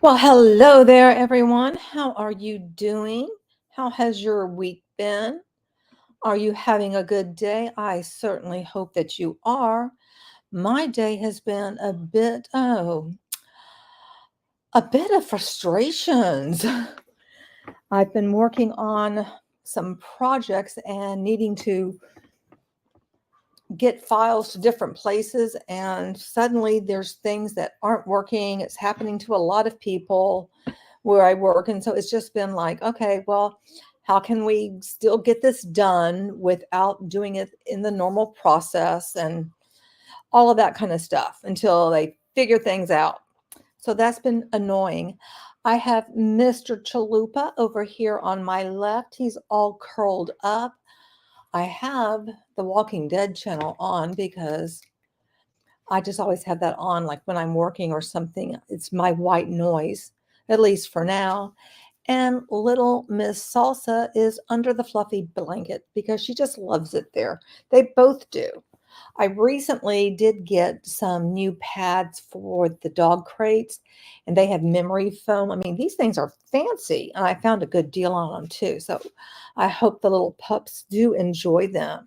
Well, hello there, everyone. How are you doing? How has your week been? Are you having a good day? I certainly hope that you are. My day has been a bit of frustrations. I've been working on some projects and needing to get files to different places, and suddenly there's things that aren't working. It's happening to a lot of people where I work. And so it's just been like, okay, well, how can we still get this done without doing it in the normal process and all of that kind of stuff until they figure things out. So that's been annoying. I have Mr. Chalupa over here on my left. He's all curled up. I have the Walking Dead channel on because I just always have that on, like when I'm working or something. It's my white noise, at least for now. And little Miss Salsa is under the fluffy blanket because she just loves it there. They both do. I recently did get some new pads for the dog crates, and they have memory foam. I mean, these things are fancy, and I found a good deal on them too. So I hope the little pups do enjoy them.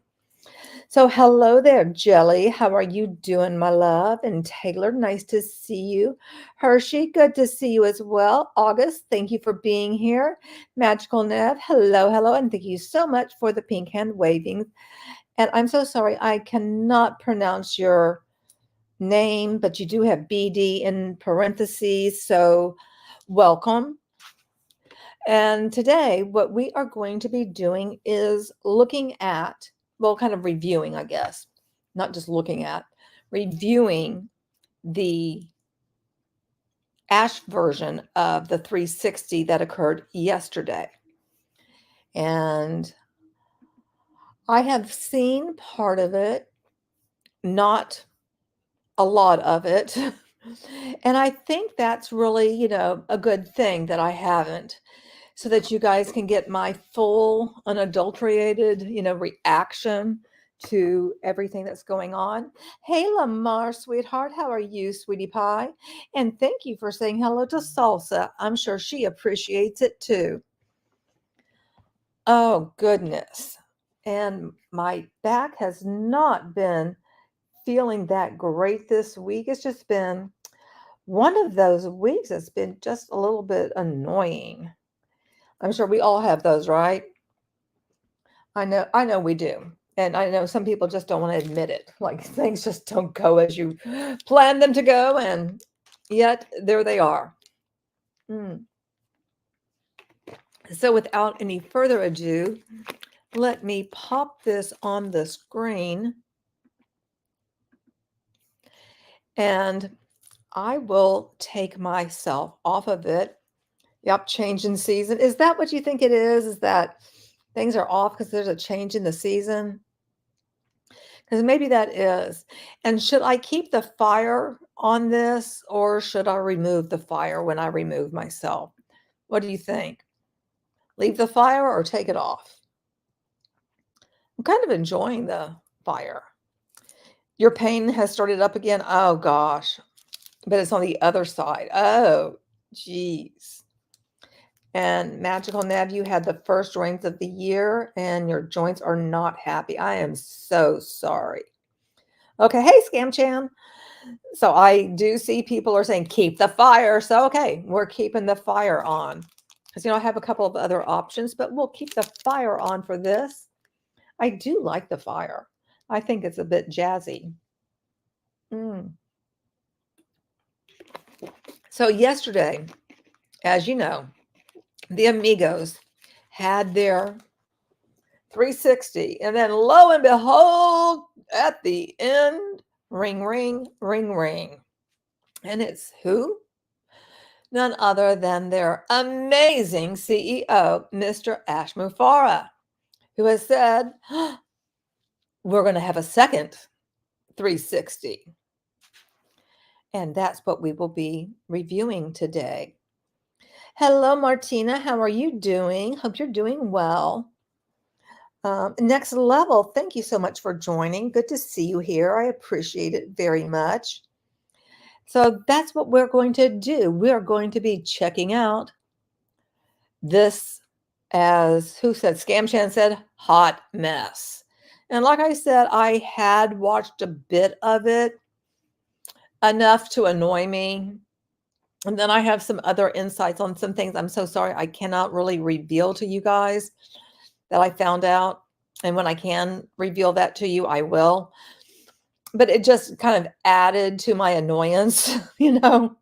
So hello there, Jelly. How are you doing, my love? And Taylor, nice to see you. Hershey, good to see you as well. August, thank you for being here. Magical Nev, hello, hello, and thank you so much for the pink hand waving. And I'm so sorry, I cannot pronounce your name, but you do have BD in parentheses, so welcome. And today, what we are going to be doing is looking at, well, kind of reviewing, I guess, not just looking at, reviewing the Ash version of the 360 that occurred yesterday. And I have seen part of it, not a lot of it. And I think that's really, a good thing that I haven't, so that you guys can get my full, unadulterated, reaction to everything that's going on. Hey, Lamar, sweetheart, how are you, sweetie pie? And thank you for saying hello to Salsa. I'm sure she appreciates it too. Oh, goodness. And my back has not been feeling that great this week. It's just been one of those weeks that's been just a little bit annoying. I'm sure we all have those, right? I know we do. And I know some people just don't want to admit it. Like things just don't go as you plan them to go, and yet there they are. So without any further ado, let me pop this on the screen. And I will take myself off of it. Yep, change in season. Is that what you think it is? Is that things are off because there's a change in the season? Because maybe that is. And should I keep the fire on this, or should I remove the fire when I remove myself? What do you think? Leave the fire or take it off? I'm kind of enjoying the fire. Your pain has started up again. Oh, gosh. But it's on the other side. Oh, geez. And Magical Nav, you had the first rains of the year and your joints are not happy. I am so sorry. Okay. Hey, Scam Chan. So I do see people are saying, keep the fire. So, okay, we're keeping the fire on. Because, I have a couple of other options, but we'll keep the fire on for this. I do like the fire. I think it's a bit jazzy. So yesterday, as you know, the Amigos had their 360, and then lo and behold, at the end, ring, ring, ring, ring. And it's who? None other than their amazing CEO, Mr. Ash Mufareh, who has said, we're going to have a second 360. And that's what we will be reviewing today. Hello, Martina. How are you doing? Hope you're doing well. Next Level, thank you so much for joining. Good to see you here. I appreciate it very much. So that's what we're going to do. We're going to be checking out this, as who said, Scamchan said, hot mess. And like I said, I had watched a bit of it, enough to annoy me. And then I have some other insights on some things. I'm so sorry I cannot really reveal to you guys that I found out. And when I can reveal that to you, I will. But it just kind of added to my annoyance, you know.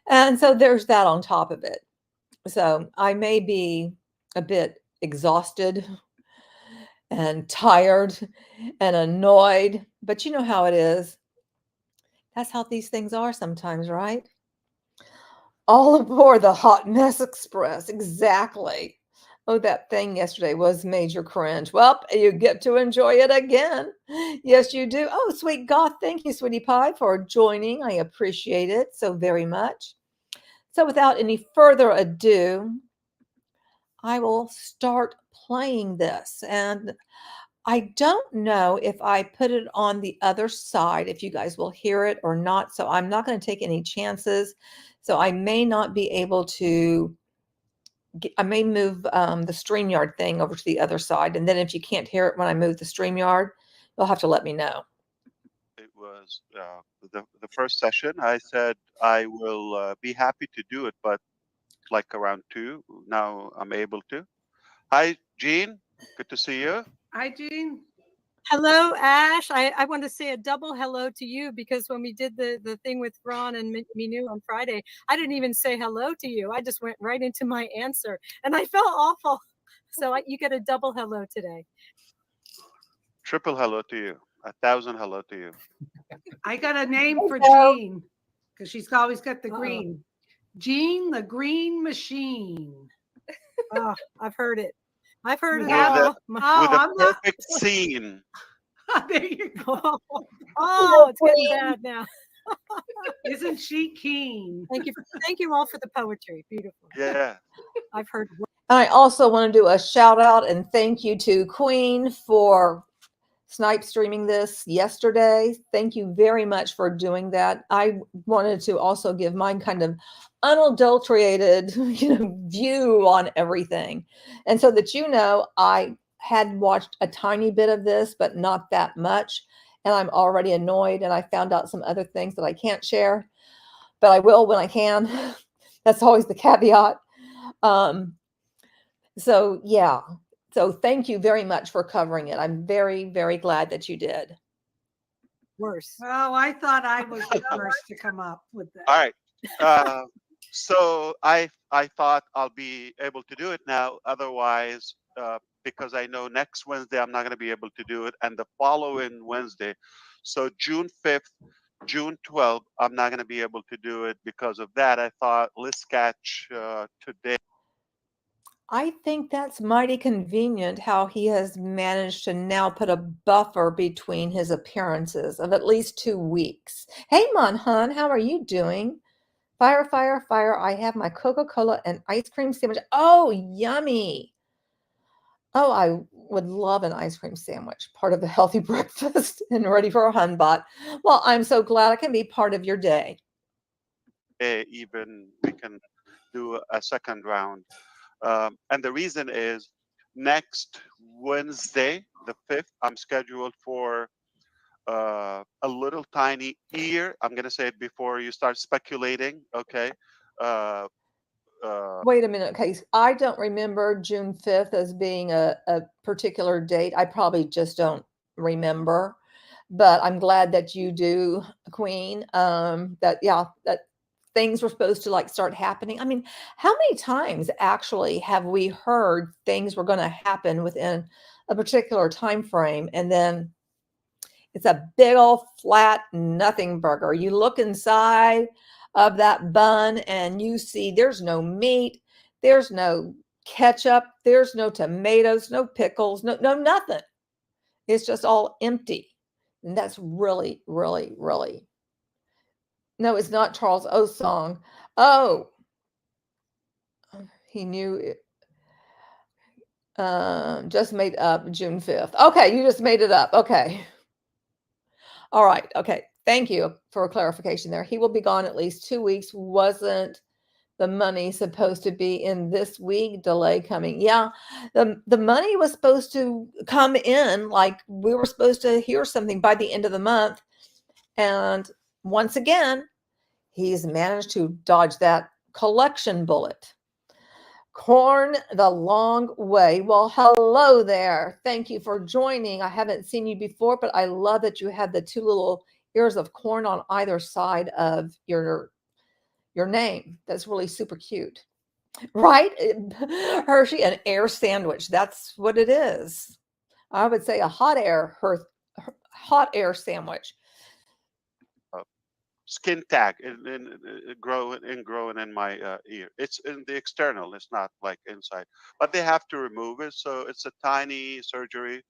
And so there's that on top of it. So I may be a bit exhausted and tired and annoyed, but you know how it is. That's how these things are sometimes, right? All aboard the Hot Mess Express. Exactly. Oh, that thing yesterday was major cringe. Well, you get to enjoy it again. Yes, you do. Oh, sweet God. Thank you, sweetie pie, for joining. I appreciate it so very much. So without any further ado, I will start playing this. And I don't know if I put it on the other side, if you guys will hear it or not. So I'm not going to take any chances. So I may not be able to, I may move the StreamYard thing over to the other side. And then if you can't hear it when I move the StreamYard, you'll have to let me know. It was the first session. I said I will be happy to do it, but like around 2, now I'm able to. Hi, Jean. Good to see you. Hi, Jean. Hello, Ash. I want to say a double hello to you because when we did the thing with Ron and Minu on Friday, I didn't even say hello to you. I just went right into my answer and I felt awful. So you get a double hello today. Triple hello to you. 1,000 hello to you. I got a name for Jean because she's always got the green. Jean, the Green Machine. Oh, I've heard it. I've heard it With all. a perfect scene. There you go. Oh, it's getting bad now. Isn't she keen? Thank you all for the poetry. Beautiful. Yeah. I've heard. I also want to do a shout out and thank you to Queen for snipe streaming this yesterday. Thank you very much for doing that. I wanted to also give my kind of unadulterated, view on everything. And so that I had watched a tiny bit of this, but not that much. And I'm already annoyed. And I found out some other things that I can't share, but I will when I can. That's always the caveat. So yeah. So thank you very much for covering it. I'm very, very glad that you did. Worse. Oh, I thought I was the first to come up with that. All right. So I thought I'll be able to do it now. Otherwise, because I know next Wednesday I'm not going to be able to do it, and the following Wednesday, so June 5th, June 12th, I'm not going to be able to do it because of that. I thought let's catch today. I think that's mighty convenient how he has managed to now put a buffer between his appearances of at least 2 weeks. Hey, Monhun, how are you doing? Fire, fire, fire. I have my Coca-Cola and ice cream sandwich. Oh, yummy. Oh, I would love an ice cream sandwich, part of a healthy breakfast and ready for a Hunbot. Well, I'm so glad I can be part of your day. Even we can do a second round. And the reason is next Wednesday, the 5th, I'm scheduled for a little tiny ear. I'm going to say it before you start speculating. Okay. Wait a minute, Case. I don't remember June 5th as being a particular date. I probably just don't remember. But I'm glad that you do, Queen. That things were supposed to start happening. I mean, how many times actually have we heard things were going to happen within a particular time frame, and then it's a big old flat nothing burger. You look inside of that bun and you see there's no meat, there's no ketchup, there's no tomatoes, no pickles, no nothing. It's just all empty. And that's really, really, really. No, it's not Charles O's song. Oh, he knew it. Just made up June 5th. Okay, you just made it up. Okay. All right. Okay. Thank you for a clarification there. He will be gone at least 2 weeks. Wasn't the money supposed to be in this week? Delay coming. Yeah, the money was supposed to come in, like we were supposed to hear something by the end of the month. And once again, he's managed to dodge that collection bullet. Corn the long way. Well, hello there. Thank you for joining. I haven't seen you before, but I love that you have the two little ears of corn on either side of your name. That's really super cute. Right? Hershey, an air sandwich. That's what it is. I would say a hot air sandwich. Skin tag and growing in my ear. It's in the external. It's not like inside, but they have to remove it. So it's a tiny surgery,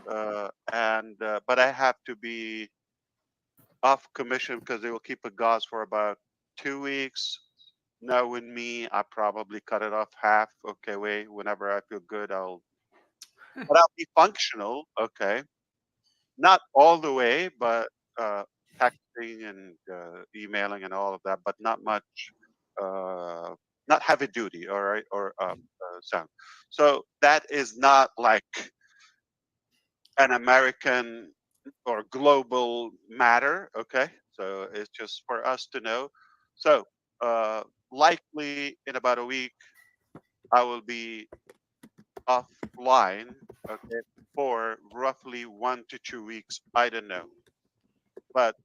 but I have to be off commission because they will keep a gauze for about 2 weeks. Knowing me, I probably cut it off half. Okay, wait. Whenever I feel good, but I'll be functional. Okay, not all the way, but texting and emailing and all of that, but not much, uh, not heavy duty, all right, or sound. So that is not like an American or global matter, okay? So it's just for us to know. So likely in about a week, I will be offline, okay, for roughly 1 to 2 weeks. I don't know, but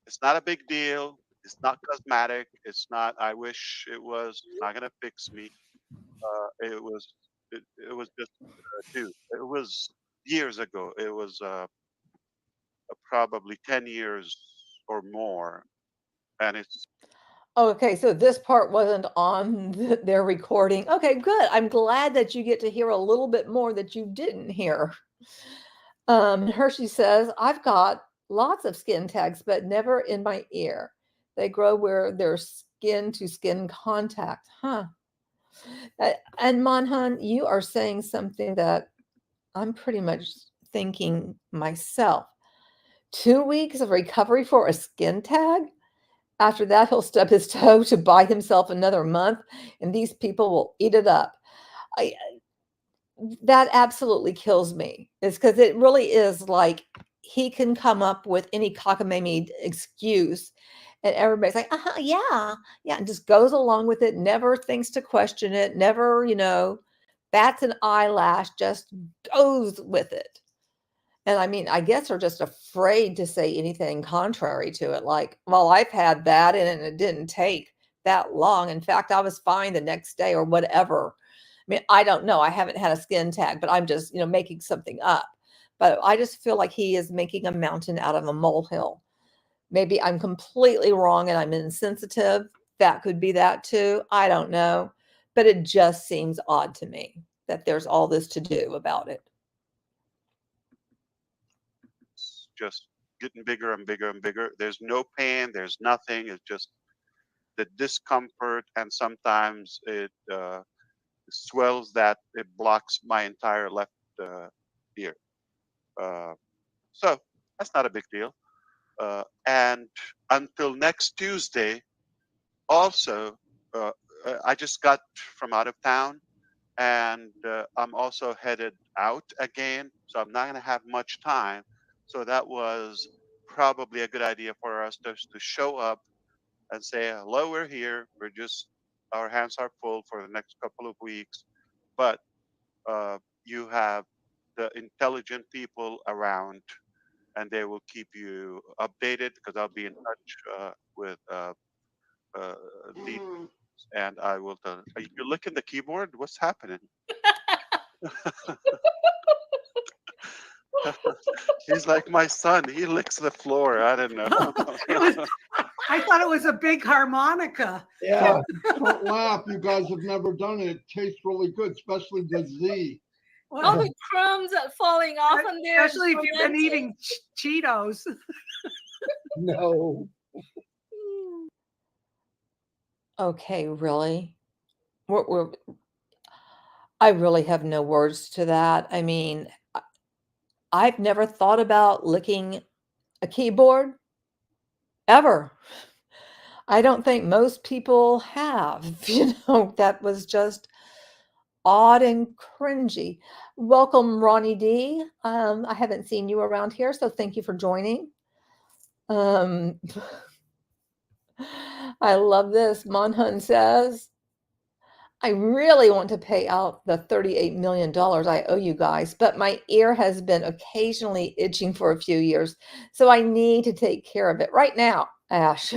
it's not a big deal. It's not cosmetic. It's not. I wish it was. It's not gonna fix me. It was. It was just dude. It was years ago. It was probably 10 years or more, and it's Okay, so this part wasn't on their recording. Okay, good. I'm glad that you get to hear a little bit more that you didn't hear. Hershey says, I've got lots of skin tags, but never in my ear. They grow where there's skin to skin contact. Huh. And Manhan, you are saying something that I'm pretty much thinking myself. 2 weeks of recovery for a skin tag? After that, he'll stub his toe to buy himself another month, and these people will eat it up. I, that absolutely kills me. It's because it really is like he can come up with any cockamamie excuse, and everybody's like, yeah, yeah, and just goes along with it, never thinks to question it, never, bats an eyelash, just goes with it. And I mean, I guess they're just afraid to say anything contrary to it. Like, well, I've had that and it didn't take that long. In fact, I was fine the next day or whatever. I mean, I don't know. I haven't had a skin tag, but I'm just, making something up. But I just feel like he is making a mountain out of a molehill. Maybe I'm completely wrong and I'm insensitive. That could be that too. I don't know. But it just seems odd to me that there's all this to do about it. just getting bigger and bigger and bigger. There's no pain. There's nothing. It's just the discomfort, and sometimes it swells that it blocks my entire left ear. So that's not a big deal. And until next Tuesday, also, I just got from out of town, and I'm also headed out again, so I'm not going to have much time. So that was probably a good idea for us to show up and say, hello, we're here. Our hands are full for the next couple of weeks, but you have the intelligent people around, and they will keep you updated because I'll be in touch with the, and I will tell. You're licking the keyboard. What's happening? He's like my son. He licks the floor. I don't know. I thought it was a big harmonica. Yeah, don't laugh. You guys have never done it. It tastes really good, especially the Z. All the crumbs falling off on there. Especially if you've been eating Cheetos. No. Okay, really? I really have no words to that. I mean, I've never thought about licking a keyboard. ever. I don't think most people have. That was just odd and cringy. Welcome, Ronnie D. I haven't seen you around here, so thank you for joining. I love this. Monhun says, I really want to pay out the $38 million I owe you guys, but my ear has been occasionally itching for a few years, so I need to take care of it right now, Ash.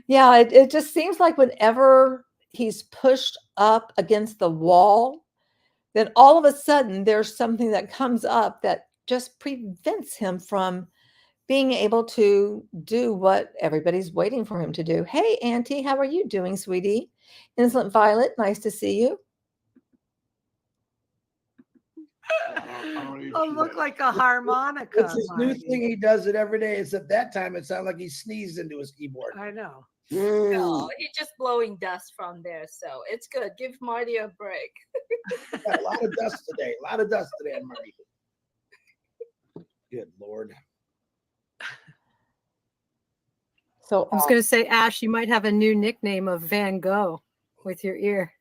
Yeah, it just seems like whenever he's pushed up against the wall, then all of a sudden there's something that comes up that just prevents him from being able to do what everybody's waiting for him to do. Hey, Auntie, how are you doing, sweetie? Innocent Violet, nice to see you. Oh, look like a harmonica. It's his new Marty. thing. He does it every day. Except that time it sounded like he sneezed into his keyboard. I know. No, he's just blowing dust from there, so it's good. Give Marty a break. Got a lot of dust today. A lot of dust today, Marty. Good Lord. So I was going to say, Ash, you might have a new nickname of Van Gogh with your ear.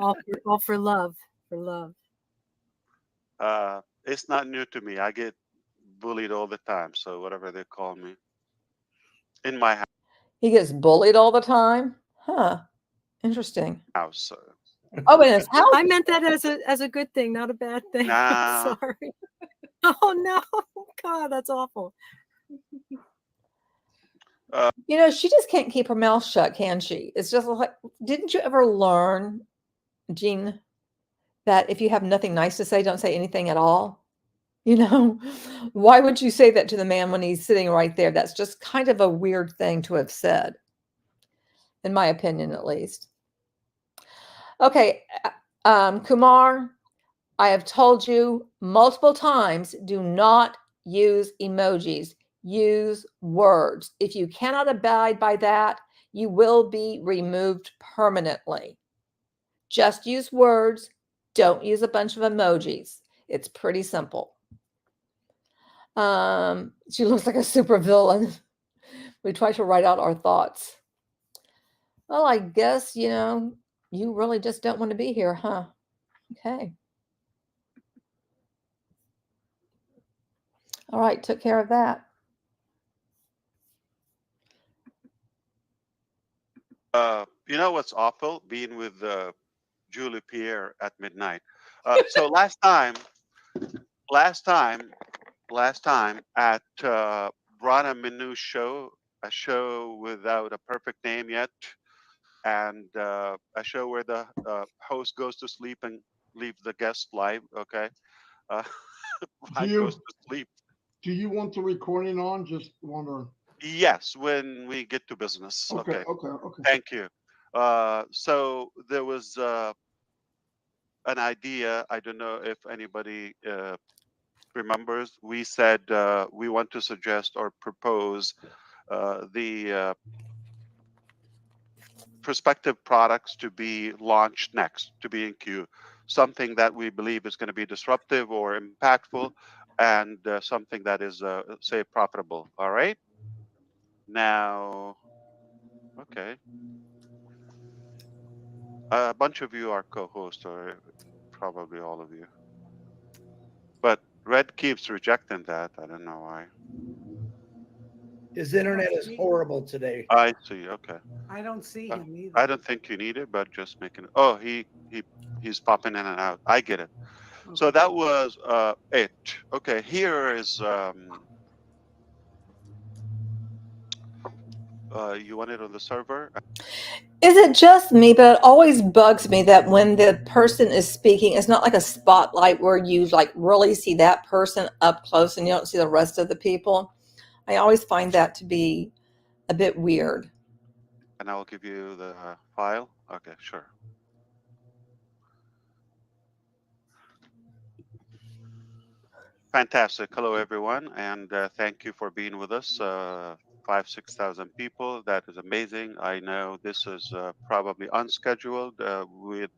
all for love, for love. It's not new to me. I get bullied all the time, so whatever they call me. In my he gets bullied all the time? Huh. Interesting. house. Oh, in his house? I meant that as a good thing, not a bad thing. Nah. Sorry. Oh no, God, that's awful. She just can't keep her mouth shut, can she? It's just like, didn't you ever learn, Jean, that if you have nothing nice to say, don't say anything at all? Why would you say that to the man when he's sitting right there? That's just kind of a weird thing to have said, in my opinion, at least. Okay, Kumar, I have told you multiple times, do not use emojis. Use words. If you cannot abide by that, you will be removed permanently. Just use words. Don't use a bunch of emojis. It's pretty simple. She looks like a supervillain. We try to write out our thoughts. Well, I guess, you really just don't want to be here, huh? Okay. All right, took care of that. You know what's awful? Being with Julie Pierre at midnight. So last time at Brana Minu's show, a show without a perfect name yet, and a show where the host goes to sleep and leaves the guest live. Okay, goes to sleep. Do you want the recording on? Just wondering. Yes, when we get to business. Okay. Thank you. So there was an idea. I don't know if anybody remembers. We said we want to suggest or propose the prospective products to be launched next, to be in queue. Something that we believe is going to be disruptive or impactful, and something that is, say, profitable. All right. Now, okay. A bunch of you are co-hosts, or probably all of you. But Red keeps rejecting that. I don't know why. His internet is horrible today. I see. Okay. I don't see him either. I don't think you need it, but just making it. Oh, he's popping in and out. I get it. Okay. So that was it. Okay. Here is you want it on the server? Is it just me, but it always bugs me that when the person is speaking, it's not like a spotlight where you really see that person up close and you don't see the rest of the people. I always find that to be a bit weird. And I will give you the file. Okay, sure. Fantastic. Hello, everyone, and thank you for being with us. 6,000 people. That is amazing. I know this is probably unscheduled, with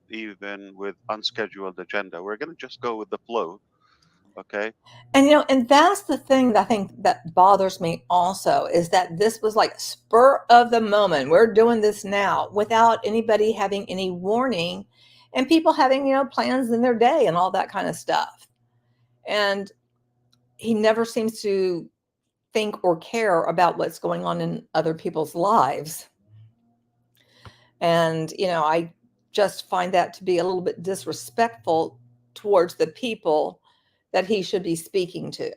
unscheduled agenda. We're going to just go with the flow. Okay. And, and that's the thing that I think that bothers me also, is that this was like spur of the moment. We're doing this now without anybody having any warning, and people having, plans in their day and all that kind of stuff. And he never seems to think or care about what's going on in other people's lives. And, I just find that to be a little bit disrespectful towards the people that he should be speaking to.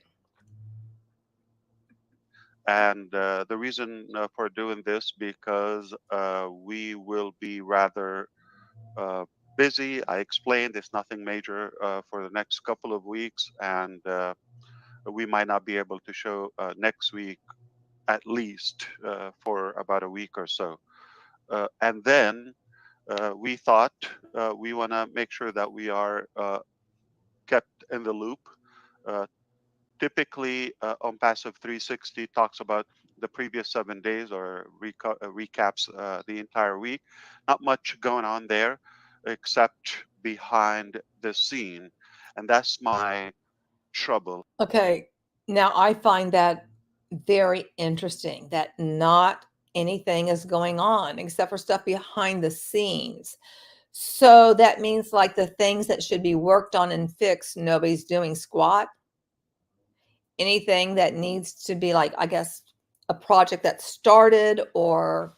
And the reason for doing this, because we will be rather busy. I explained it's nothing major for the next couple of weeks, and we might not be able to show next week, at least for about a week or so. And then we thought we want to make sure that we are kept in the loop. Typically, ONPASSIVE 360 talks about the previous 7 days, or recaps the entire week. Not much going on there except behind the scene. And that's my trouble. Okay, now I find that very interesting, that not anything is going on except for stuff behind the scenes. So that means like the things that should be worked on and fixed, nobody's doing squat. Anything that needs to be like, I guess, a project that started or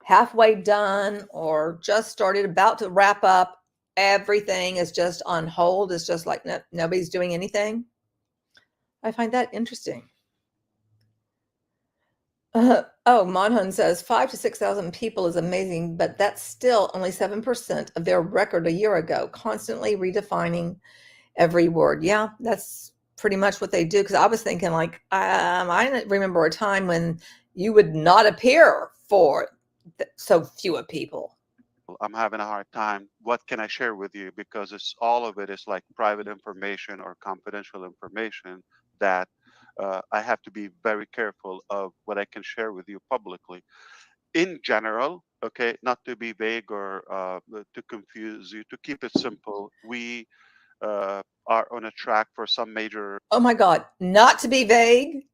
halfway done or just started, about to wrap up, everything is just on hold. It's just like nobody's doing anything. I find that interesting. Monhun says 5,000 to 6,000 people is amazing, but that's still only 7% of their record a year ago, constantly redefining every word. Yeah, that's pretty much what they do. Because I was thinking, like, I remember a time when you would not appear for so few people. I'm having a hard time. What can I share with you? Because all of it is like private information or confidential information that I have to be very careful of what I can share with you publicly. In general, okay, not to be vague or to confuse you, to keep it simple, we are on a track for some major. Oh my God, not to be vague.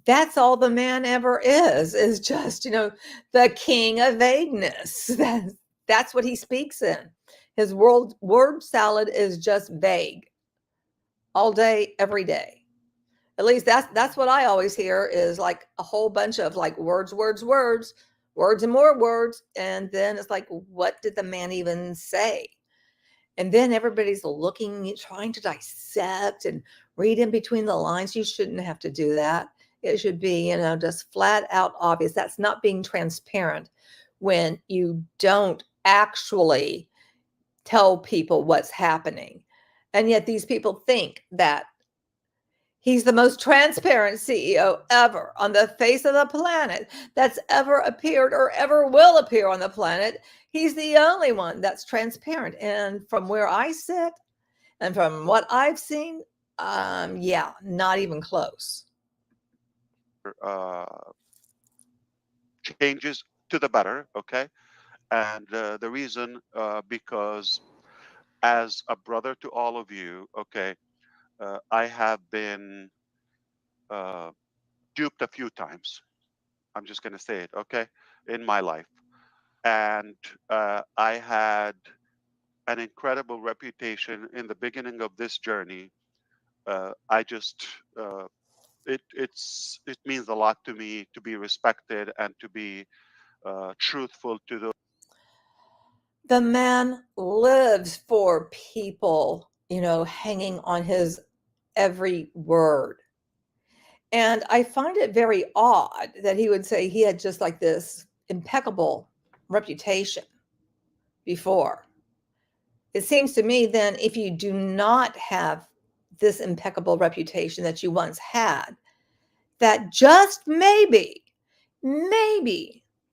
That's all the man ever is just, the king of vagueness. That's what he speaks in. His word salad is just vague all day, every day. At least that's what I always hear, is like a whole bunch of like words and more words. And then it's like, what did the man even say? And then everybody's looking, trying to dissect and read in between the lines. You shouldn't have to do that. It should be, just flat out obvious. That's not being transparent when you don't actually tell people what's happening. And yet these people think that he's the most transparent CEO ever on the face of the planet that's ever appeared or ever will appear on the planet. He's the only one that's transparent. And from where I sit and from what I've seen, yeah, not even close. Changes to the better, okay? And the reason, because as a brother to all of you, okay, I have been duped a few times. I'm just going to say it, okay, in my life. And I had an incredible reputation in the beginning of this journey. I just, it means a lot to me to be respected and to be truthful to the. The man lives for people, hanging on his every word. And I find it very odd that he would say he had just like this impeccable reputation before. It seems to me then, if you do not have this impeccable reputation that you once had, that just maybe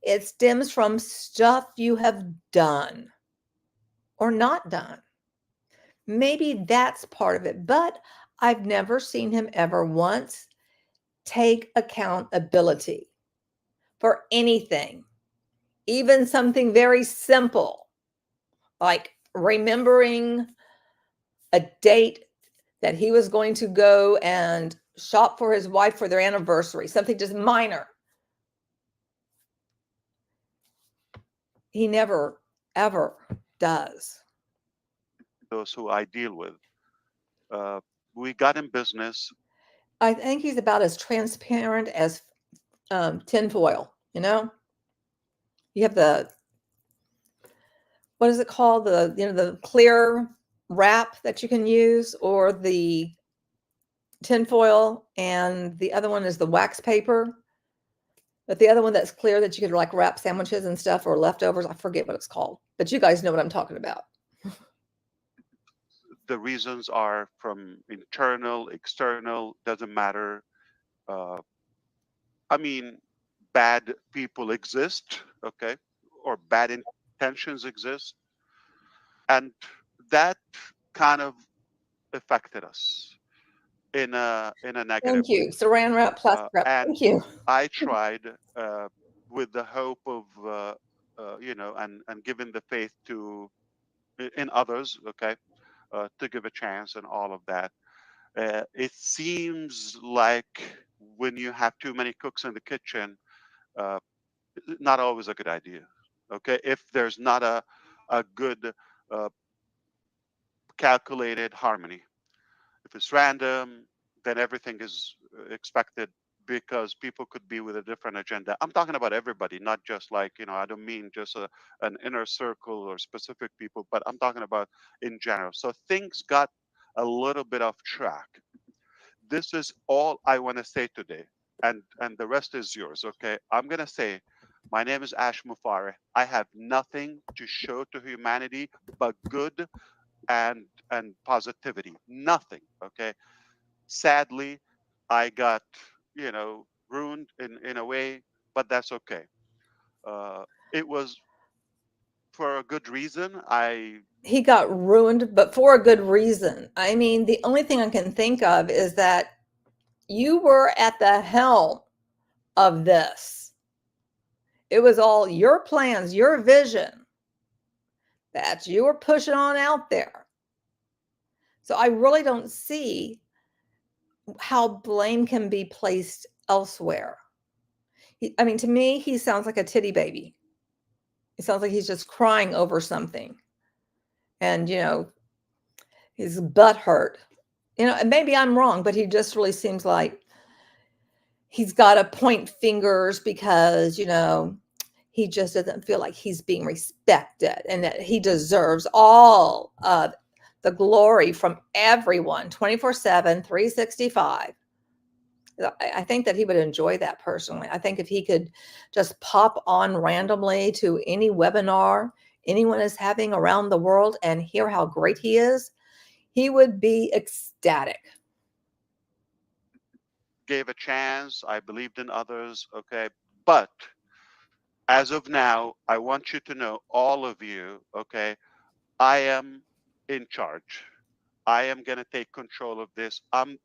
it stems from stuff you have done or not done. Maybe that's part of it, but I've never seen him ever once take accountability for anything, even something very simple like remembering a date that he was going to go and shop for his wife for their anniversary, something just minor. He never, ever does. Those who I deal with. We got in business. I think he's about as transparent as tinfoil, you know? You have the, what is it called? The, you know, the clear wrap that you can use, or the tinfoil, and the other one is the wax paper. But the other one that's clear that you could like wrap sandwiches and stuff or leftovers, I forget what it's called. But you guys know what I'm talking about. The reasons are from internal, external, doesn't matter. I mean, bad people exist, okay, or bad intentions exist, and that kind of affected us in a negative Thank way. you. Saran wrap, plastic wrap. And Thank you. I tried with the hope of and giving the faith to in others, okay, to give a chance and all of that. It seems like when you have too many cooks in the kitchen, uh, not always a good idea. Okay, if there's not a good uh, calculated harmony. If it's random, then everything is expected because people could be with a different agenda. I'm talking about everybody, not just like, I don't mean just an inner circle or specific people, but I'm talking about in general. So things got a little bit off track. This is all I want to say today. And the rest is yours, okay? I'm going to say, my name is Ash Mufareh. I have nothing to show to humanity but good and positivity. Nothing. Okay. Sadly, I got ruined in a way, but that's okay. It was for a good reason. He got ruined, but for a good reason. I mean, the only thing I can think of is that you were at the helm of this. It was all your plans, your vision that you were pushing on out there. So I really don't see how blame can be placed elsewhere. I mean, to me, he sounds like a titty baby. It sounds like he's just crying over something. And, his butt hurt. And maybe I'm wrong, but he just really seems like he's got to point fingers because, he just doesn't feel like he's being respected and that he deserves all of the glory from everyone 24/7, 365. I think that he would enjoy that personally. I think if he could just pop on randomly to any webinar anyone is having around the world and hear how great he is, he would be ecstatic. Gave a chance. I believed in others. Okay. But as of now, I want you to know, all of you, okay, I am in charge. I am going to take control of this. I'm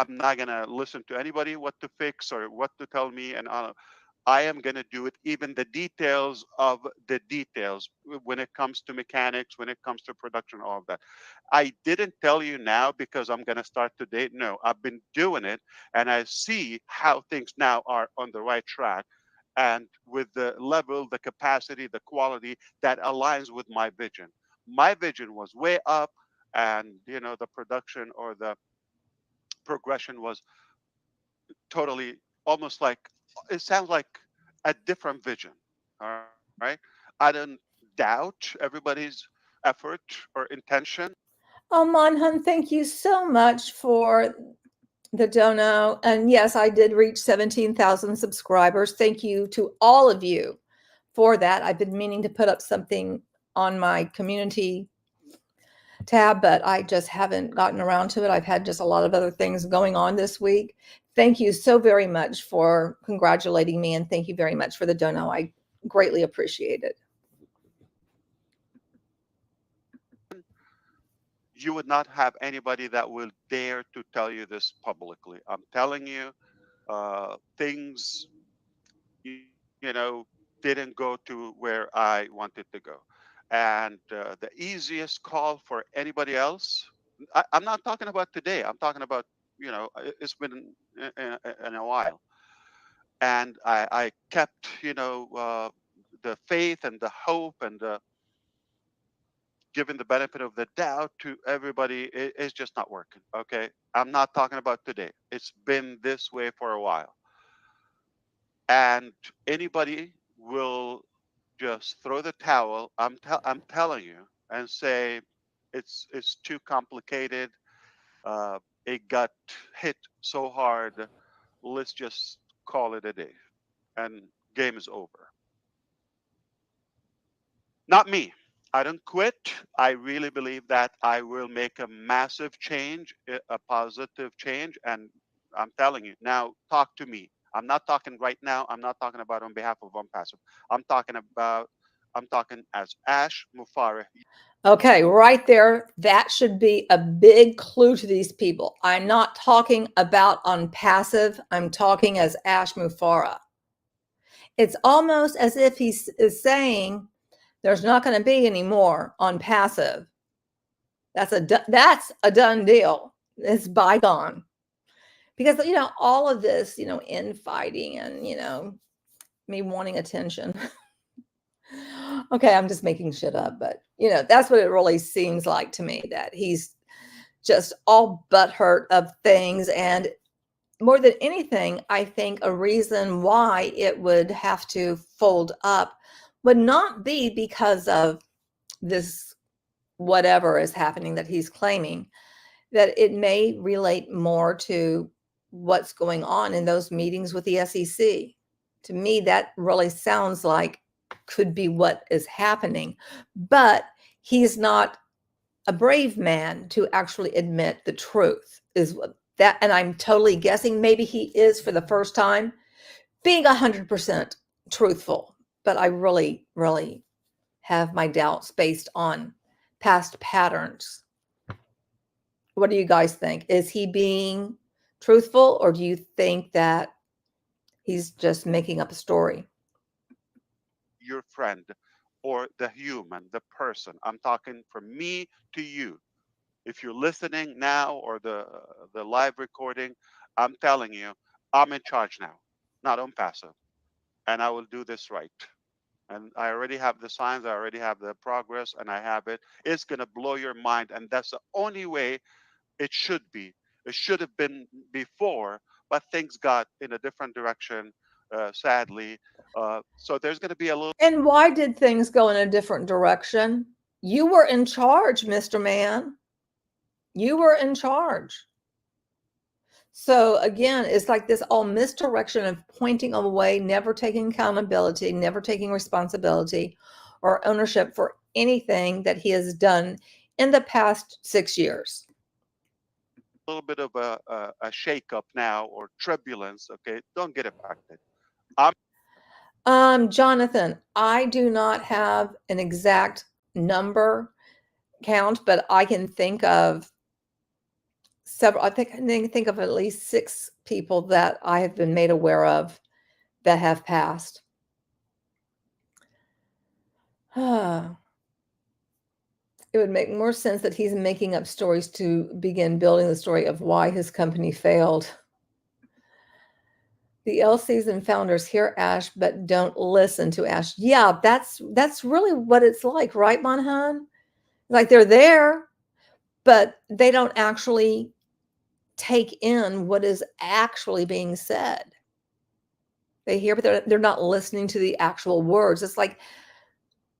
not going to listen to anybody what to fix or what to tell me, and I am going to do it, even the details of the details when it comes to mechanics, when it comes to production, all of that. I didn't tell you now because I'm going to start today. No, I've been doing it, and I see how things now are on the right track, and with the level, the capacity, the quality that aligns with my vision. My vision was way up, and the production or the progression was totally, almost like, it sounds like a different vision. All right. I don't doubt everybody's effort or intention. Oh, Monhun, thank you so much for the dono. And yes, I did reach 17,000 subscribers. Thank you to all of you for that. I've been meaning to put up something on my community tab, but I just haven't gotten around to it. I've had just a lot of other things going on this week. Thank you so very much for congratulating me, and thank you very much for the dono. I greatly appreciate it. You would not have anybody that will dare to tell you this publicly. I'm telling you, things, you you know, didn't go to where I wanted to go. And the easiest call for anybody else I'm not talking about today. I'm talking about, it's been in a while. And I kept, the faith and the hope and giving the benefit of the doubt to everybody. It's just not working. Okay. I'm not talking about today. It's been this way for a while. And anybody will just throw the towel. I'm telling you, and say it's too complicated. It got hit so hard. Let's just call it a day, and game is over. Not me. I don't quit. I really believe that I will make a massive change, a positive change, and I'm telling you now. Talk to me. I'm not talking right now. I'm not talking about on behalf of ONPASSIVE. I'm talking about. I'm talking as Ash Mufareh. Okay, right there. That should be a big clue to these people. I'm not talking about ONPASSIVE. I'm talking as Ash Mufareh. It's almost as if he is saying there's not going to be any more ONPASSIVE. That's a done deal. It's bygone. Because, all of this, infighting and, me wanting attention. Okay, I'm just making shit up, but that's what it really seems like to me, that he's just all butthurt of things. And more than anything, I think a reason why it would have to fold up would not be because of this whatever is happening that he's claiming, that it may relate more to what's going on in those meetings with the SEC. To me, that really sounds like could be what is happening, but he's not a brave man to actually admit the truth is what that, and I'm totally guessing maybe he is for the first time being 100% truthful, but I really, really have my doubts based on past patterns. What do you guys think? Is he being truthful, or do you think that he's just making up a story? Your friend, or the human, the person. I'm talking from me to you. If you're listening now, or the live recording, I'm telling you, I'm in charge now, not ONPASSIVE, and I will do this right. And I already have the signs, I already have the progress, and I have it. It's gonna blow your mind, and that's the only way it should be. It should have been before, but things got in a different direction, sadly. So there's going to be a little. And why did things go in a different direction? You were in charge, Mr. Man. You were in charge. So again, it's like this all misdirection of pointing away, never taking accountability, never taking responsibility or ownership for anything that he has done in the past 6 years. A little bit of a shake-up now, or turbulence. Okay, don't get affected. Jonathan, I do not have an exact number count, but I can think of several. I think of at least 6 people that I have been made aware of that have passed. It would make more sense that he's making up stories to begin building the story of why his company failed. The LCs and founders hear Ash, but don't listen to Ash. Yeah, that's really what it's like, right, Monhan? Like they're there, but they don't actually take in what is actually being said. They hear, but they're not listening to the actual words. It's like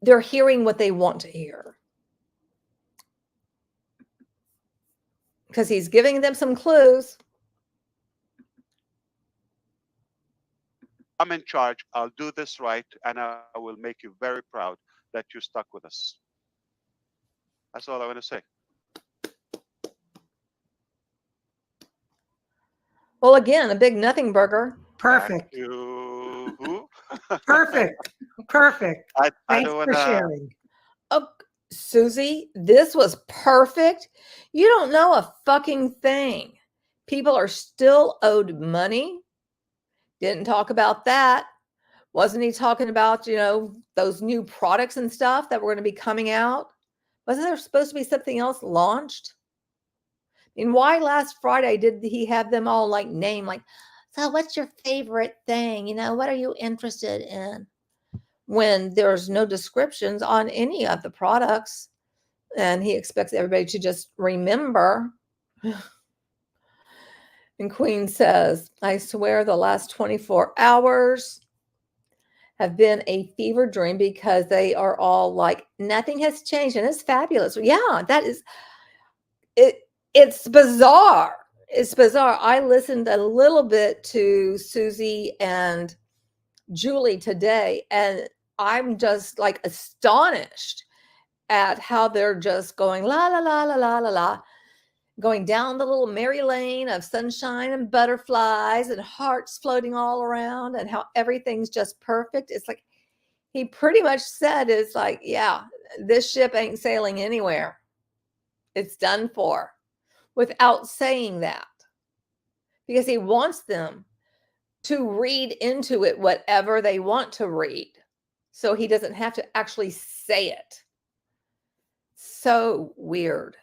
they're hearing what they want to hear. Because he's giving them some clues. I'm in charge. I'll do this right, and I will make you very proud that you stuck with us. That's all I want to say. Well, again, a big nothing burger. Perfect. Who? Perfect. Perfect. I Thanks don't for want to. sharing. Oh, Susie, this was perfect. You don't know a fucking thing. People are still owed money. Didn't talk about that. Wasn't he talking about, those new products and stuff that were going to be coming out? Wasn't there supposed to be something else launched? And why last Friday did he have them all like name, like, so what's your favorite thing? You know, what are you interested in? When there's no descriptions on any of the products, and he expects everybody to just remember. And Queen says, I swear the last 24 hours have been a fever dream because they are all like, nothing has changed and it's fabulous. Yeah, that is it. It's bizarre. It's bizarre. I listened a little bit to Susie and Julie today, and I'm just like astonished at how they're just going la la la la la la la, going down the little merry lane of sunshine and butterflies and hearts floating all around, and how everything's just perfect. It's like he pretty much said, it's like, yeah, this ship ain't sailing anywhere. It's done for, without saying that, because he wants them to read into it whatever they want to read, so he doesn't have to actually say it. So weird.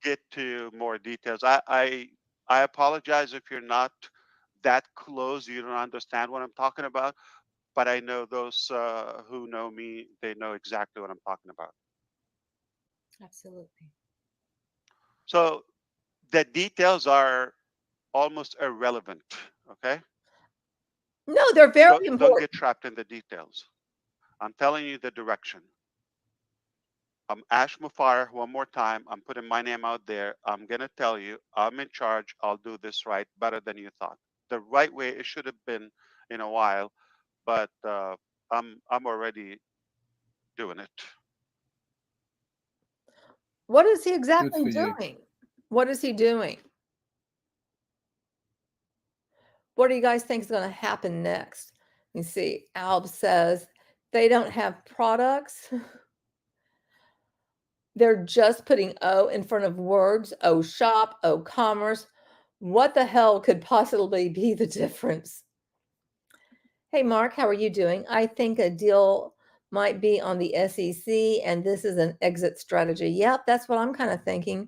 Get to more details. I apologize if you're not that close, you don't understand what I'm talking about, but I know those who know me, they know exactly what I'm talking about. Absolutely. So the details are almost irrelevant. Okay, No, they're very don't important. get trapped in the details. I'm telling you the direction. I'm Ash Mufareh one more time. I'm putting my name out there. I'm gonna tell you, I'm in charge. I'll do this right, better than you thought. The right way it should have been in a while, but I'm already doing it. What is he Good exactly for you. doing? What is he doing? What do you guys think is going to happen next? You see, Alb says they don't have products. They're just putting O in front of words. O shop, O commerce. What the hell could possibly be the difference? Hey, Mark, how are you doing? I think a deal might be on the SEC, and this is an exit strategy. Yep, that's what I'm kind of thinking.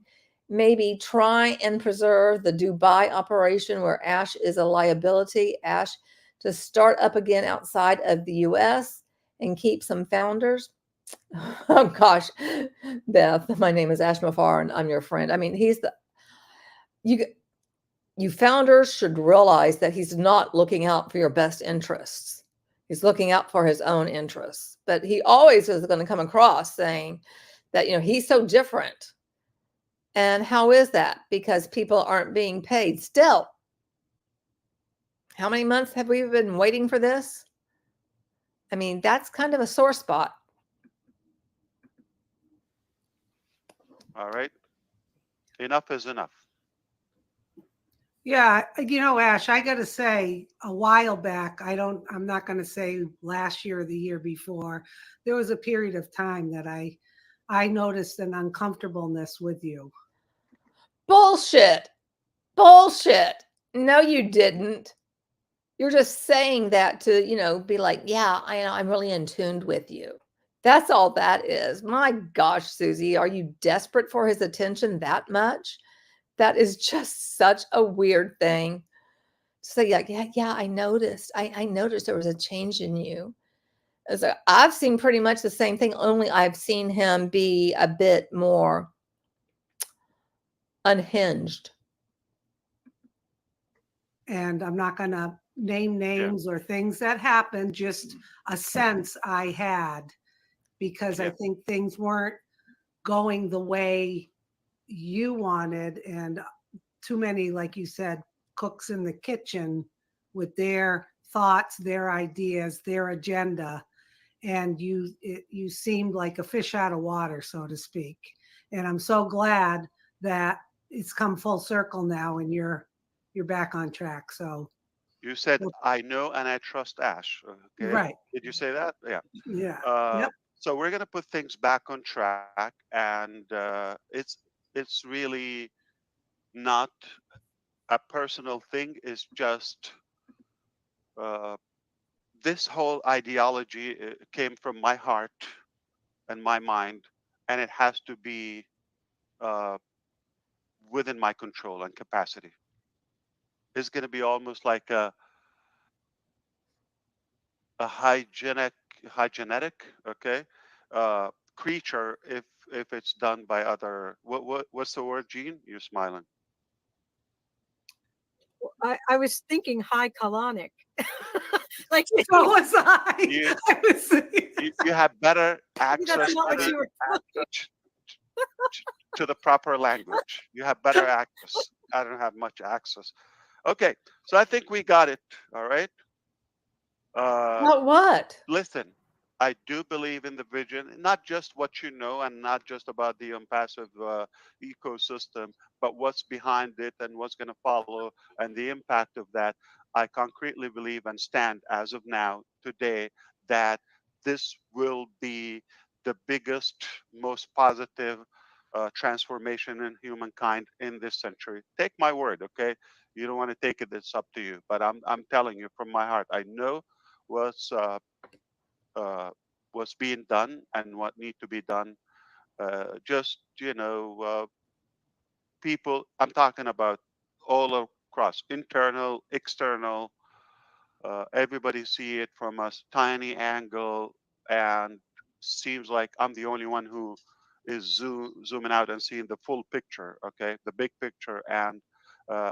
Maybe try and preserve the Dubai operation where Ash is a liability. Ash to start up again outside of the US and keep some founders. Oh gosh, Beth, my name is Ash Mafar and I'm your friend. I mean, he's the you founders should realize that he's not looking out for your best interests. He's looking out for his own interests. But he always is going to come across saying that, he's so different. And how is that? Because people aren't being paid still. How many months have we been waiting for this? I mean, that's kind of a sore spot. All right, enough is enough. Yeah, Ash, I got to say, a while back, I'm not going to say last year or the year before, there was a period of time that I noticed an uncomfortableness with you. Bullshit. Bullshit. No, you didn't. You're just saying that to, be like, yeah, I'm really in tune with you. That's all that is. My gosh, Susie, are you desperate for his attention that much? That is just such a weird thing. So yeah, I noticed. I noticed there was a change in you. So I've seen pretty much the same thing, only I've seen him be a bit more unhinged. And I'm not going to name names or things that happened, just a sense I had, because I think things weren't going the way you wanted, and too many, like you said, cooks in the kitchen with their thoughts, their ideas, their agenda, and you seemed like a fish out of water, so to speak. And I'm so glad that it's come full circle now, and you're back on track. So You said I know and I trust Ash. Okay. Right. Did you say that? Yeah. Yeah. Yep. So we're gonna put things back on track, and it's really not a personal thing. It's just uh, this whole ideology came from my heart and my mind, and it has to be uh, within my control and capacity. It's going to be almost like a hygienic, okay, uh, creature if it's done by other. What's the word, Gene? You're smiling. I was thinking high colonic. Like So was I. You I was you have better maybe that's access not what you were. to the proper language. You have better access. I don't have much access. Okay, so I think we got it. All right. About what? Listen, I do believe in the vision, not just what you know and not just about the unpassive ecosystem, but what's behind it and what's going to follow and the impact of that. I concretely believe and stand as of now, today, that this will be the biggest, most positive transformation in humankind in this century. Take my word, okay? You don't want to take it, it's up to you. But I'm telling you from my heart, I know what's uh, what's being done and what need to be done. Just people. I'm talking about all across, internal, external. Everybody see it from a tiny angle, and seems like I'm the only one who is zooming out and seeing the full picture. Okay, the big picture, and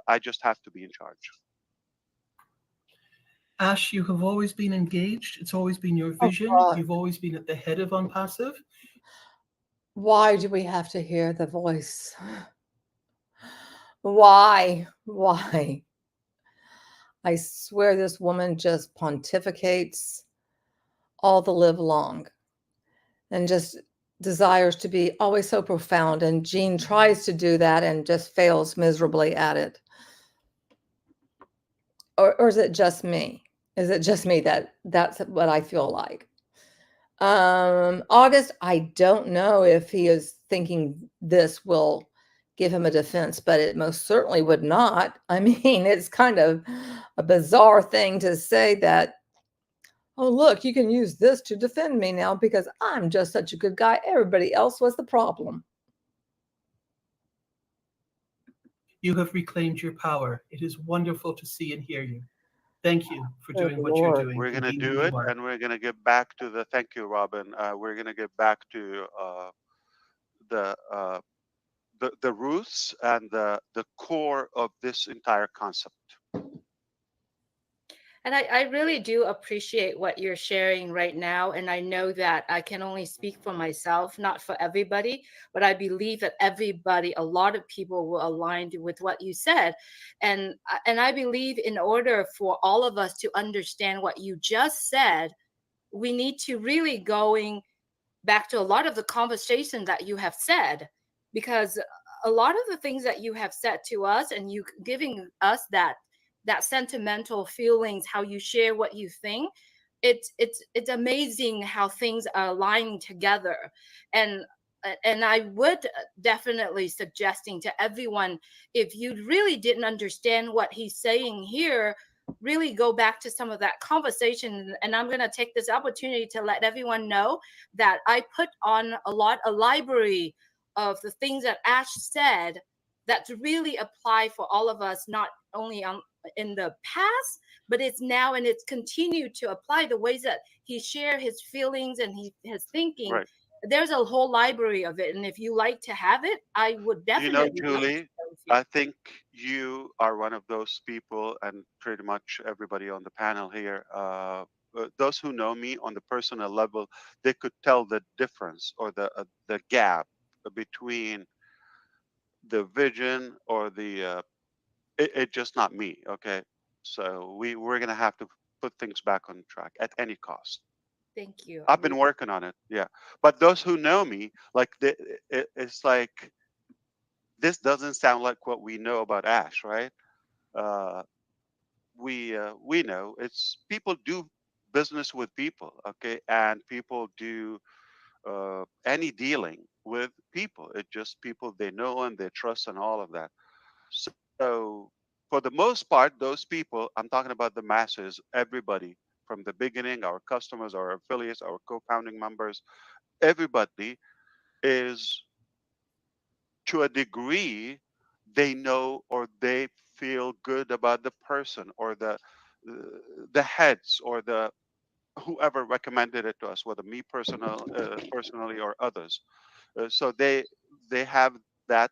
I just have to be in charge. Ash, you have always been engaged. It's always been your Oh, vision. God. You've always been at the head of Unpassive. Why do we have to hear the voice? Why? Why? I swear this woman just pontificates all the live long and just desires to be always so profound. And Jean tries to do that and just fails miserably at it. Or is it just me? Is it just me that's what I feel like? August, I don't know if he is thinking this will give him a defense, but it most certainly would not. I mean, it's kind of a bizarre thing to say that, oh, look, you can use this to defend me now because I'm just such a good guy. Everybody else was the problem. You have reclaimed your power. It is wonderful to see and hear you. Thank you for Good doing what you're Lord. doing. We're and going to being who do you it, are. and we're going to get back to the. Thank you, Robin. We're going to get back to the the roots and the core of this entire concept. And I really do appreciate what you're sharing right now. And I know that I can only speak for myself, not for everybody, but I believe that everybody, a lot of people will align with what you said. And I believe in order for all of us to understand what you just said, we need to really going back to a lot of the conversation that you have said, because a lot of the things that you have said to us and you giving us that sentimental feelings, how you share what you think, it's amazing how things are aligning together. And I would definitely suggesting to everyone, if you really didn't understand what he's saying here, really go back to some of that conversation. And I'm going to take this opportunity to let everyone know that I put on a library of the things that Ash said that really apply for all of us, not only in the past, but it's now, and it's continued to apply the ways that he shared his feelings and his thinking. Right. There's a whole library of it, and if you like to have it, I would definitely love to Julie, share with you. I think you are one of those people, and pretty much everybody on the panel here. Those who know me on the personal level, they could tell the difference or the gap between the vision or the. It just not me, okay? So we're gonna have to put things back on track at any cost. Thank you. I've been working on it, yeah. But those who know me, like it's like this doesn't sound like what we know about Ash, right? Uh, we know it's people do business with people, okay, and people do any dealing with people. It's just people they know and they trust and all of that. So for the most part, those people, I'm talking about the masses, everybody from the beginning, our customers, our affiliates, our co-founding members, everybody is to a degree, they know or they feel good about the person or the heads or the whoever recommended it to us, whether me personally or others. So they have that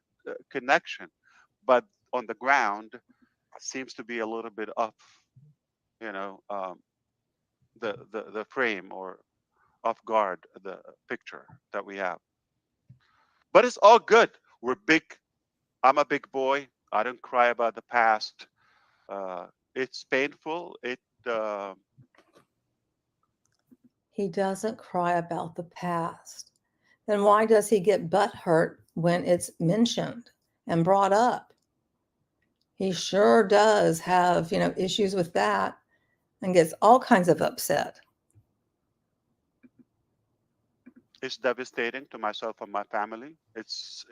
connection, but on the ground seems to be a little bit off, you know, the frame or off guard the picture that we have. But it's all good. We're big. I'm a big boy. I don't cry about the past. It's painful. Uh, He doesn't cry about the past. Then why does he get butt hurt when it's mentioned and brought up? He sure does have, issues with that and gets all kinds of upset. it's devastating to myself and my family. It's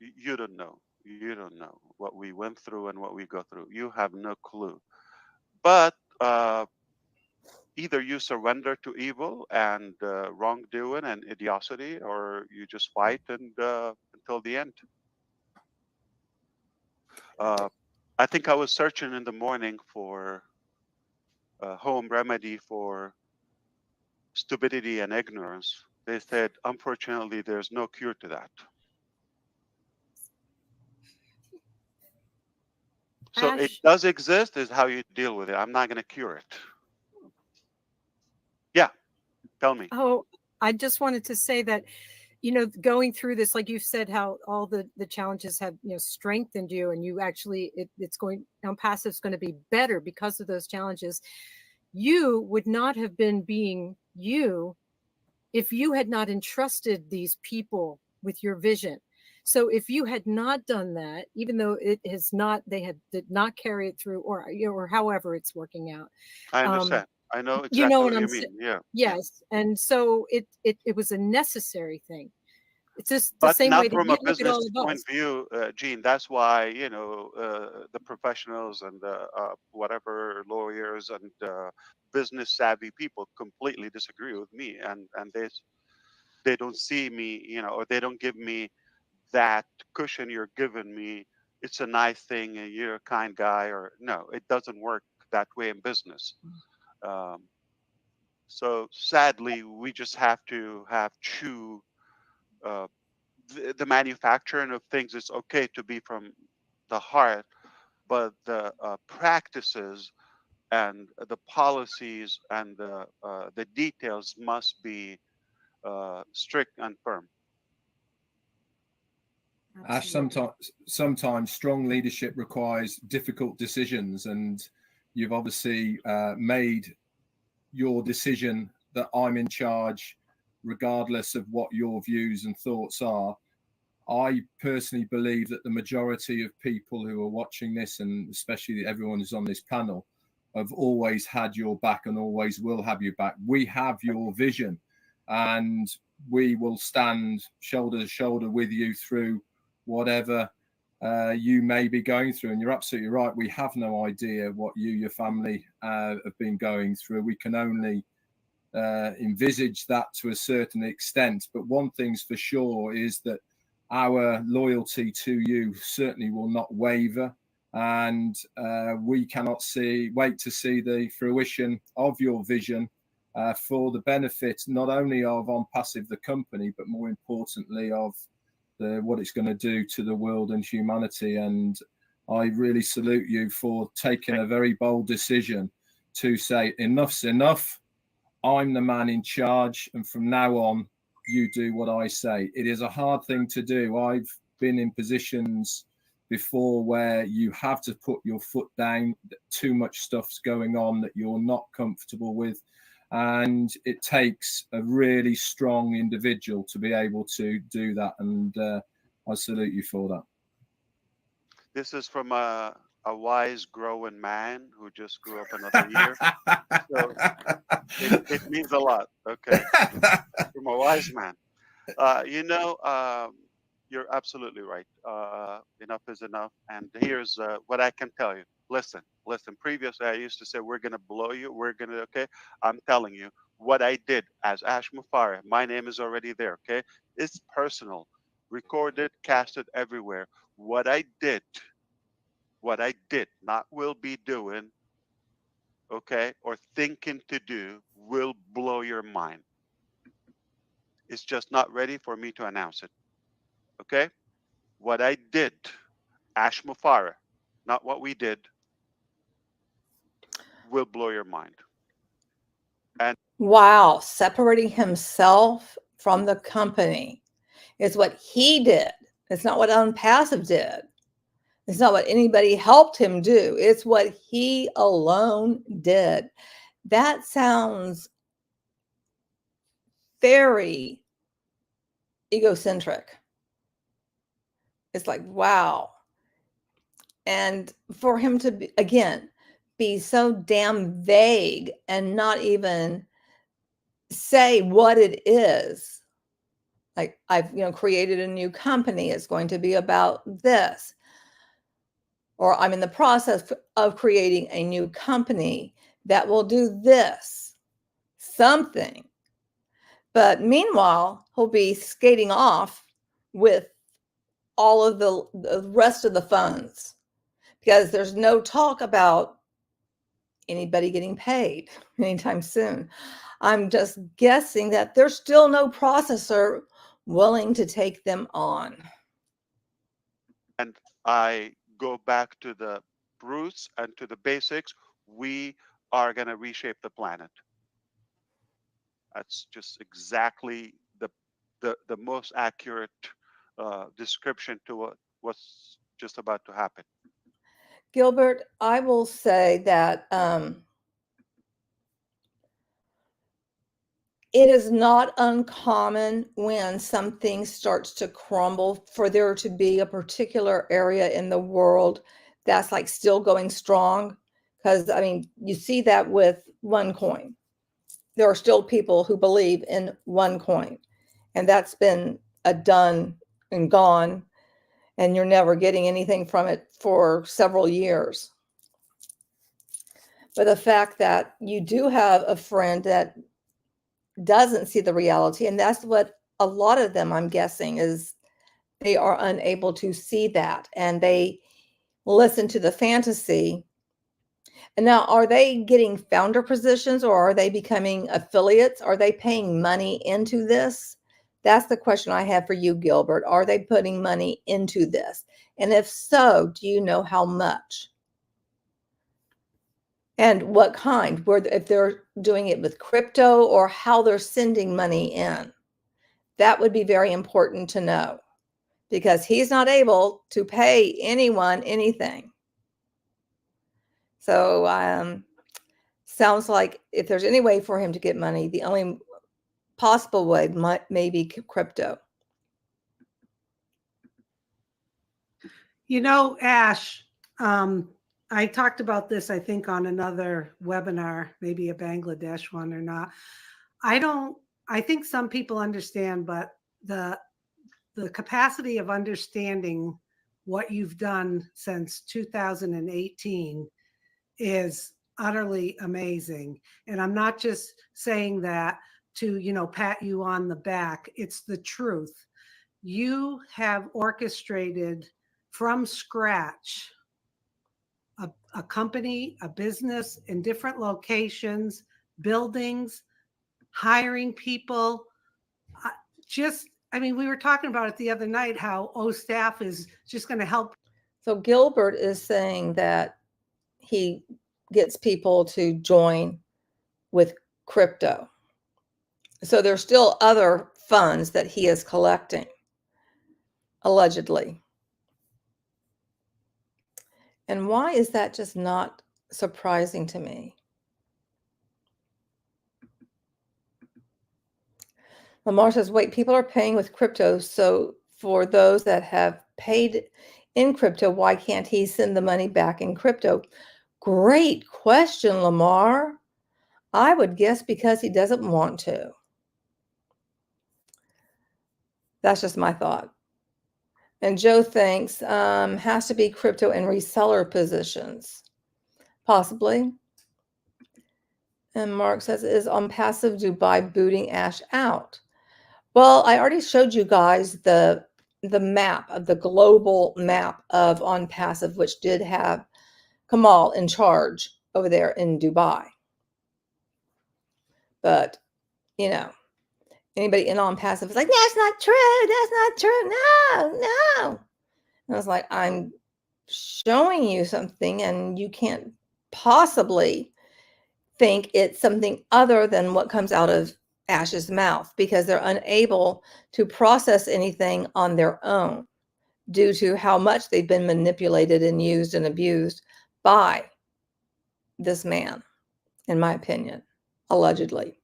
you don't know. You don't know what we went through and what we go through. You have no clue. But either you surrender to evil and wrongdoing and idiocy, or you just fight and until the end. I think I was searching in the morning for a home remedy for stupidity and ignorance. They said, unfortunately, there's no cure to that. So it Ash, does exist, is how you deal with it. I'm not going to cure it. Yeah, tell me. oh, I just wanted to say that, going through this, like you said, how all the challenges have, strengthened you, and you actually, it's going, Unpassive is going to be better because of those challenges. You would not have been being you if you had not entrusted these people with your vision. So if you had not done that, even though it has not, did not carry it through, or however it's working out. I understand. I know You exactly know what what you I'm mean. saying? Yeah. Yes. And so it was a necessary thing. It's just the But same way not that from you a look at all business of point us. of view, Gene. That's why, the professionals and the whatever lawyers and business savvy people completely disagree with me, and they don't see me, or they don't give me that cushion you're giving me. It's a nice thing, and you're a kind guy, or no, it doesn't work that way in business. Um, so sadly, we just have to have true. The manufacturing of things is okay to be from the heart, but the practices and the policies and the details must be strict and firm. Ash, Absolutely. sometimes strong leadership requires difficult decisions, and you've obviously made your decision that I'm in charge, regardless of what your views and thoughts are. I personally believe that the majority of people who are watching this, and especially everyone who's on this panel, have always had your back and always will have your back. We have your vision, and we will stand shoulder to shoulder with you through whatever you may be going through. And you're absolutely right. We have no idea what you, your family have been going through. We can only envisage that to a certain extent. But one thing's for sure is that our loyalty to you certainly will not waver, and we cannot wait to see the fruition of your vision for the benefit not only of OnPassive the company, but more importantly of what it's going to do to the world and humanity. And I really salute you for taking a very bold decision to say enough's enough. I'm the man in charge, and from now on, you do what I say. It is a hard thing to do. I've been in positions before where you have to put your foot down. Too much stuff's going on that you're not comfortable with, and it takes a really strong individual to be able to do that. And I salute you for that. This is from a wise, growing man who just grew up another year. So it means a lot. Okay, from a wise man. You're absolutely right. Enough is enough. And here's what I can tell you. Listen. Previously, I used to say, we're going to blow you. We're going to, okay? I'm telling you what I did as Ash Mufareh. My name is already there, okay? It's personal. record it, cast it everywhere. What I did, not will be doing, okay, or thinking to do, will blow your mind. It's just not ready for me to announce it. Okay? What I did, Ash Mufareh, not what we did, will blow your mind. And wow, separating himself from the company is what he did. It's not what ONPASSIVE did. It's not what anybody helped him do. It's what he alone did. That sounds very egocentric. It's like, wow. And for him to be, again, be so damn vague and not even say what it is. Like, I've, created a new company. It's going to be about this. Or I'm in the process of creating a new company that will do this, something. But meanwhile, he'll be skating off with all of the rest of the funds because there's no talk about anybody getting paid anytime soon. I'm just guessing that there's still no processor willing to take them on. And I go back to the roots and to the basics. We are going to reshape the planet. That's just exactly the most accurate description to what's just about to happen. Gilbert, I will say that it is not uncommon when something starts to crumble for there to be a particular area in the world that's like still going strong. Because, I mean, you see that with OneCoin. There are still people who believe in OneCoin, and that's been a done and gone, and you're never getting anything from it for several years. But the fact that you do have a friend that doesn't see the reality, and that's what a lot of them, I'm guessing, is they are unable to see that, and they listen to the fantasy. And now, are they getting founder positions, or are they becoming affiliates? Are they paying money into this? That's the question I have for you, Gilbert. Are they putting money into this? And if so, do you know how much? And what kind? If they're doing it with crypto or how they're sending money in. That would be very important to know because he's not able to pay anyone anything. So sounds like if there's any way for him to get money, the only possible way may be crypto. Ash, I talked about this, I think, on another webinar, maybe a Bangladesh one or not. I think some people understand, but the capacity of understanding what you've done since 2018 is utterly amazing. And I'm not just saying that to, pat you on the back. It's the truth. You have orchestrated from scratch a company, a business in different locations, buildings, hiring people. We were talking about it the other night, how staff is just going to help. So Gilbert is saying that he gets people to join with crypto. So there's still other funds that he is collecting, allegedly. And why is that just not surprising to me? Lamar says, wait, people are paying with crypto. So for those that have paid in crypto, why can't he send the money back in crypto? Great question, Lamar. I would guess because he doesn't want to. That's just my thought. And Joe thinks has to be crypto and reseller positions. Possibly. And Mark says, is ONPASSIVE Dubai booting Ash out? Well, I already showed you guys the the map of the global map of ONPASSIVE, which did have Kamal in charge over there in Dubai. But, you know, anybody in ONPASSIVE is like, that's not true. That's not true. No, no. And I was like, I'm showing you something and you can't possibly think it's something other than what comes out of Ash's mouth, because they're unable to process anything on their own due to how much they've been manipulated and used and abused by this man, in my opinion, allegedly.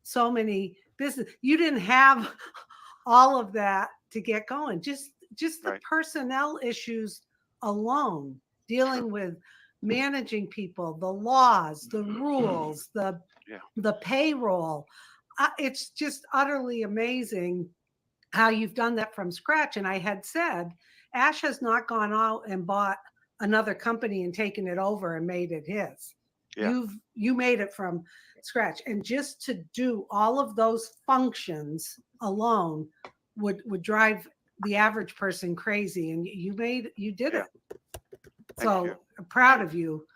So many business. You didn't have all of that to get going. Just the Right. personnel issues alone, dealing with managing people, the laws, the rules, the payroll. It's just utterly amazing how you've done that from scratch. And I had said, Ash has not gone out and bought another company and taken it over and made it his. Yeah. You made it from scratch. And just to do all of those functions alone would drive the average person crazy. And you did it. So I'm proud of you.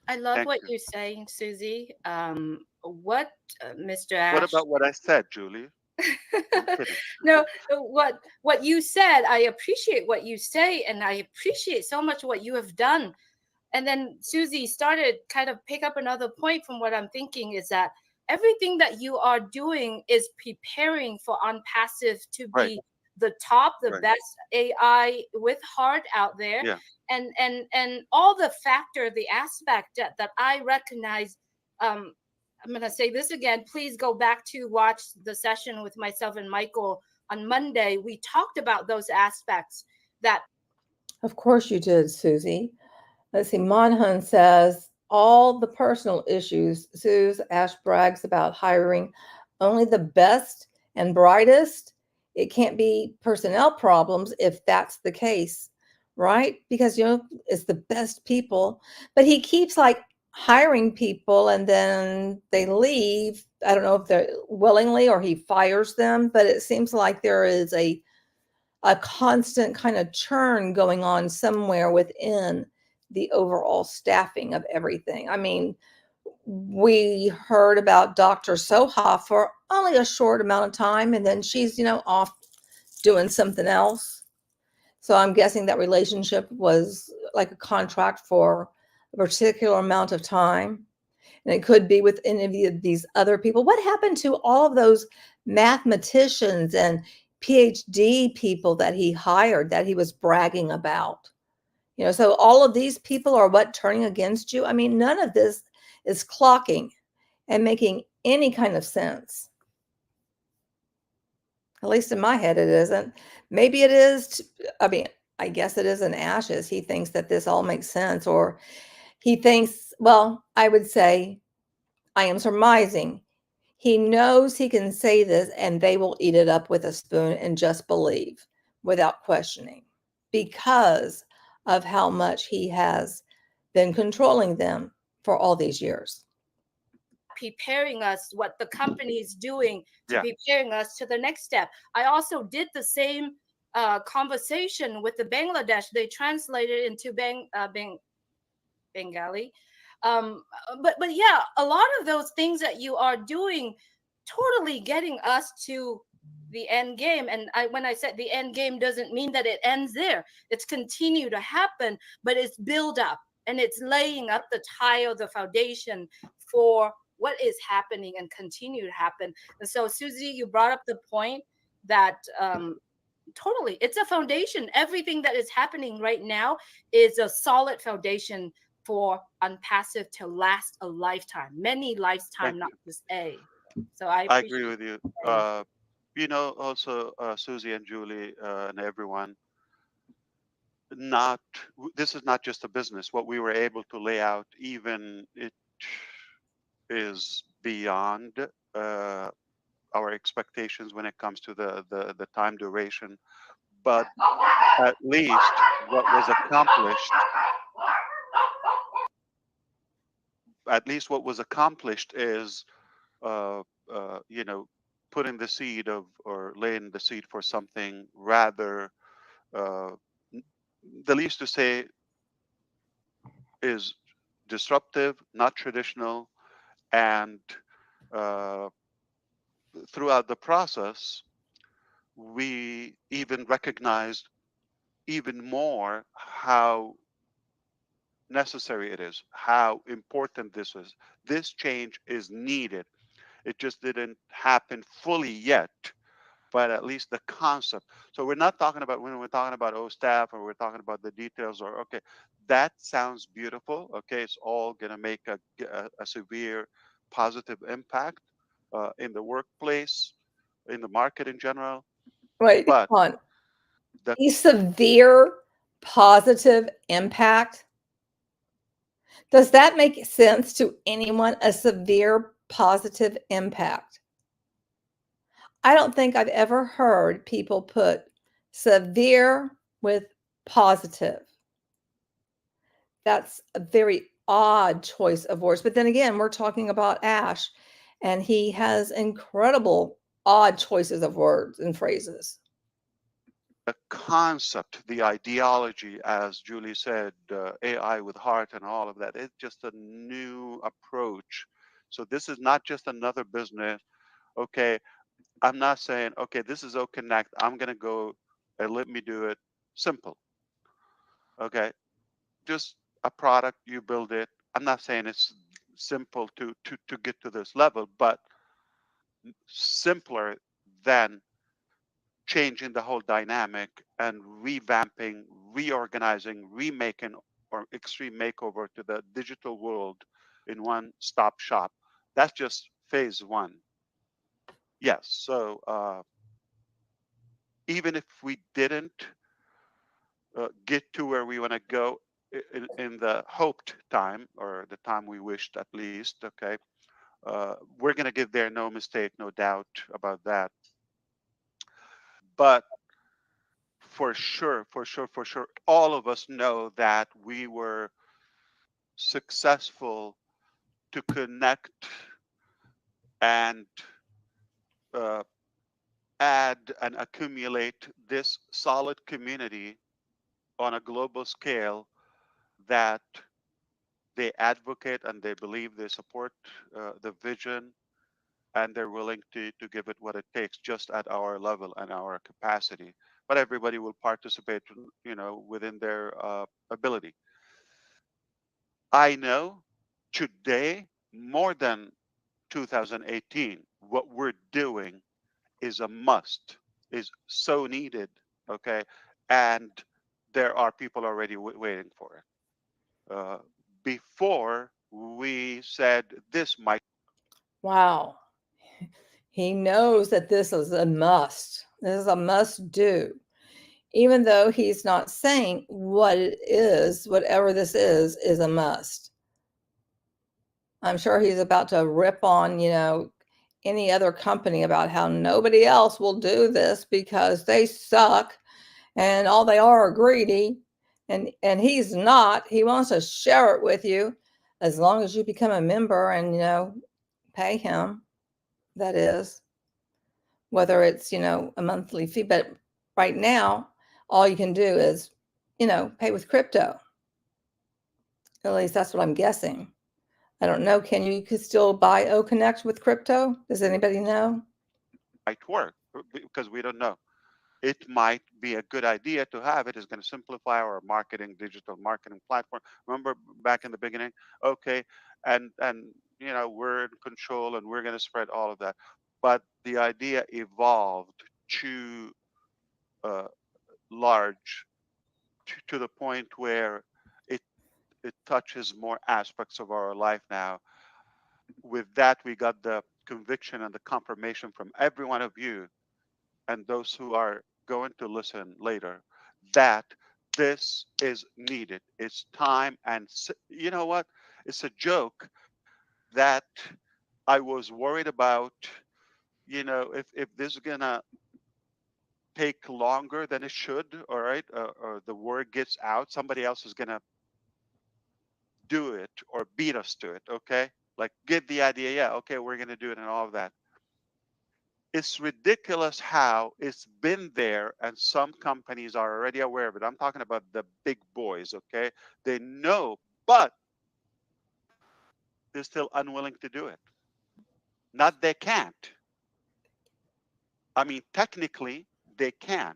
I love Thank what you. you're saying, Susie. What Mr. Ash? What about what I said, Julie? No, what you said, I appreciate what you say, and I appreciate so much what you have done. And then Susie started kind of pick up another point from what I'm thinking is that everything that you are doing is preparing for ONPASSIVE to be the top, the best AI with heart out there. Yeah. And all the factor, the aspect that I recognize. I'm going to say this again. Please go back to watch the session with myself and Michael on Monday. We talked about those aspects that. Of course you did, Susie. Let's see. Monhun says, all the personal issues, Suze, Ash brags about hiring only the best and brightest. It can't be personnel problems if that's the case, right? Because, you know, it's the best people. But he keeps like hiring people and then they leave. I don't know if they're willingly or he fires them, but it seems like there is a constant kind of churn going on somewhere within the overall staffing of everything. I mean, we heard about Dr. Soha for only a short amount of time, and then she's, you know, off doing something else. So I'm guessing that relationship was like a contract for a particular amount of time. And it could be with any of these other people. What happened to all of those mathematicians and PhD people that he hired that he was bragging about? You know, so all of these people are what, turning against you? I mean, none of this is clocking and making any kind of sense. At least in my head, it isn't. Maybe it is. I mean, I guess it is in Ash's. He thinks that this all makes sense, or he thinks, well, I would say, I am surmising, he knows he can say this and they will eat it up with a spoon and just believe without questioning because of how much he has been controlling them for all these years. Preparing us, what the company is doing to preparing us to the next step. I also did the same conversation with the Bangladesh. They translated into Bengali. But yeah, a lot of those things that you are doing, totally getting us to the end game. And when I said the end game doesn't mean that it ends there. It's continue to happen, but it's build up and it's laying up the tile, the foundation for what is happening and continue to happen. And so, Susie, you brought up the point that totally, it's a foundation. Everything that is happening right now is a solid foundation for ONPASSIVE to last a lifetime, many lifetime, not just a. So I agree with you. You know, also Susie and Julie and everyone, this is not just a business. What we were able to lay out, even it is beyond our expectations when it comes to the time duration. But at least what was accomplished. At least what was accomplished is, you know, putting the seed of, or laying the seed for something rather, the least to say is disruptive, not traditional, and uh, throughout the process, we even recognized even more how necessary it is, how important this is. This change is needed. It just didn't happen fully yet, but at least the concept. So we're not talking about, when we're talking about staff, or we're talking about the details, or okay, that sounds beautiful. Okay, it's all going to make a severe positive impact in the workplace, in the market in general. Wait, But hold on. the A severe positive impact. Does that make sense to anyone? A severe positive impact. I don't think I've ever heard people put severe with positive. That's a very odd choice of words. But then again, we're talking about Ash, and he has incredible odd choices of words and phrases. the concept, the ideology, as Julie said, AI with heart and all of that, it's just a new approach. So this is not just another business. Okay, I'm not saying, okay, this is OConnect. I'm going to go and let me do it simple. Okay, just a product, you build it. I'm not saying it's simple to get to this level, but simpler than changing the whole dynamic and revamping, reorganizing, remaking, or extreme makeover to the digital world in one stop shop. That's just phase one. Yes. So even if we didn't get to where we want to go in the hoped time, or the time we wished at least, okay, we're going to get there, no mistake, no doubt about that. But for sure, all of us know that we were successful to connect and uh, add and accumulate this solid community on a global scale, that they advocate and they believe, they support the vision, and they're willing to give it what it takes, just at our level and our capacity. But everybody will participate, within their ability. I know today, more than 2018, what we're doing is a must, is so needed, okay? And there are people already waiting for it. Before we said this might. Wow. He knows that this is a must. This is a must do. Even though he's not saying what it is, whatever this is a must. I'm sure he's about to rip on, any other company about how nobody else will do this because they suck and all they are greedy. And he's not. He wants to share it with you as long as you become a member and, pay him. That is, whether it's, a monthly fee. But right now, all you can do is, pay with crypto. At least that's what I'm guessing. I don't know. Can you could still buy OConnect with crypto? Does anybody know? Might work, because we don't know. It might be a good idea to have it. It's going to simplify our digital marketing platform. Remember back in the beginning, okay, and we're in control and we're going to spread all of that. But the idea evolved to large, to the point where it it touches more aspects of our life now. With that, we got the conviction and the confirmation from every one of you and those who are going to listen later, that this is needed. It's time. And you know what? It's a joke that I was worried about, if this is going to take longer than it should, all right, or the word gets out, somebody else is going to do it or beat us to it, okay? Like, get the idea. Yeah, okay, we're going to do it and all of that. it's ridiculous how it's been there, and some companies are already aware of it. I'm talking about the big boys, okay? They know, but they're still unwilling to do it. Not they can't. I mean, technically, they can.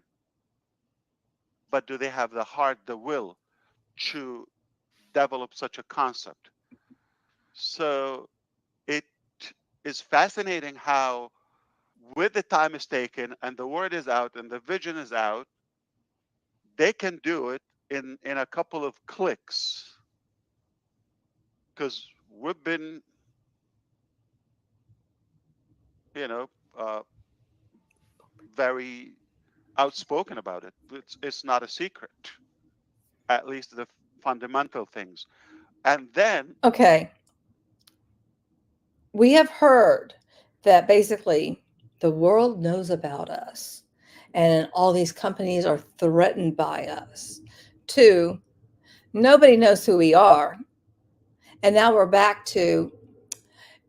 But do they have the heart, the will to develop such a concept? So it is fascinating how, with the time is taken and the word is out and the vision is out, they can do it in a couple of clicks. Because we've been, you know, very outspoken about it. It's not a secret, at least the fundamental things. And then, Okay. We have heard that basically the world knows about us and all these companies are threatened by us. Two, nobody knows who we are. And now we're back to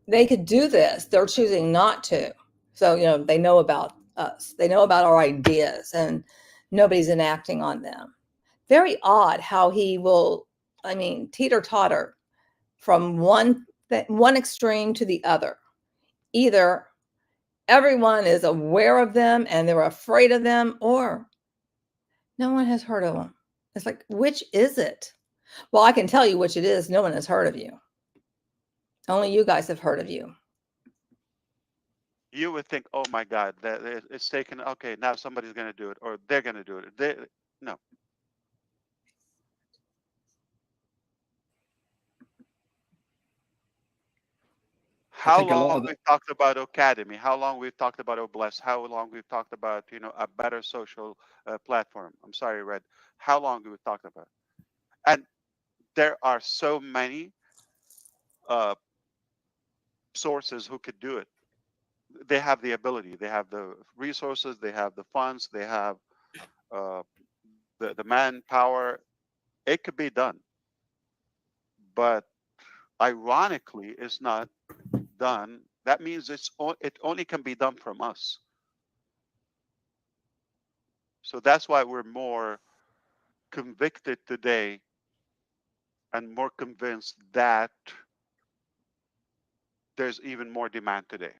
they could do this. They're choosing not to. So, they know about us. They know about our ideas and nobody's enacting on them. Very odd how he will, teeter-totter from one extreme to the other. Either everyone is aware of them and they're afraid of them, or no one has heard of them. It's like, which is it? Well, I can tell you which it is. No one has heard of you. Only you guys have heard of you. you would think, oh my God, that it's taken. Okay, now somebody's going to do it, or they're going to do it. No. I How think a lot long of the, we've talked about Academy? How long we've talked about Obless? How long we've talked about a better social platform? I'm sorry, Red. How long we've talked about? And there are so many uh, sources who could do it. They have the ability, they have the resources, they have the funds, they have uh, the manpower. It could be done, but ironically, it's not done. That means it only can be done from us. So that's why we're more convicted today and more convinced that there's even more demand today.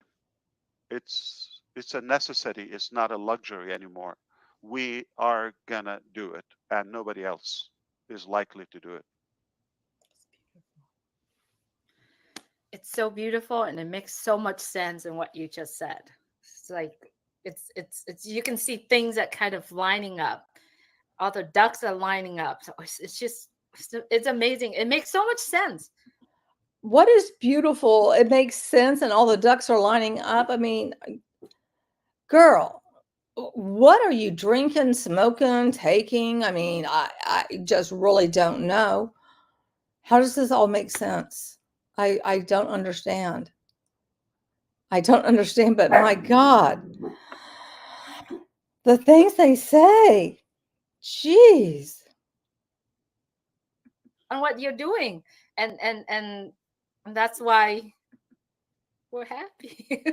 It's a necessity. It's not a luxury anymore. We are gonna do it, and nobody else is likely to do it. It's so beautiful, and it makes so much sense in what you just said. It's like it's you can see things that kind of lining up. All the ducks are lining up. So it's just it's amazing. It makes so much sense. What is beautiful? It makes sense, and all the ducks are lining up. I mean, girl, what are you drinking, smoking, taking? I mean, I just really don't know. How does this all make sense? I don't understand. I don't understand, but my God, the things they say, jeez. On what you're doing, and that's why we're happy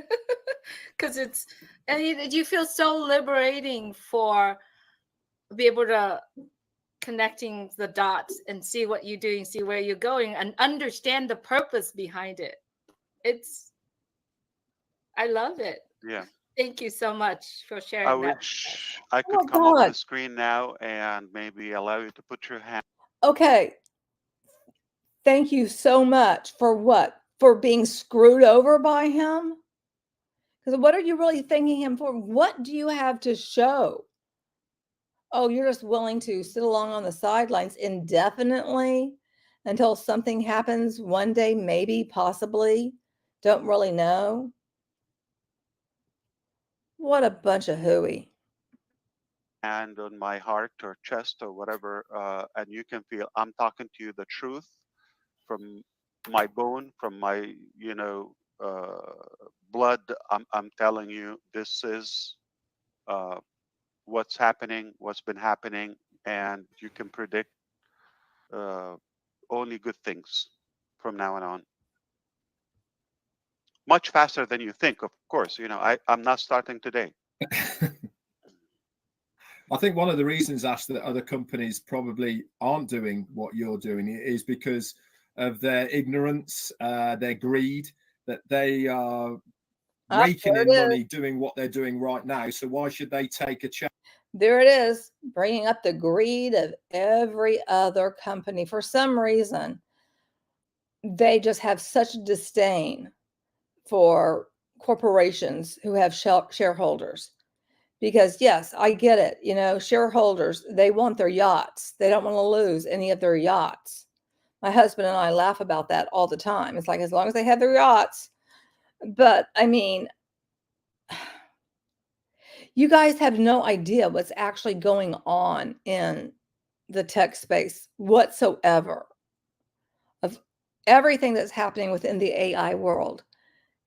because it's and you feel so liberating for be able to connecting the dots and see what you're doing, see where you're going, and understand the purpose behind it. I love it. Yeah. Thank you so much for I sharing that. wish I Oh could my come up God. the screen now and maybe allow you to put your hand. Okay. Thank you so much for what? For being screwed over by him? Because what are you really thanking him for? What do you have to show? Oh, you're just willing to sit along on the sidelines indefinitely until something happens one day, maybe, possibly. Don't really know. What a bunch of hooey. Hand on my heart or chest or whatever, and you can feel I'm talking to you the truth from my bone, from my blood. I'm telling you this is what's happening, what's been happening, and you can predict only good things from now on. much faster than you think. Of course, you know, I'm not starting today. I think one of the reasons, Ash, that other companies probably aren't doing what you're doing is because of their ignorance, their greed, that they are raking in money doing what they're doing right now. So why should they take a chance? There it is, bringing up the greed of every other company. For some reason, they just have such disdain for corporations who have shareholders. Because yes, I get it. You know, shareholders, they want their yachts. They don't want to lose any of their yachts. My husband and I laugh about that all the time. It's like, as long as they have their yachts. But I mean, you guys have no idea what's actually going on in the tech space whatsoever, of everything that's happening within the AI world.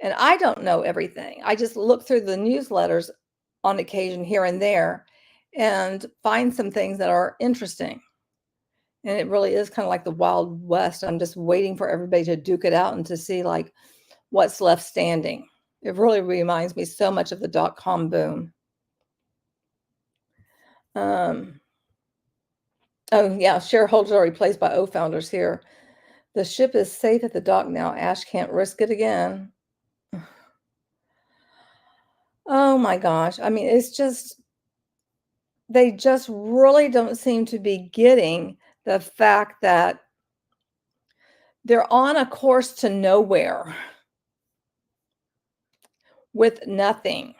And I don't know everything. I just look through the newsletters on occasion here and there and find some things that are interesting. And it really is kind of like the Wild West. I'm just waiting for everybody to duke it out and to see like what's left standing. It really reminds me so much of the .com boom. Oh yeah, shareholders are replaced by O-founders here. The ship is safe at the dock now. Ash can't risk it again. Oh my gosh. I mean, it's just, they just really don't seem to be getting the fact that they're on a course to nowhere with nothing,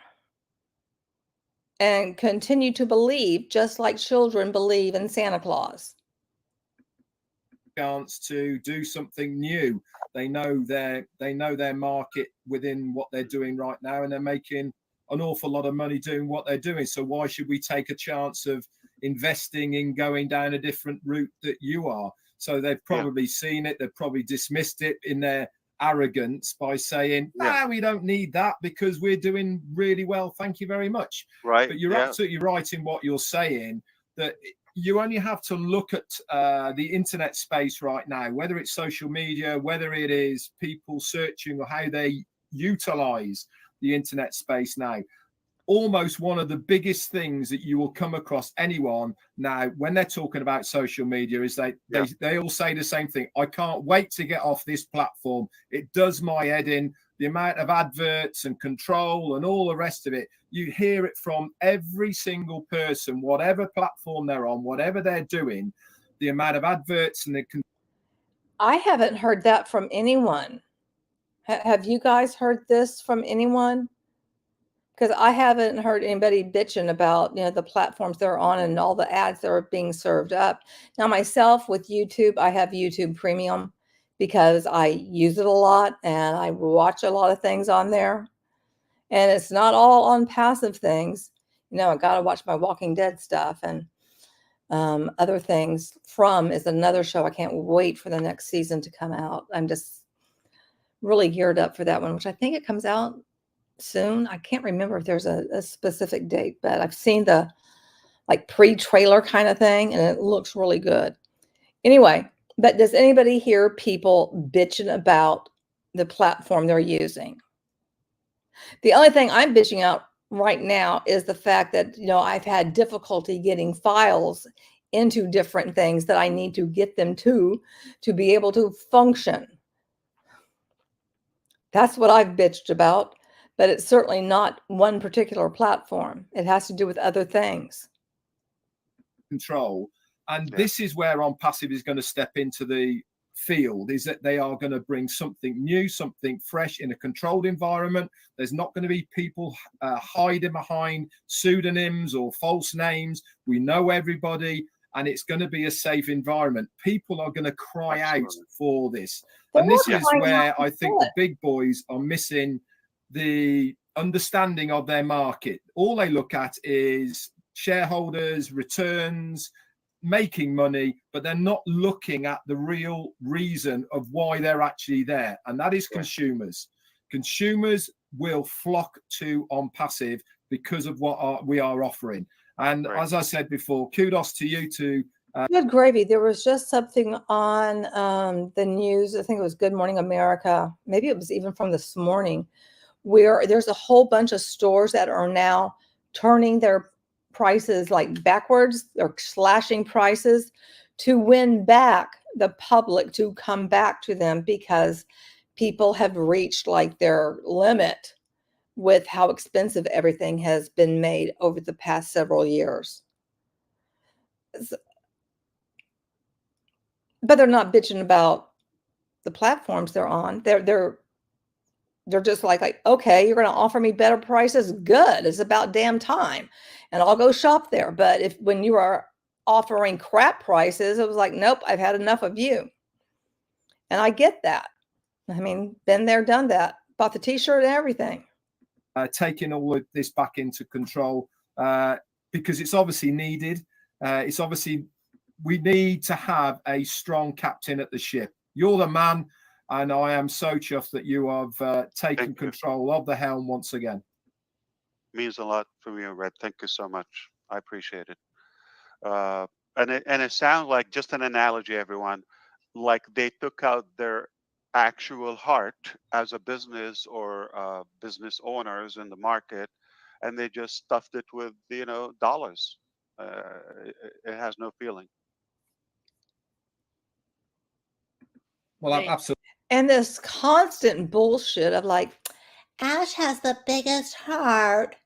and continue to believe, just like children believe in Santa Claus. Chance to do something new. They know their market within what they're doing right now, and they're making an awful lot of money doing what they're doing. So why should we take a chance of investing in going down a different route that you are? So they've probably seen it. They've probably dismissed it in their arrogance by saying, we don't need that because we're doing really well. Thank you very much. Right. But you're absolutely right in what you're saying, that you only have to look at the internet space right now, whether it's social media, whether it is people searching or how they utilize the internet space now. Almost one of the biggest things that you will come across anyone now when they're talking about social media is they all say the same thing. I can't wait to get off this platform. It does my head in. The amount of adverts and control and all the rest of it, you hear it from every single person, whatever platform they're on, whatever they're doing, the amount of adverts and I haven't heard that from anyone. Have you guys heard this from anyone? Because I haven't heard anybody bitching about, you know, the platforms they're on and all the ads that are being served up. Now, myself with YouTube, I have YouTube Premium because I use it a lot and I watch a lot of things on there. And it's not all on passive things. You know, I got to watch my Walking Dead stuff and other things. From is another show. I can't wait for the next season to come out. I'm just really geared up for that one, which I think it comes out soon. I can't remember if there's a specific date, but I've seen the like pre-trailer kind of thing and it looks really good. Anyway, but does anybody hear people bitching about the platform they're using? The only thing I'm bitching out right now is the fact that, you know, I've had difficulty getting files into different things that I need to get them to be able to function. That's what I've bitched about, but it's certainly not one particular platform. It has to do with other things. Control. And this is where ONPASSIVE is going to step into the field, is that they are going to bring something new, something fresh in a controlled environment. There's not going to be people hiding behind pseudonyms or false names. We know everybody, and it's going to be a safe environment. People are going to cry out for this. And this is where I think the big boys are missing the understanding of their market. All they look at is shareholders, returns, making money, but they're not looking at the real reason of why they're actually there, and that is consumers. Consumers will flock to ONPASSIVE because of what we are offering. And as I said before, kudos to you to Good gravy. There was just something on the news. I think it was Good Morning America. Maybe it was even from this morning, where there's a whole bunch of stores that are now turning their prices like backwards. They're slashing prices to win back the public to come back to them because people have reached like their limit with how expensive everything has been made over the past several years. But they're not bitching about the platforms they're on. They're just like, okay, you're going to offer me better prices. Good. It's about damn time. And I'll go shop there. But if when you are offering crap prices, it was like, nope, I've had enough of you. And I get that. I mean, been there, done that. Bought the t-shirt and everything. Taking all of this back into control because it's obviously needed. It's obviously, we need to have a strong captain at the ship. You're the man, and I am so chuffed that you have taken control of the helm once again. Means a lot for me, Red. Thank you so much. I appreciate it. And it sounds like, just an analogy, everyone, like they took out their actual heart as a business or business owners in the market, and they just stuffed it with dollars. It has no feeling. Well, absolutely. And this constant bullshit of like, Ash has the biggest heart.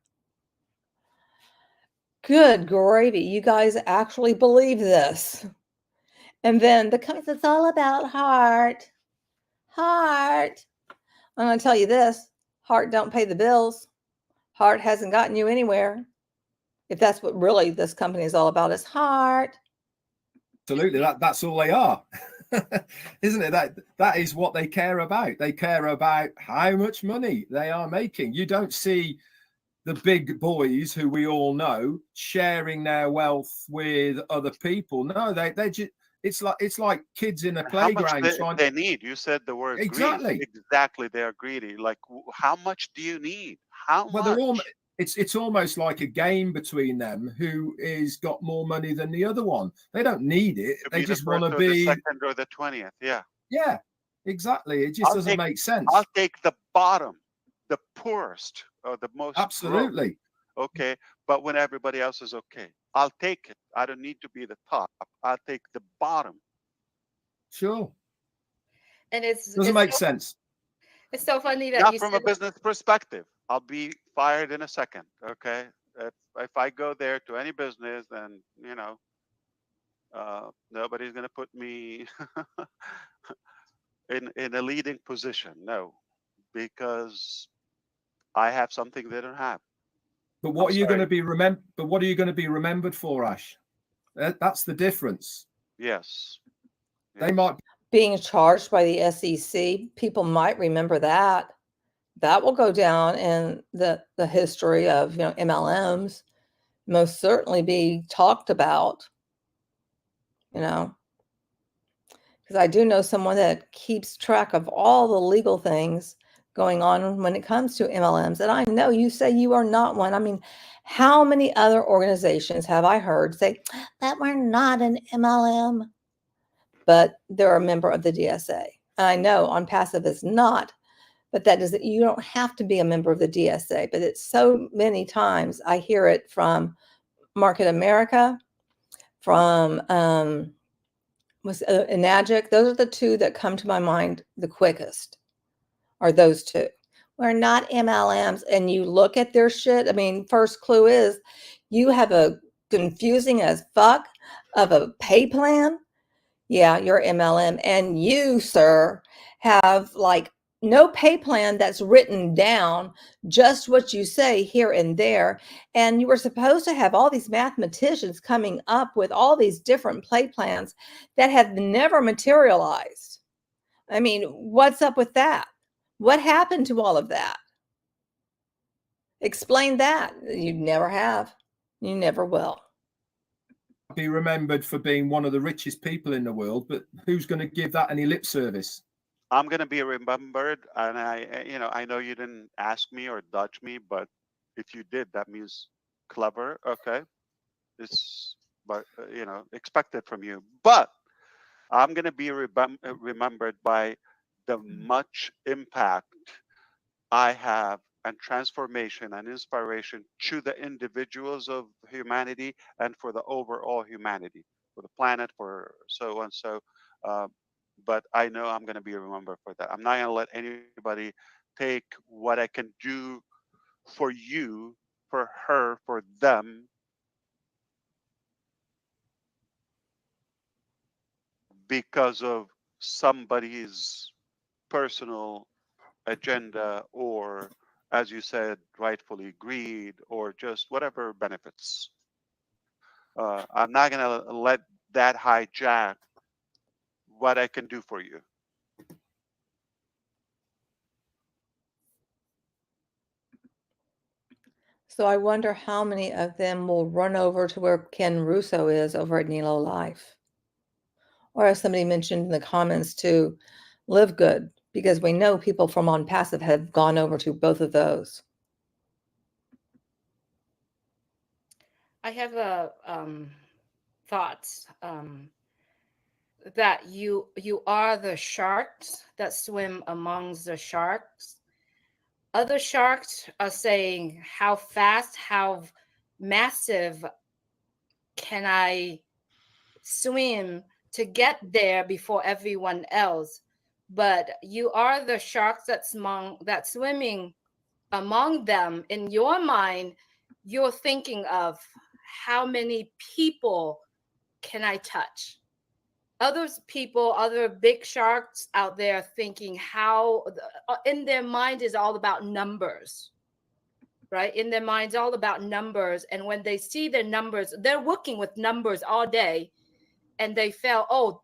Good gravy. You guys actually believe this. And then the comments, it's all about heart. Heart. I'm going to tell you this. Heart don't pay the bills. Heart hasn't gotten you anywhere. If that's what really this company is all about, is heart. Absolutely. That's all they are. Isn't it? That is what they care about. They care about how much money they are making. You don't see the big boys who we all know sharing their wealth with other people. No, they just, it's like kids in a playground. How much they need? You said the word exactly. Greedy. Exactly, they are greedy. Like, how much do you need? How much? They're all, it's almost like a game between them. Who is got more money than the other one? They don't need it. They just want to be the second or the 20th. Yeah. Yeah, exactly. It just doesn't make sense. I'll take the bottom, the poorest, or the most. Absolutely. Broke. Okay, but when everybody else is okay, I'll take it. I don't need to be the top. I'll take the bottom. Sure. And it doesn't make sense. It's so funny that not from a business perspective. I'll be fired in a second. Okay, if I go there to any business, then nobody's going to put me in a leading position. No, because I have something they don't have. But what are you going to be remembered? But what are you going to be remembered for, Ash? That's the difference. Yes. They might being charged by the SEC. People might remember that. That will go down in the history of MLMs. Most certainly be talked about. Because I do know someone that keeps track of all the legal things going on when it comes to MLMs. And I know you say you are not one. I mean, how many other organizations have I heard say that we're not an MLM, but they're a member of the DSA? And I know ONPASSIVE is not, but that is that you don't have to be a member of the DSA. But it's so many times I hear it from Market America, from Enagic. Those are the two that come to my mind the quickest, are those two. We're not MLMs. And you look at their shit. I mean, first clue is you have a confusing as fuck of a pay plan. Yeah, you're MLM. And you, sir, have like no pay plan that's written down, just what you say here and there. And you were supposed to have all these mathematicians coming up with all these different pay plans that have never materialized. I mean, what's up with that? What happened to all of that? Explain that. You never have. You never will. Be remembered for being one of the richest people in the world, but who's going to give that any lip service? I'm going to be remembered, and I know you didn't ask me or dodge me, but if you did, that means clever. Okay, it's but expected from you. But I'm going to be remembered by the much impact I have and transformation and inspiration to the individuals of humanity and for the overall humanity, for the planet, for so and so. Uh, but I know I'm going to be remembered for that. I'm not going to let anybody take what I can do for you, for her, for them, because of somebody's personal agenda or, as you said, rightfully greed or just whatever benefits. I'm not going to let that hijack what I can do for you. So I wonder how many of them will run over to where Ken Russo is over at Nilo Life. Or as somebody mentioned in the comments, to Live Good, because we know people from ONPASSIVE have gone over to both of those. I have a thoughts that you are the sharks that swim amongst the sharks. Other sharks are saying, how fast, how massive can I swim to get there before everyone else? But you are the sharks that's swimming among them. In your mind, you're thinking of how many people can I touch? Other big sharks out there thinking how in their mind is all about numbers, right? In their minds, all about numbers. And when they see their numbers, they're working with numbers all day. And they feel, oh,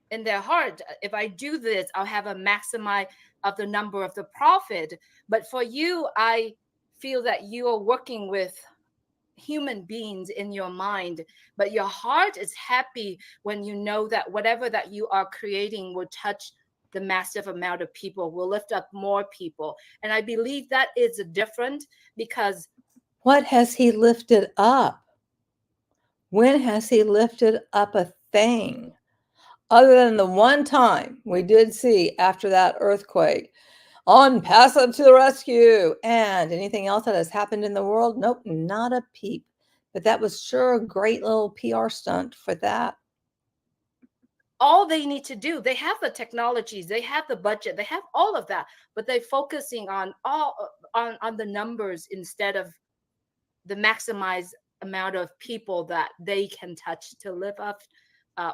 in their heart, if I do this, I'll have a maximize of the number of the profit. But for you, I feel that you are working with human beings in your mind, but your heart is happy when you know that whatever that you are creating will touch the massive amount of people, will lift up more people. And I believe that is different because what has he lifted up? When has he lifted up a thing? Other than the one time we did see after that earthquake, ONPASSIVE to the rescue, and anything else that has happened in the world? Nope, not a peep. But that was sure a great little PR stunt for that. All they need to do, they have the technologies, they have the budget, they have all of that, but they're focusing on the numbers instead of the maximized amount of people that they can touch to live up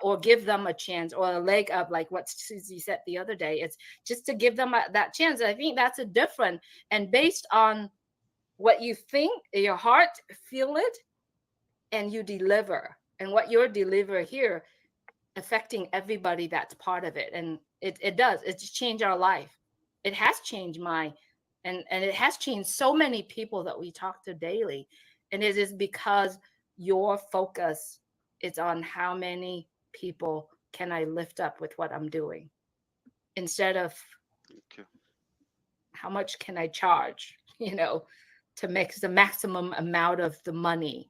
or give them a chance or a leg up, like what Susie said the other day. It's just to give them that chance. I think that's a different, and based on what you think, your heart feel it, and you deliver, and what you're deliver here affecting everybody that's part of it. And it does, it's changed our life. It has changed mine, and it has changed so many people that we talk to daily. And it is because your focus is on how many people can I lift up with what I'm doing, instead of how much can I charge, to make the maximum amount of the money.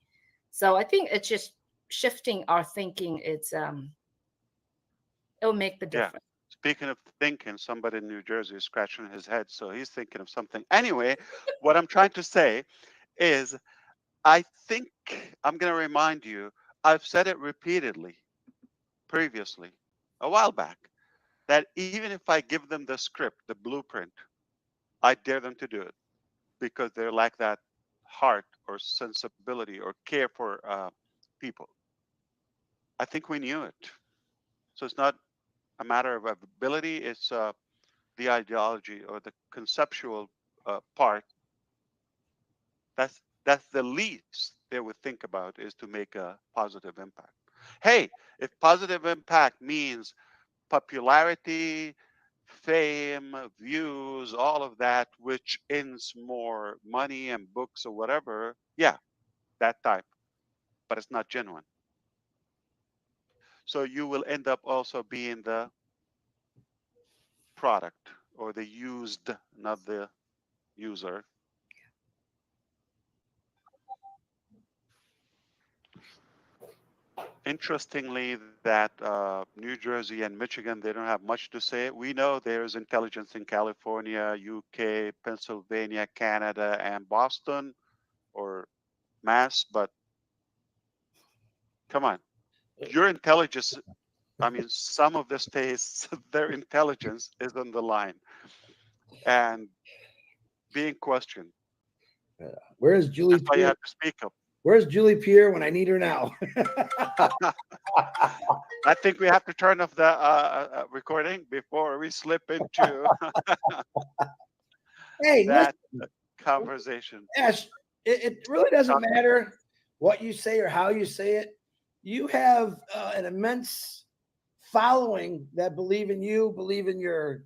So I think it's just shifting our thinking. It'll make the difference. Yeah. Speaking of thinking, somebody in New Jersey is scratching his head, so he's thinking of something. Anyway, what I'm trying to say is, I think I'm going to remind you, I've said it repeatedly previously, a while back, that even if I give them the script, the blueprint, I dare them to do it because they're like that heart or sensibility or care for people. I think we knew it. So it's not a matter of ability, it's the ideology or the conceptual part. That's the least they would think about, is to make a positive impact. Hey, if positive impact means popularity, fame, views, all of that, which ends more money and books or whatever, yeah, that type, but it's not genuine. So you will end up also being the product or the used, not the user. Interestingly, that New Jersey and Michigan, they don't have much to say. We know there's intelligence in California, UK, Pennsylvania, Canada, and Boston or Mass, but come on, your intelligence, I mean, some of the states, their intelligence is on the line and being questioned. Where's Julie? That's why you Pierre? have to speak up. Where's Julie Pierre when I need her now? I think we have to turn off the recording before we slip into Hey, that listen, conversation. Ash, it really doesn't matter what you say or how you say it. You have an immense following that believe in you, believe in your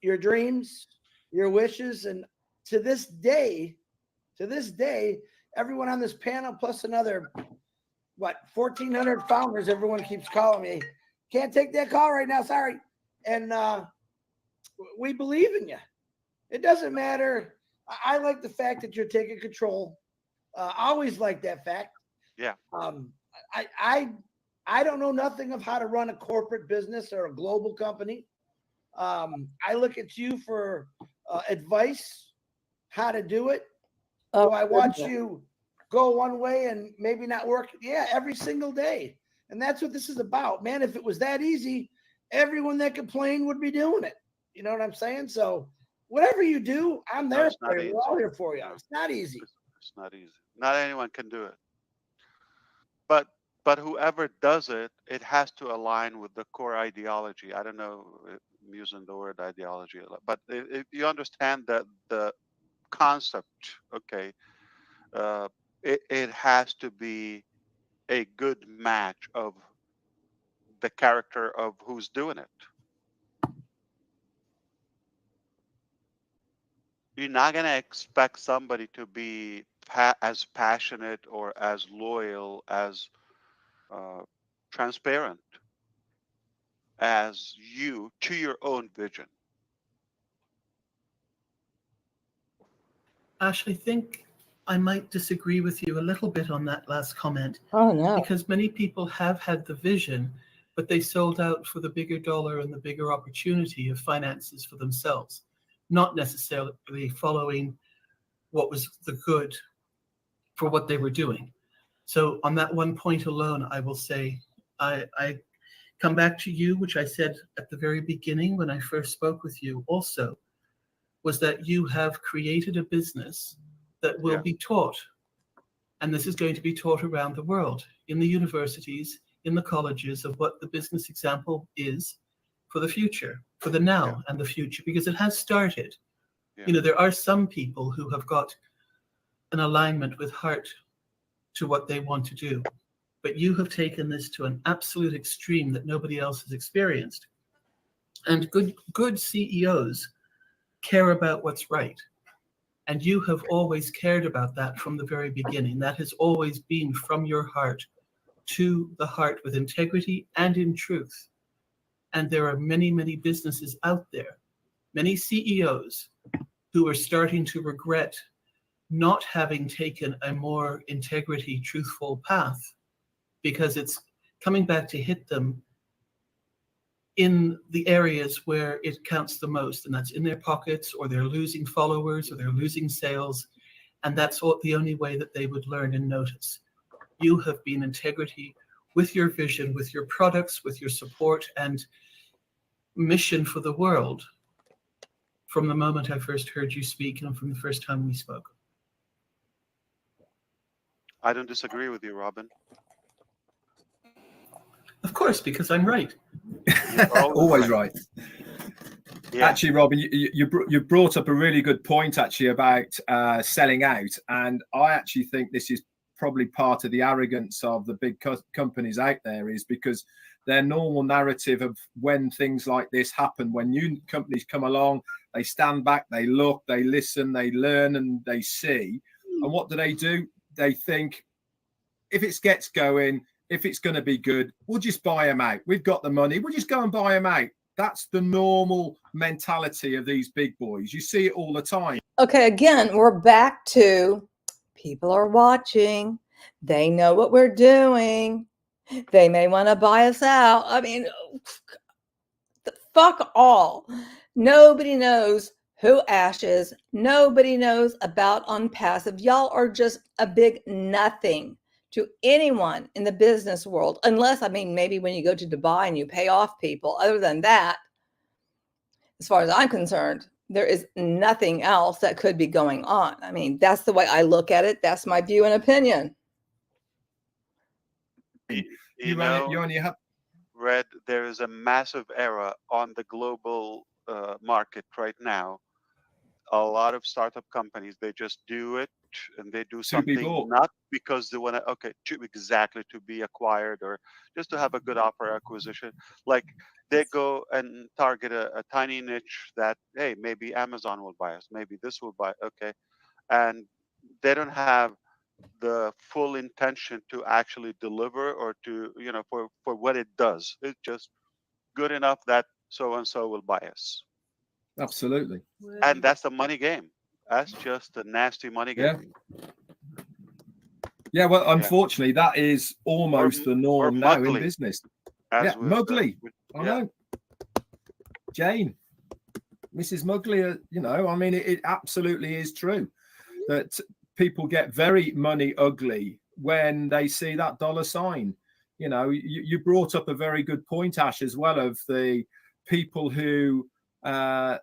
dreams, your wishes, and to this day, everyone on this panel plus another 1,400 founders. Everyone keeps calling me. Can't take that call right now. Sorry. And we believe in you. It doesn't matter. I like the fact that you're taking control. Always like that fact. Yeah. I don't know nothing of how to run a corporate business or a global company. I look at you for advice, how to do it. So I watch you go one way and maybe not work. Yeah, every single day. And that's what this is about, man. If it was that easy, everyone that complained would be doing it. You know what I'm saying? So whatever you do, I'm there for you. We're all here for you. It's not easy. It's not easy. Not anyone can do it. But whoever does it, it has to align with the core ideology. I don't know if I'm using the word ideology a lot, but if you understand that the concept, okay, it has to be a good match of the character of who's doing it. You're not going to expect somebody to be as passionate or as loyal, as transparent as you to your own vision. Ash, I think I might disagree with you a little bit on that last comment. Oh, no. Because many people have had the vision, but they sold out for the bigger dollar and the bigger opportunity of finances for themselves, not necessarily following what was the good for what they were doing. So on that one point alone, I will say, I come back to you, which I said at the very beginning when I first spoke with you also, was that you have created a business that will be taught. And this is going to be taught around the world, in the universities, in the colleges, of what the business example is for the future, for the now and the future, because it has started. Yeah. You know, there are some people who have got an alignment with heart to what they want to do. But you have taken this to an absolute extreme that nobody else has experienced. And good CEOs care about what's right. And you have always cared about that from the very beginning. That has always been from your heart to the heart with integrity and in truth. And there are many, many businesses out there, many CEOs who are starting to regret not having taken a more integrity, truthful path, because it's coming back to hit them in the areas where it counts the most, and that's in their pockets, or they're losing followers, or they're losing sales, and that's the only way that they would learn and notice. You have been integrity with your vision, with your products, with your support and mission for the world from the moment I first heard you speak and from the first time we spoke. I don't disagree with you, Robin. Of course, because I'm right. Always right. Yeah. Actually, Robin, you brought up a really good point actually about selling out, and I actually think this is probably part of the arrogance of the big companies out there, is because their normal narrative of when things like this happen, when new companies come along, they stand back, they look, they listen, they learn, and they see. And what do? They think, if it gets going, if it's going to be good, we'll just buy them out. We've got the money. We'll just go and buy them out. That's the normal mentality of these big boys. You see it all the time. Okay, again, we're back to people are watching. They know what we're doing. They may want to buy us out. I mean, fuck all. Nobody knows who Ash is. Nobody knows about ONPASSIVE. Y'all are just a big nothing to anyone in the business world, unless, I mean, maybe when you go to Dubai and you pay off people. Other than that, as far as I'm concerned, there is nothing else that could be going on. I mean, that's the way I look at it. That's my view and opinion. You only have Red, there is a massive era on the global market right now. A lot of startup companies, they just do it, and they do be something bought. not because they want to, exactly, to be acquired or just to have a good offer acquisition. Like they go and target a tiny niche that, hey, maybe Amazon will buy us, maybe this will buy, okay. And they don't have the full intention to actually deliver or to, for what it does. It's just good enough that so and so will buy us. Absolutely. And that's the money game. That's just a nasty money game. Yeah, well, unfortunately, that is almost the norm now in business. Yeah, Mugly. I know. Jane, Mrs. Mugly, I mean, it absolutely is true that people get very money ugly when they see that dollar sign. You brought up a very good point, Ash, as well, of the people who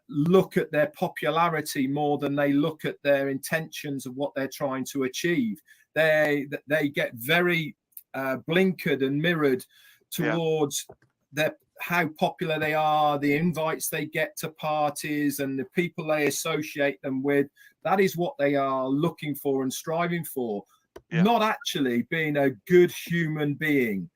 look at their popularity more than they look at their intentions of what they're trying to achieve. They get very blinkered and mirrored towards how popular they are, the invites they get to parties, and the people they associate them with. That is what they are looking for and striving for, not actually being a good human being.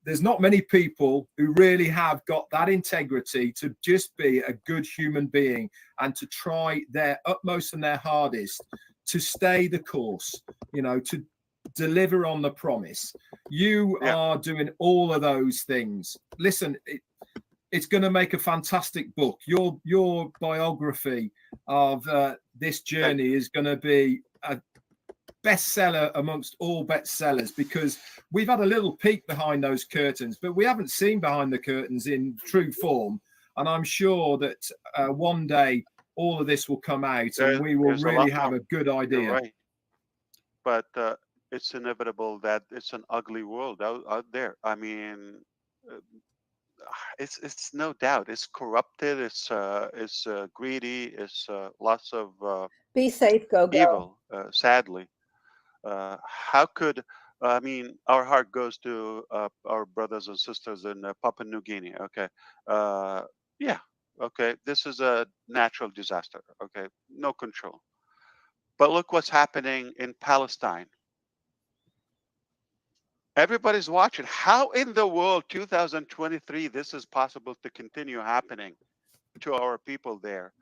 There's not many people who really have got that integrity to just be a good human being and to try their utmost and their hardest to stay the course, to deliver on the promise. You are doing all of those things. Listen, it's going to make a fantastic book. Your biography of this journey is going to be a bestseller amongst all bestsellers, because we've had a little peek behind those curtains, but we haven't seen behind the curtains in true form. And I'm sure that one day all of this will come out and we will really have a good idea. Right. But it's inevitable that it's an ugly world out there. I mean, it's no doubt. It's corrupted. It's greedy. It's lots of be safe, go. Evil. Sadly, how could I mean? Our heart goes to our brothers and sisters in Papua New Guinea. Okay, okay. This is a natural disaster. Okay, no control. But look what's happening in Palestine. Everybody's watching. How in the world, 2023, this is possible to continue happening to our people there?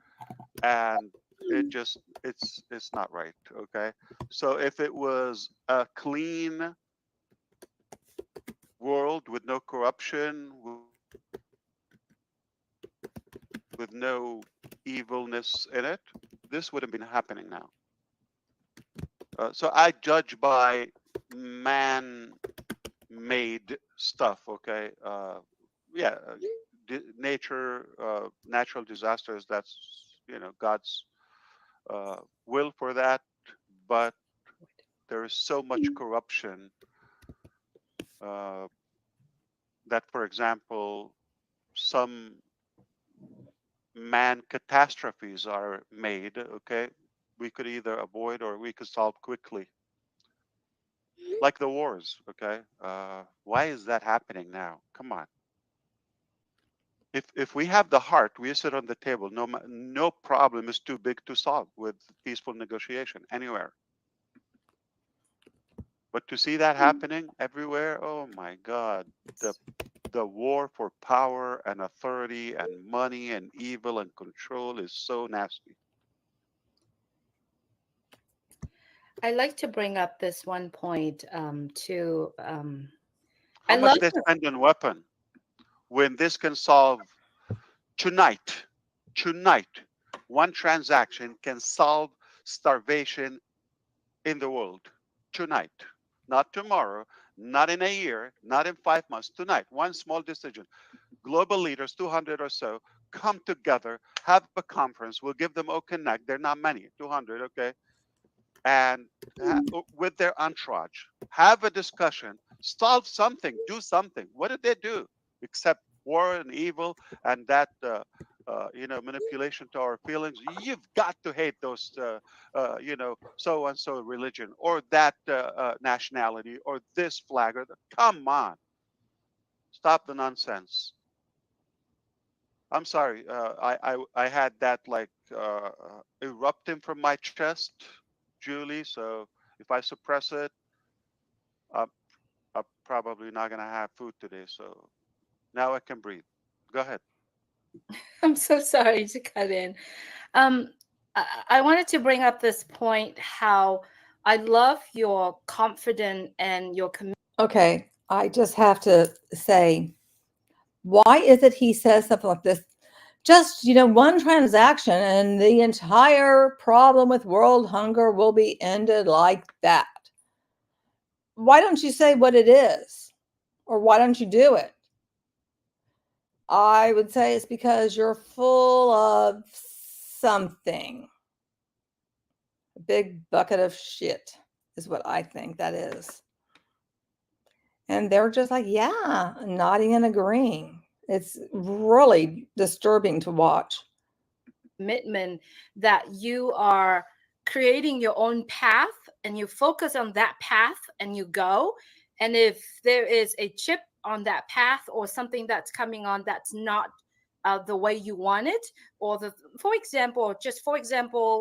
And it's not right. Okay. So if it was a clean world with no corruption, with no evilness in it, this wouldn't been happening now. So I judge by man-made stuff. Okay. Nature, natural disasters. That's God's will for that, but there is so much corruption that, for example, some man catastrophes are made. Okay, we could either avoid or we could solve quickly, like the wars. Okay, why is that happening now? Come on. If we have the heart, we sit on the table. No problem is too big to solve with peaceful negotiation anywhere. But to see that happening everywhere, oh my God, the war for power and authority and money and evil and control is so nasty. I'd like to bring up this one point to. How much they spend on weapon when this can solve tonight, one transaction can solve starvation in the world tonight. not tomorrow, not in a year, not in 5 months, tonight. One small decision. Global leaders, 200 or so, come together, have a conference. We'll give them Connect. They're not many, 200, okay? And with their entourage, have a discussion, solve something, do something. What did they do except war and evil and that manipulation to our feelings? You've got to hate those so and so religion or that nationality or this flag or come on, stop the nonsense. I'm sorry, I had that like erupting from my chest, Julie. So if I suppress it, I'm, I'm probably not gonna have food today. So now I can breathe. Go ahead. I'm so sorry to cut in. I wanted to bring up this point how I love your confidence and your commitment. Okay, I just have to say, why is it he says something like this? Just, one transaction and the entire problem with world hunger will be ended like that. Why don't you say what it is? Or why don't you do it? I would say it's because you're full of something. A big bucket of shit is what I think that is. And they're just like, yeah, nodding and agreeing. It's really disturbing to watch. Commitment that you are creating your own path and you focus on that path and you go. And if there is a chip on that path or something that's coming on that's not the way you want it, or for example,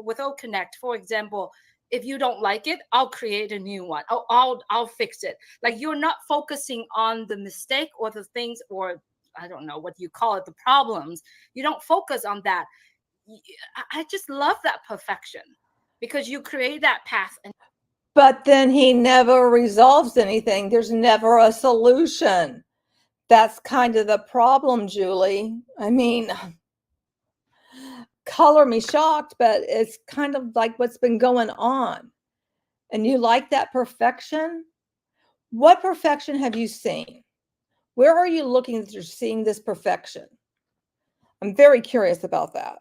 with Connect, for example, if you don't like it, I'll create a new one. I'll fix it. Like, you're not focusing on the mistake or the things, or I don't know what you call it, the problems. You don't focus on that. I just love that perfection because you create that path. But then he never resolves anything. There's never a solution. That's kind of the problem, Julie. I mean, color me shocked, but it's kind of like what's been going on. And you like that perfection? What perfection have you seen? Where are you looking that you're seeing this perfection? I'm very curious about that.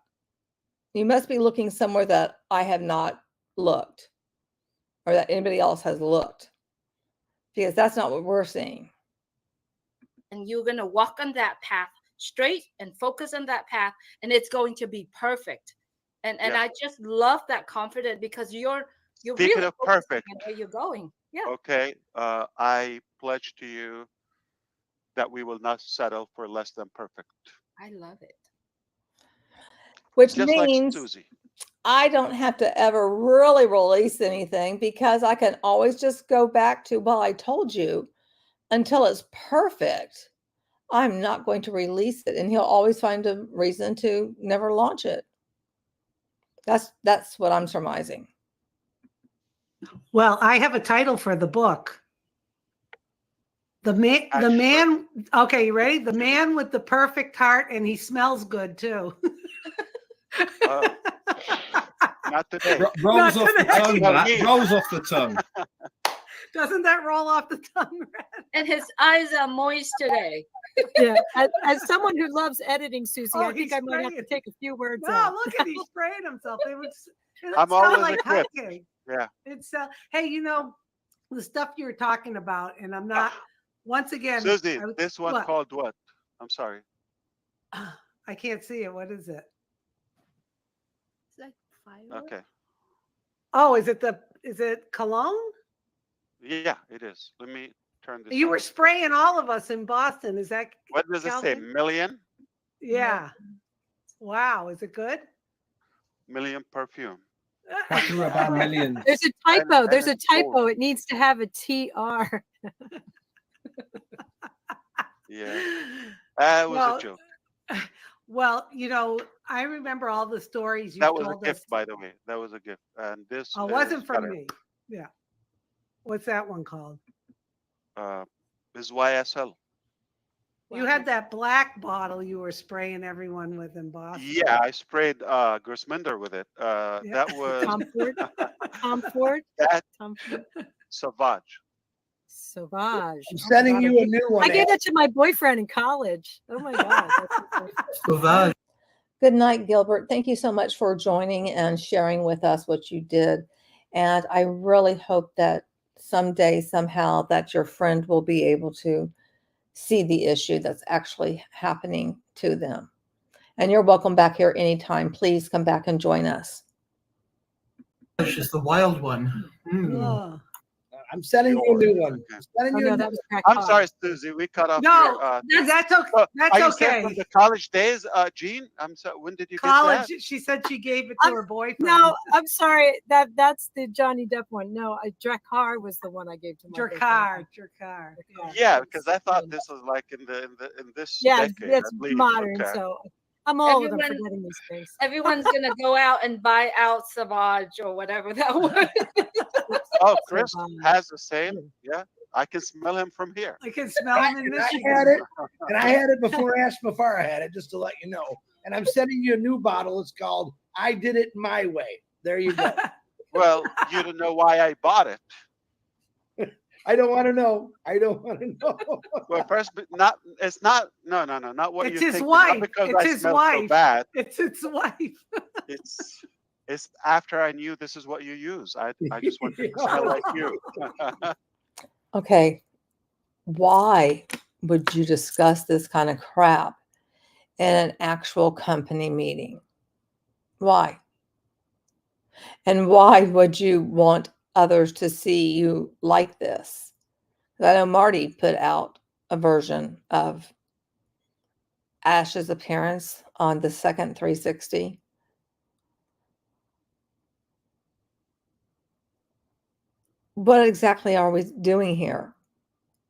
You must be looking somewhere that I have not looked or that anybody else has looked, because that's not what we're seeing. And you're going to walk on that path straight and focus on that path, and it's going to be perfect. And I just love that confidence because you're Speaking really of perfect, where you're going. Yeah. Okay, I pledge to you that we will not settle for less than perfect. I love it. Which Just means like Susie. I don't have to ever really release anything, because I can always just go back to, well, I told you, until it's perfect, I'm not going to release it. And he'll always find a reason to never launch it. That's what I'm surmising. Well, I have a title for the book. The man. Okay, you ready? The man with the perfect heart, and he smells good too. Not today. Rolls Not off the today. tongue, Matt. Rolls off the tongue. Doesn't that roll off the tongue, Red? And his eyes are moist today. Yeah, as someone who loves editing, Susie, Oh, I think I might have to spraying. take a few words No, out. look at, he's spraying himself. It I'm sound always like equipped. hiking. Yeah. It's hey, the stuff you were talking about, and I'm not. Once again, Susie, this one what? called what? I'm sorry. I can't see it. What is it? Is that firework? Okay. Oh, is it Cologne? Yeah, it is. Let me turn this. You on. were spraying all of us in Boston. Is that What does it say? Calvin? Million? Yeah. Wow. Is it good? Million perfume. Talking about millions. There's a typo. And There's a it's gold. typo. It needs to have a TR. Yeah. That was a joke. Well, I remember all the stories you That was told a gift, us. by the way. That was a gift. And this Oh, wasn't is from better. me. Yeah. What's that one called? Is YSL. You had that black bottle you were spraying everyone with in Boston. Yeah, I sprayed Gersminder with it. Yeah. That was Tom Ford. that Tom Ford. Savage. Sauvage. I'm Oh my sending God, you a new one. I gave Ash. that to my boyfriend in college. Oh my God. Sauvage. Good night, Gilbert. Thank you so much for joining and sharing with us what you did. And I really hope that someday, somehow, that your friend will be able to see the issue that's actually happening to them. And you're welcome back here anytime. Please come back and join us. Sauvage is the wild one. Oh. I'm sending you a new one. I'm sending Oh you a no, new that was I'm sorry, Susie. We cut off No, your. that's okay. So, That's are you saying from okay. the college days, Jean? I'm sorry. When did you College. get She said she gave it to her boyfriend. No, I'm sorry. That's the Johnny Depp one. No, Drakkar was the one I gave to my Drakkar. boyfriend. that? Yeah, because I thought this was like in this Yeah, decade, it's I believe. modern, Okay. so I'm old. I'm Everyone- forgetting these things. Everyone's gonna go out and buy out Savage or whatever that was. Oh, Chris Sauvage. has the same. Yeah, I can smell him from here. I can smell him in And I Michigan. had it, and I had it before Ash Mufareh had it, just to let you know. And I'm sending you a new bottle. It's called "I Did It My Way." There you go. Well, you don't know why I bought it. I don't want to know. I don't want to know. Well, first, but not. It's not. No, not what It's you his think. wife. Not because It's I his smell so wife. bad. It's its wife. It's after I knew this is what you use. I just want to smell like you. Okay. Why would you discuss this kind of crap in an actual company meeting? Why? And why would you want others to see you like this? I know Marty put out a version of Ash's appearance on the second 360. What exactly are we doing here?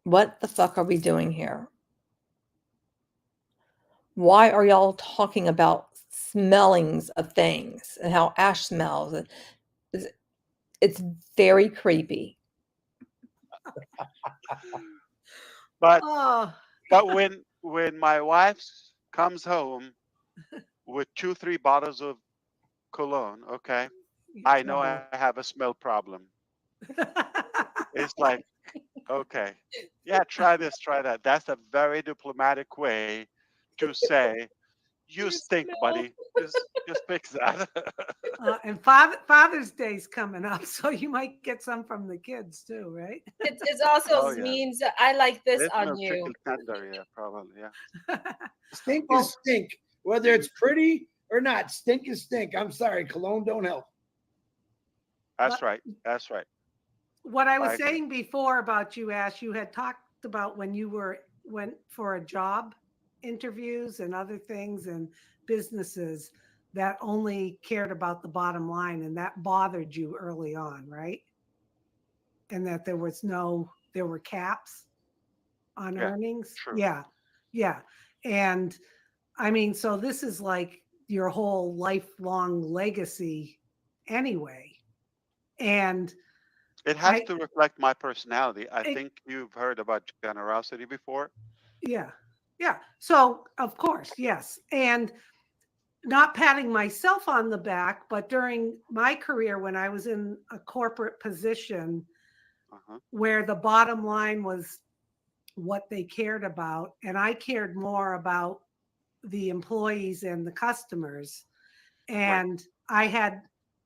What the fuck are we doing here? Why are y'all talking about smellings of things and how Ash smells? It's very creepy. But Oh, when my wife comes home with 2-3 bottles of cologne, okay, I know I have a smell problem. It's like, okay, yeah, try this, try that. That's a very diplomatic way to say, you stink, buddy. Just fix that. and Father's Day's coming up, so you might get some from the kids too, right? It's also Oh, yeah. means I like this It on smells you. chicken tender, yeah, probably, yeah. Stink is stink, whether it's pretty or not. Stink is stink. I'm sorry, cologne don't help. That's right. That's right. What I was I agree. saying before about you, Ash, you had talked about when you went for a job interviews and other things and businesses that only cared about the bottom line, and that bothered you early on, right? And that there were caps on earnings. True. Yeah. And I mean, so this is like your whole lifelong legacy anyway. And it has to reflect my personality. I think you've heard about generosity before. Yeah. So, of course, yes. And not patting myself on the back, but during my career, when I was in a corporate position where the bottom line was what they cared about, and I cared more about the employees and the customers. And I had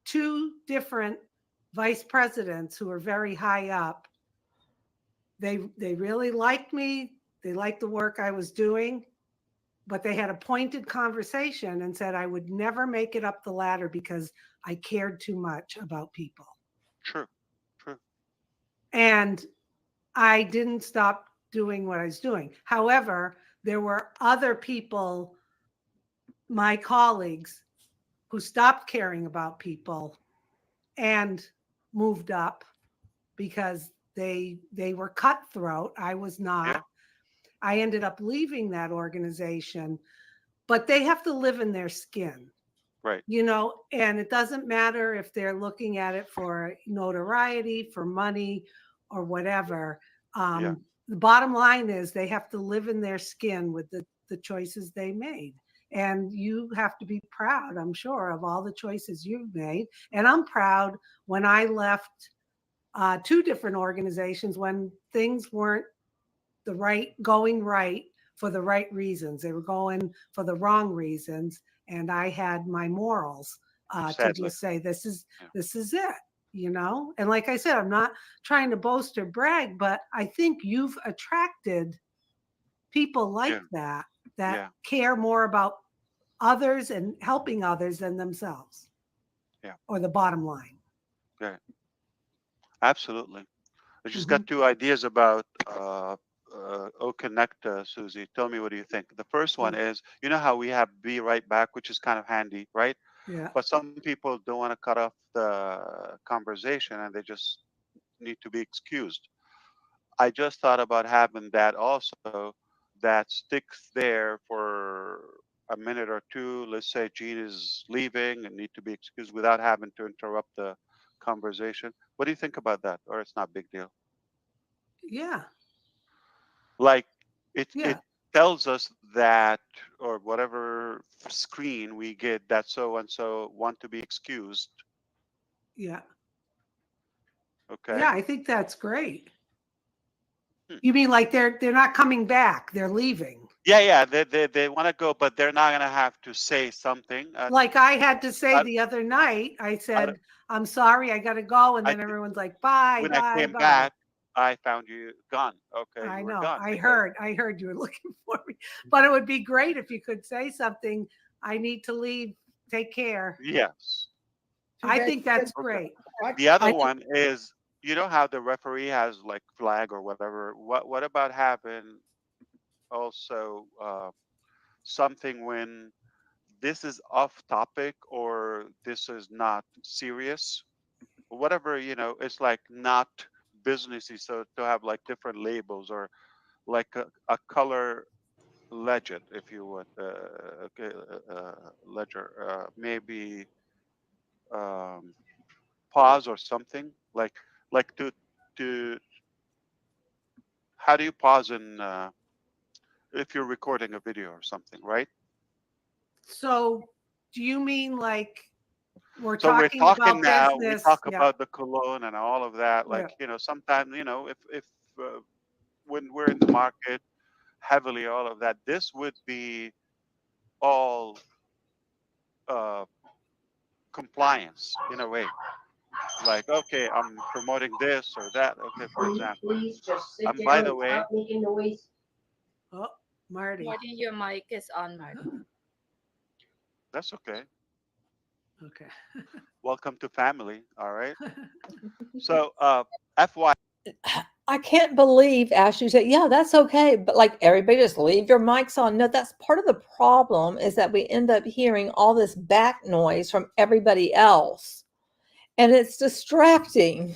2 different vice presidents who were very high up. They really liked me. They liked the work I was doing, but they had a pointed conversation and said I would never make it up the ladder because I cared too much about people. True. And I didn't stop doing what I was doing. However, there were other people, my colleagues, who stopped caring about people and moved up because they were cutthroat. I was not. Yeah. I ended up leaving that organization, but they have to live in their skin. Right. And it doesn't matter if they're looking at it for notoriety, for money, or whatever. The bottom line is they have to live in their skin with the choices they made. And you have to be proud, I'm sure, of all the choices you've made. And I'm proud when I left 2 different organizations when things weren't going right for the right reasons. They were going for the wrong reasons. And I had my morals to Sadly. just say, this is it, you know? And like I said, I'm not trying to boast or brag, but I think you've attracted people like that care more about others and helping others than themselves. Yeah. Or the bottom line. Yeah. Absolutely. I just got two ideas about Connect, Susie. Tell me, what do you think? The first one is, you know how we have Be Right Back, which is kind of handy, right? Yeah. But some people don't want to cut off the conversation and they just need to be excused. I just thought about having that also, that sticks there for a minute or two. Let's say Gene is leaving and need to be excused without having to interrupt the conversation. What do you think about that? Or it's not a big deal? Yeah. Like it tells us that, or whatever screen we get, that so and so want to be excused. Yeah. Okay. Yeah, I think that's great. You mean like they're not coming back, they're leaving? Yeah, they want to go, but they're not gonna have to say something. Like I had to say the other night, I said, I'm sorry, I gotta go, and then everyone's like, bye, when bye, I came bye. back, I found you gone. Okay, I you were know. gone. I heard you were looking for me, but it would be great if you could say something. I need to leave. Take care. Yes. I think that's great. The other one is, you know how the referee has like flag or whatever. What about having also something when this is off topic or this is not serious, whatever, you know, it's like not businessy. So to have like different labels, or like a color legend, if you would, ledger, maybe pause or something, like to how do you pause in if you're recording a video or something, right? So do you mean like we're So we're talking talking about now, business? we talk about the Cologne and all of that. Like, Yeah. you know, sometimes, you know, if when we're in the market heavily, all of that, this would be all compliance in a way. Like, okay, I'm promoting this or that. Okay, for example. And by the way, Oh, Marty. Marty, your mic is on, Marty. that's okay. Okay. Welcome to family. All right. So, FY. I can't believe, Ash, you said, yeah, that's okay. But like everybody just leave your mics on. No, that's part of the problem, is that we end up hearing all this back noise from everybody else. And it's distracting.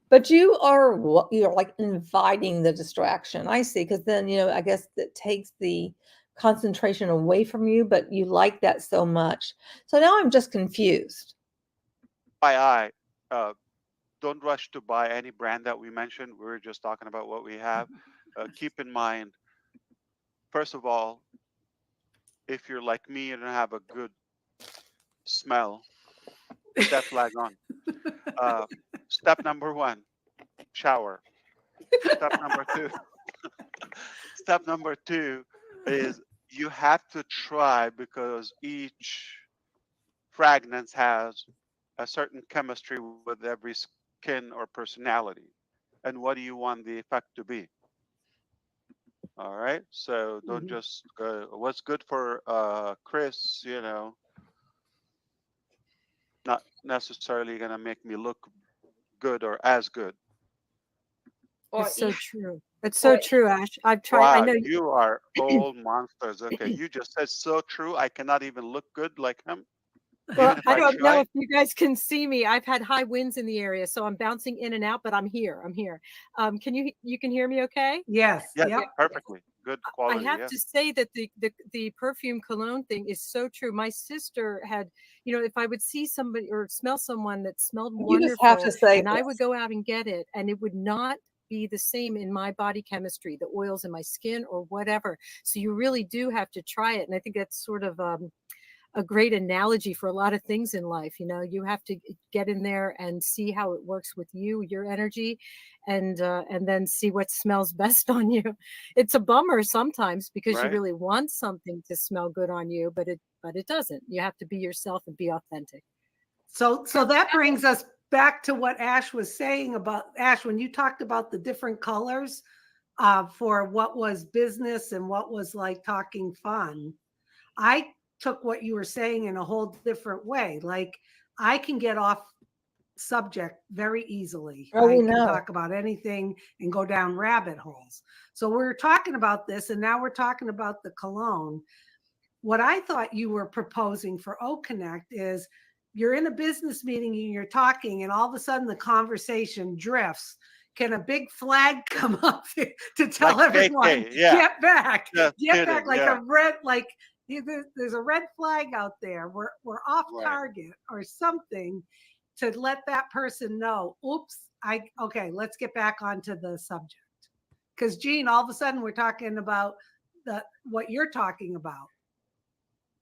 But you're like inviting the distraction. I see. Because then, you know, I guess it takes the concentration away from you, but you like that so much. So now I'm just confused. Don't rush to buy any brand that we mentioned. We were just talking about what we have. Keep in mind, first of all, if you're like me, you don't have a good smell, put that flag on. Step number one, shower. Step number two, step number two is you have to try, because each fragrance has a certain chemistry with every skin or personality. And what do you want the effect to be? All right. So don't just go, what's good for Chris, you know, not necessarily going to make me look good or as good. It's so true. It's so true, Ash. I've tried. Wow, I know you are all monsters. Okay, you just said so true. I cannot even look good like him. Well, I don't know if you guys can see me. I've had high winds in the area, so I'm bouncing in and out, but I'm here. I'm here. Can you can hear me okay? Yes. Yes, Yep. perfectly. Good quality. I have to say that the perfume cologne thing is so true. My sister had, you know, if I would see somebody or smell someone that smelled wonderful, you just have to say and I would go out and get it, and it would not be the same in my body chemistry, the oils in my skin or whatever. So you really do have to try it. And I think that's sort of a great analogy for a lot of things in life. You know, you have to get in there and see how it works with you, your energy, and then see what smells best on you. It's a bummer sometimes because you Right. really want something to smell good on you, but it doesn't. You have to be yourself and be authentic. So that brings us back to what Ash was saying about Ash, when you talked about the different colors for what was business and what was like talking fun. I took what you were saying in a whole different way. Like I can get off subject very easily. Oh, we I can know. talk about anything and go down rabbit holes. So we're talking about this, and now we're talking about the Cologne. What I thought you were proposing for O Connect is you're in a business meeting and you're talking, and all of a sudden the conversation drifts. Can a big flag come up to tell Like everyone, KK, yeah. get back, Just get back, kidding, like yeah. a red, like there's a red flag out there. We're off Right. target or something to let that person know, oops, okay, let's get back onto the subject. Because Gene, all of a sudden we're talking about what you're talking about.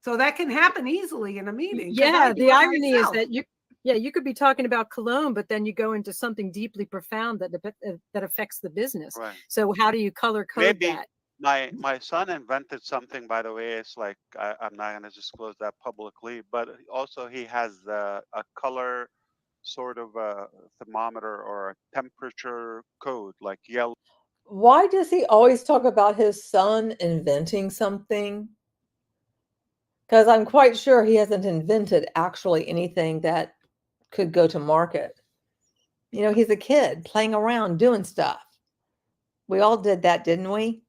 So that can happen easily in a meeting. 'cause I Yeah, do the it irony is myself. that you could be talking about Cologne, but then you go into something deeply profound that affects the business. Right. So how do you color code Maybe that? my son invented something, by the way. It's like I'm not going to disclose that publicly, but also he has a color sort of a thermometer or a temperature code, like yellow. Why does he always talk about his son inventing something? Because I'm quite sure he hasn't invented actually anything that could go to market. You know, he's a kid playing around, doing stuff. We all did that, didn't we?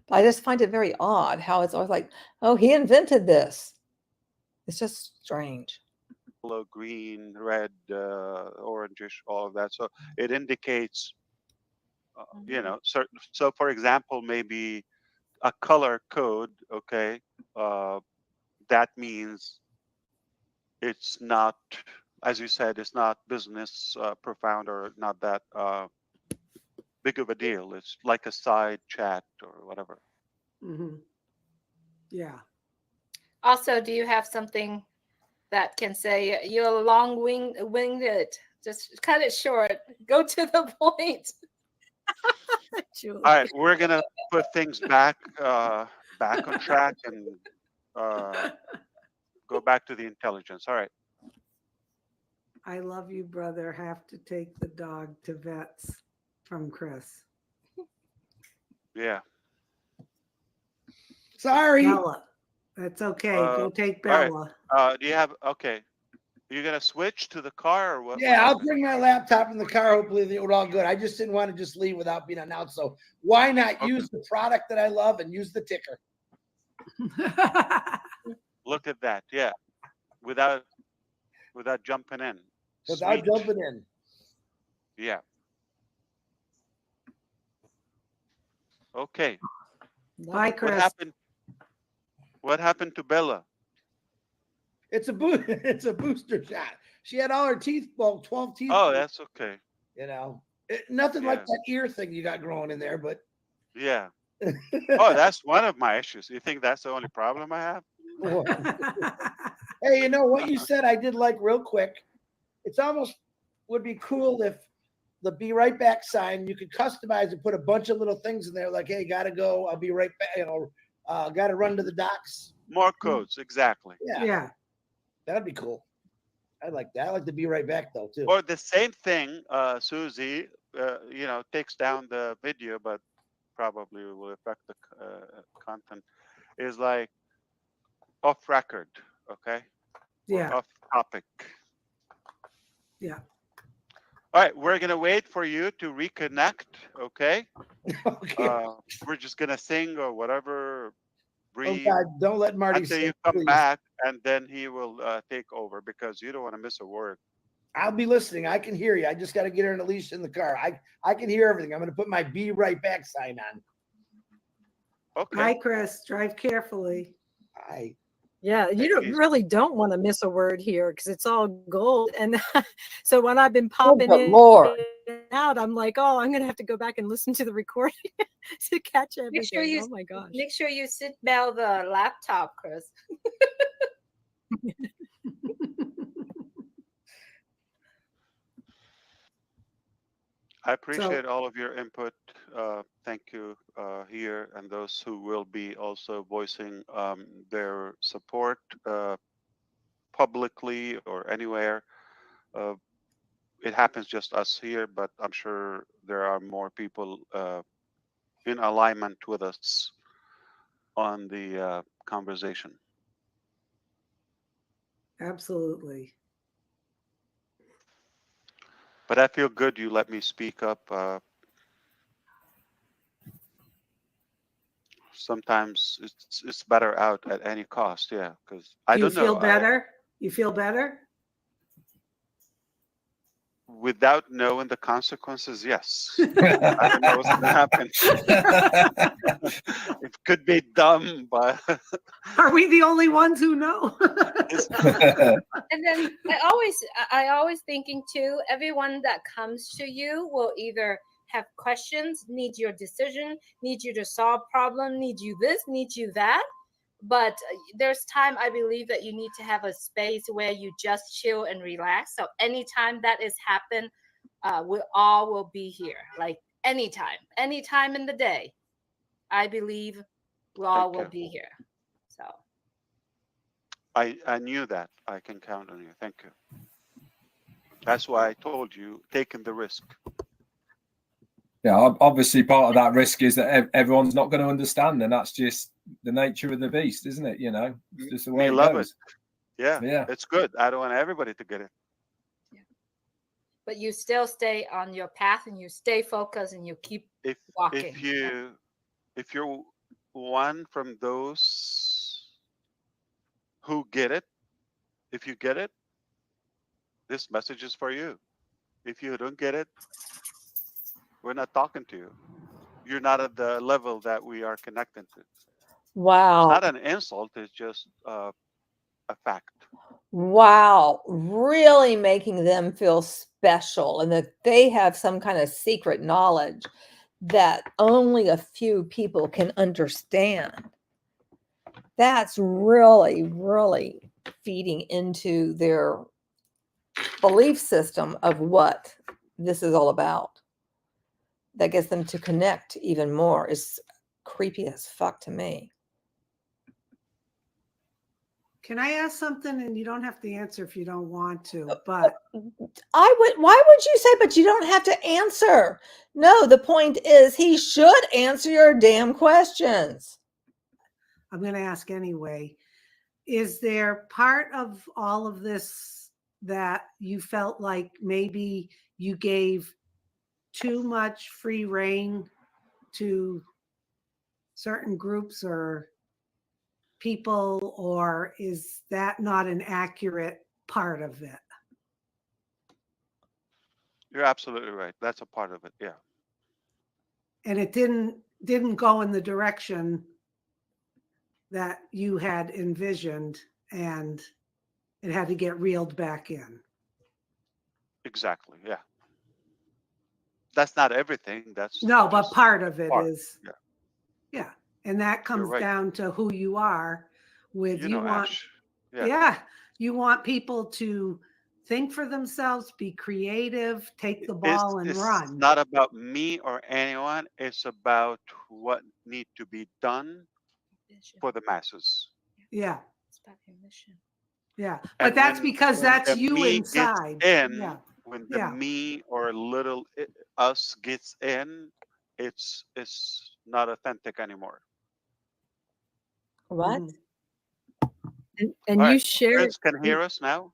I just find it very odd how it's always like, oh, he invented this. It's just strange. Yellow, green, red, orangish, all of that. So it indicates, you know, certain. So, for example, maybe a color code. Okay, that means it's not, as you said, it's not business profound or not that big of a deal. It's like a side chat or whatever. Mhm. Yeah. Also, do you have something that can say you're long-winded? Just cut it short. Go to the point. Julie. All right, we're gonna put things back on track and go back to the intelligence. All right. I love you, brother. Have to take the dog to vets from Chris. Yeah. Sorry. Bella. That's okay. Go take all right. Bella. Do you have, okay, you're gonna switch to the car or what? Yeah, I'll bring my laptop in the car. Hopefully it was all good. I just didn't want to just leave without being announced. So why not use the product that I love and use the ticker? Look at that. Yeah. Without jumping in. Without Sweet. jumping in. Yeah. Okay. Bye, Chris. What happened to Bella? It's a booster shot. She had all her teeth, well, 12 teeth. Oh, that's okay. You know, nothing like that ear thing you got growing in there, but yeah. Oh, that's one of my issues. You think that's the only problem I have? Hey, you know what you said I did like real quick. It's almost would be cool if the be right back sign, you could customize and put a bunch of little things in there like, hey, gotta go, I'll be right back, you know, gotta run to the docks. More codes, exactly. Yeah. That'd be cool. I like that. I like to be right back though too. Or the same thing, Susie, you know, takes down the video, but probably will affect the content, is like off record, okay? Yeah. Or off topic. Yeah. All right, we're gonna wait for you to reconnect, okay? Okay. We're just gonna sing or whatever. Breathe Oh God, don't let Marty until sing, you come please. back, and then he will take over because you don't want to miss a word. I'll be listening. I can hear you. I just got to get her in a leash in the car. I can hear everything. I'm going to put my be right back sign on. Okay. Bye, Chris. Drive carefully. Bye. Yeah, you really don't want to miss a word here because it's all gold. And so when I've been popping in and out, I'm like, oh, I'm going to have to go back and listen to the recording to catch everything. Oh my gosh. Make sure you sit down the laptop, Chris. I appreciate all of your input. Thank you here, and those who will be also voicing their support publicly or anywhere. It happens just us here, but I'm sure there are more people in alignment with us on the conversation. Absolutely. But I feel good you let me speak up. Sometimes it's better out at any cost, yeah, because I don't know. You feel better? You feel better? Without knowing the consequences, yes. I don't know what's going to happen. It could be dumb, but Are we the only ones who know? And then I always thinking too, everyone that comes to you will either have questions, need your decision, need you to solve problem, need you this, need you that. But there's time, I believe, that you need to have a space where you just chill and relax. So anytime that is happen, we all will be here. Like anytime in the day, I believe we all will be here. So I knew that. I can count on you. Thank you. That's why I told you, taking the risk. Yeah, obviously part of that risk is that everyone's not going to understand, and that's just the nature of the beast, isn't it? You know, it's just the way it goes. Yeah, it's good. I don't want everybody to get it. Yeah. But you still stay on your path, and you stay focused, and you keep walking. If you're one from those who get it, if you get it, this message is for you. If you don't get it, we're not talking to you. You're not at the level that we are connecting to. Wow. It's not an insult. It's just a fact. Wow. Really making them feel special and that they have some kind of secret knowledge that only a few people can understand. That's really, really feeding into their belief system of what this is all about. That gets them to connect even more. Is creepy as fuck to me. Can I ask something? And you don't have to answer if you don't want to, but why would you say, but you don't have to answer? No, the point is he should answer your damn questions. I'm going to ask anyway. Is there part of all of this that you felt like maybe you gave too much free rein to certain groups or people, or is that not an accurate part of it? You're absolutely right. That's a part of it. Yeah. And it didn't go in the direction that you had envisioned, and it had to get reeled back in. Exactly. Yeah. That's not everything. That's no, but part of it is. Yeah. Yeah. And that comes down to who you are with you want. Ash. Yeah. You want people to think for themselves, be creative, take the ball and run. It's not about me or anyone. It's about what needs to be done for the masses. Yeah. It's about your mission. Yeah. But that's because that's you inside. When the me or little us gets in, it's not authentic anymore. What? And you shared. Chris can hear us now?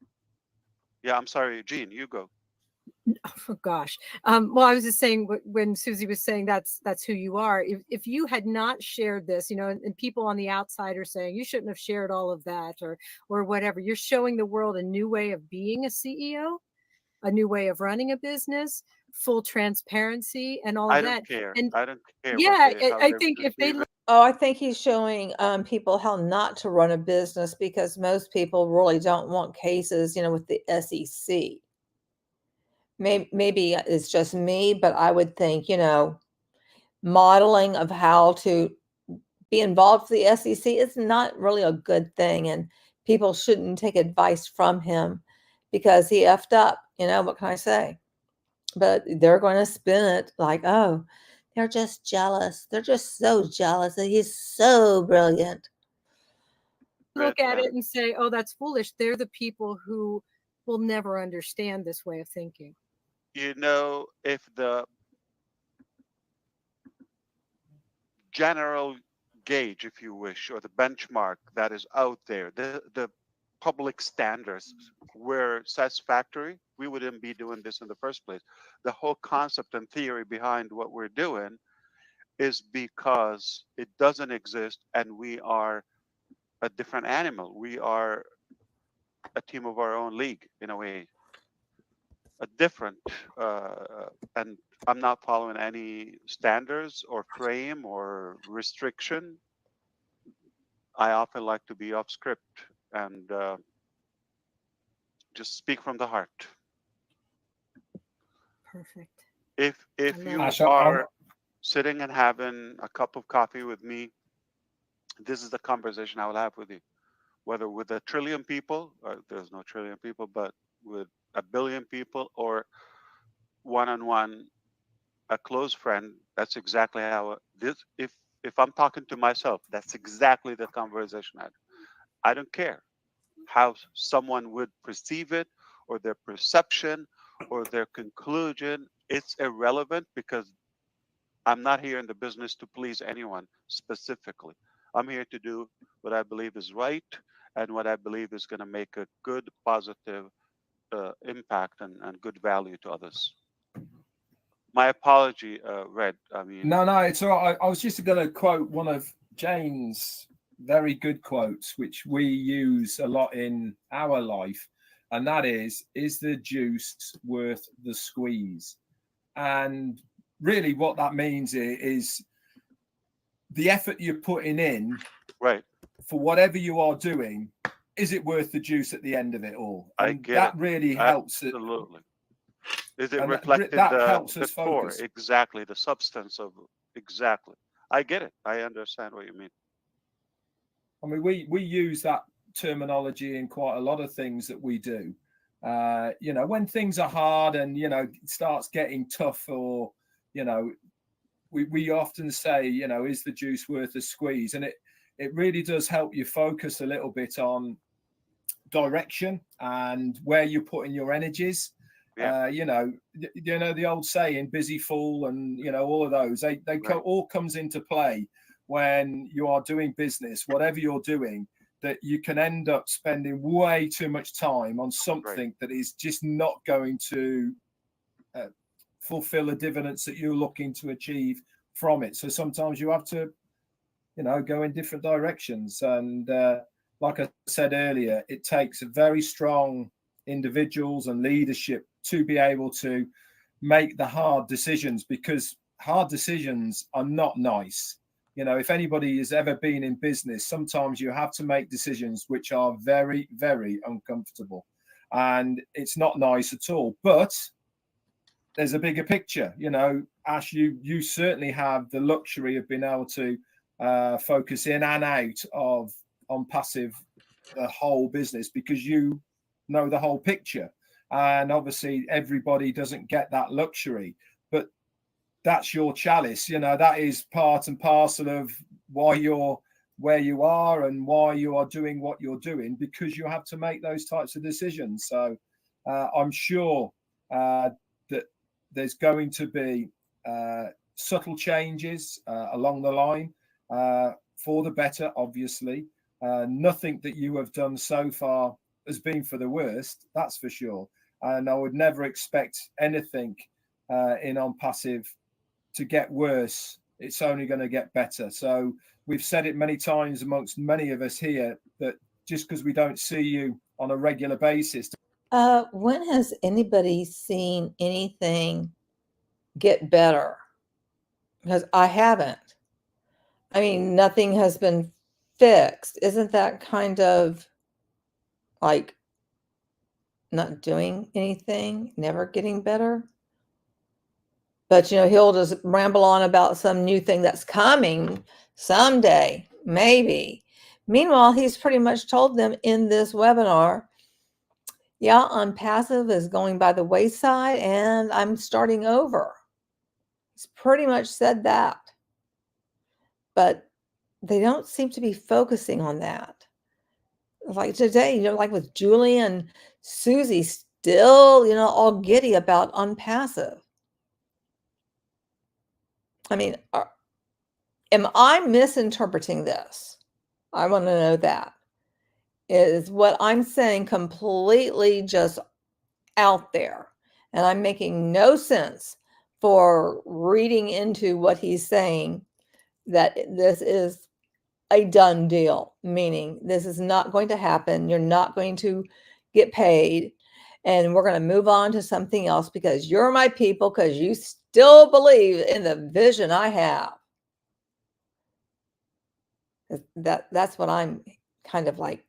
Yeah, I'm sorry, Jean, you go. Oh gosh. Well, I was just saying when Susie was saying that's who you are. If you had not shared this, you know, and people on the outside are saying you shouldn't have shared all of that or whatever. You're showing the world a new way of being a CEO, a new way of running a business, full transparency, and all of that. I don't care. And I don't care. Yeah, I think if they. I think he's showing people how not to run a business because most people really don't want cases, you know, with the SEC. Maybe it's just me, but I would think, you know, modeling of how to be involved with the SEC is not really a good thing. And people shouldn't take advice from him because he effed up. What can I say? But they're going to spin it like, oh, they're just jealous. They're just so jealous that he's so brilliant. Look at it and say, oh, that's foolish. They're the people who will never understand this way of thinking. If the general gauge, if you wish, or the benchmark that is out there, the public standards were satisfactory, we wouldn't be doing this in the first place. The whole concept and theory behind what we're doing is because it doesn't exist and we are a different animal. We are a team of our own league, in a way, a different, and I'm not following any standards or frame or restriction. I often like to be off script and just speak from the heart. Perfect. If you are sitting and having a cup of coffee with me, this is the conversation I will have with you. Whether with a trillion people, or there's no trillion people, but with a billion people, or one-on-one, a close friend, that's exactly how this. If I'm talking to myself, that's exactly the conversation I don't care how someone would perceive it, or their perception, or their conclusion. It's irrelevant because I'm not here in the business to please anyone specifically. I'm here to do what I believe is right and what I believe is going to make a good, positive impact and good value to others. My apology, Red. I mean, no, it's all right. I was just going to quote one of Jane's very good quotes, which we use a lot in our life, and that is the juice worth the squeeze? And really what that means is the effort you're putting in, right, for whatever you are doing, is it worth the juice at the end of it all? And I get that it. really helps. Absolutely. Is it and reflected that helps the us core? focus. Exactly, the substance of exactly. I get it. I understand what you mean. I mean, we use that terminology in quite a lot of things that we do. When things are hard and it starts getting tough, or we often say, is the juice worth a squeeze? And it really does help you focus a little bit on direction and where you're putting your energies. Yeah. The old saying, busy fool, and all of those, they Right. all comes into play when you are doing business, whatever you're doing, that you can end up spending way too much time on something that is just not going to fulfill the dividends that you're looking to achieve from it. So sometimes you have to, go in different directions. And like I said earlier, it takes very strong individuals and leadership to be able to make the hard decisions, because hard decisions are not nice. If anybody has ever been in business, sometimes you have to make decisions which are very, very uncomfortable, and it's not nice at all. But there's a bigger picture. Ash, you certainly have the luxury of being able to focus in and out of ONPASSIVE, the whole business, because you know the whole picture. And obviously everybody doesn't get that luxury, but that's your chalice. That is part and parcel of why you're where you are and why you are doing what you're doing, because you have to make those types of decisions. So I'm sure that there's going to be subtle changes along the line for the better, obviously. Nothing that you have done so far has been for the worst, that's for sure. And I would never expect anything in ONPASSIVE to get worse. It's only going to get better. So we've said it many times amongst many of us here, that just because we don't see you on a regular basis. When has anybody seen anything get better? Because I haven't. I mean, nothing has been fixed. Isn't that kind of like not doing anything, never getting better? But, he'll just ramble on about some new thing that's coming someday, maybe. Meanwhile, he's pretty much told them in this webinar, yeah, Unpassive is going by the wayside and I'm starting over. He's pretty much said that. But they don't seem to be focusing on that. Like today, like with Julie and Susie still, all giddy about Unpassive. I mean, am I misinterpreting this? I want to know that. Is what I'm saying completely just out there? And I'm making no sense for reading into what he's saying that this is a done deal, meaning this is not going to happen. You're not going to get paid. And we're going to move on to something else because you're my people, because you still believe in the vision I have. That's what I'm kind of like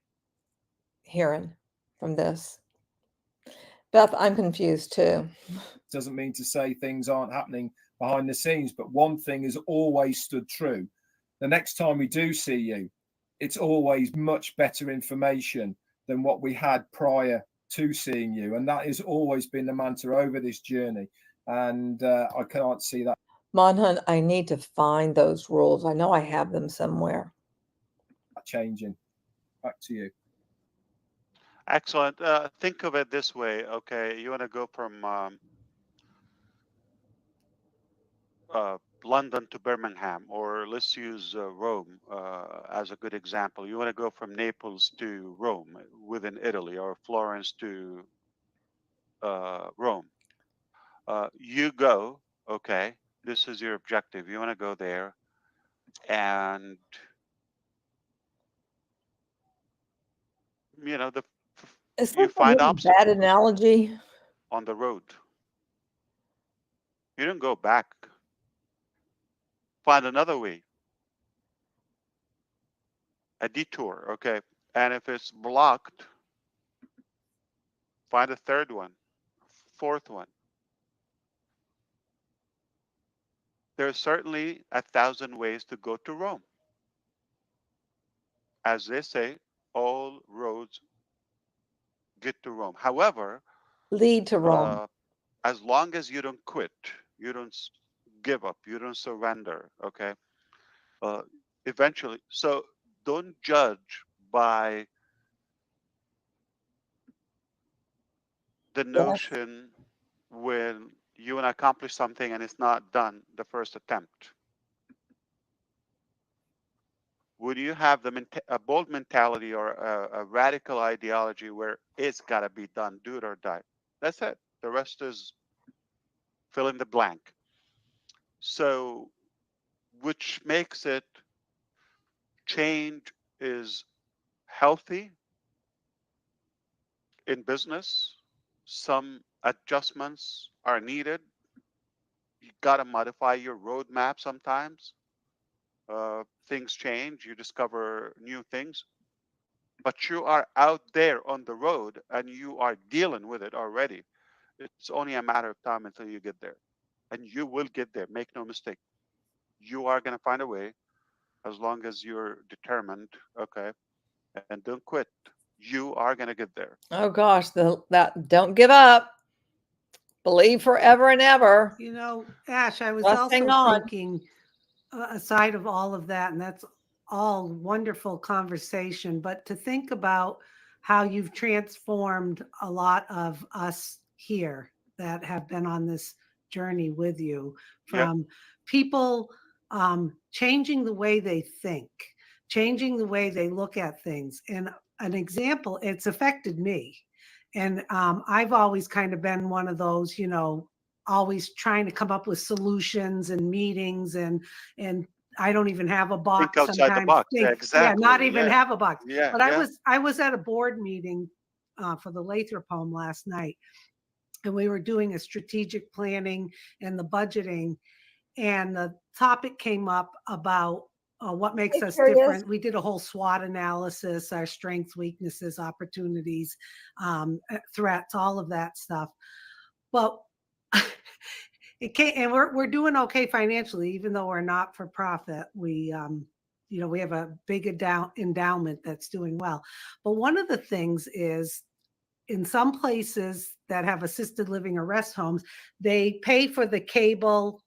hearing from this. Beth, I'm confused too. Doesn't mean to say things aren't happening behind the scenes, but one thing has always stood true. The next time we do see you, it's always much better information than what we had prior to seeing you. And that has always been the mantra over this journey. And I can't see that Monhun, I need to find those rules. I know I have them somewhere. changing. Back to you. Excellent. Think of it this way. Okay, you want to go from London to Birmingham, or let's use Rome as a good example. You want to go from Naples to Rome within Italy, or Florence to Rome. You go, okay, this is your objective. You want to go there, and Is you that a find really obstacles bad analogy? on the road. You don't go back. Find another way. A detour, okay. And if it's blocked, find a third one, fourth one. There's certainly 1,000 ways to go to Rome. As they say, all roads get to Rome. However, Lead to Rome. as long as you don't quit, you don't give up, you don't surrender, okay? Eventually, so don't judge by the notion when you want to accomplish something and it's not done the first attempt. Would you have a bold mentality or a radical ideology where it's got to be done, do it or die? That's it. The rest is fill in the blank. So, which makes it change is healthy in business. Some adjustments are needed. You got to modify your roadmap sometimes. Things change, you discover new things, but you are out there on the road and you are dealing with it already. It's only a matter of time until you get there, and you will get there. Make no mistake. You are going to find a way as long as you're determined, okay, and don't quit. You are going to get there. Oh gosh, that don't give up. Believe forever and ever. Ash, I was Just also hang on. thinking, aside of all of that, and that's all wonderful conversation, but to think about how you've transformed a lot of us here that have been on this journey with you, from people changing the way they think, changing the way they look at things. And an example, it's affected me. And I've always kind of been one of those, always trying to come up with solutions and meetings, and I don't even have a box. Think outside the box. Yeah, exactly. Yeah, not even have a box. Yeah, but I was at a board meeting for the Lathrop home last night, and we were doing a strategic planning and the budgeting, and the topic came up about what makes us different. We did a whole SWOT analysis, our strengths, weaknesses, opportunities, threats, all of that stuff. But it can't, and we're doing okay financially, even though we're not for profit. We we have a big endowment that's doing well. But one of the things is, in some places that have assisted living or rest homes, they pay for the cable,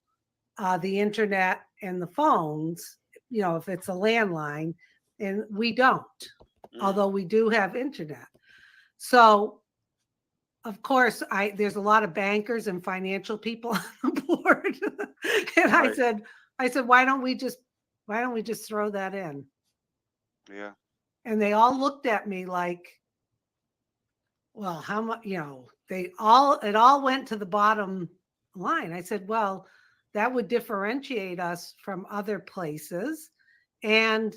the internet, and the phones, if it's a landline, and we don't, although we do have internet. So, of course, there's a lot of bankers and financial people on the board. And Right. I said, why don't we just throw that in? Yeah. And they all looked at me like, well, how much, it all went to the bottom line. I said, well, that would differentiate us from other places. And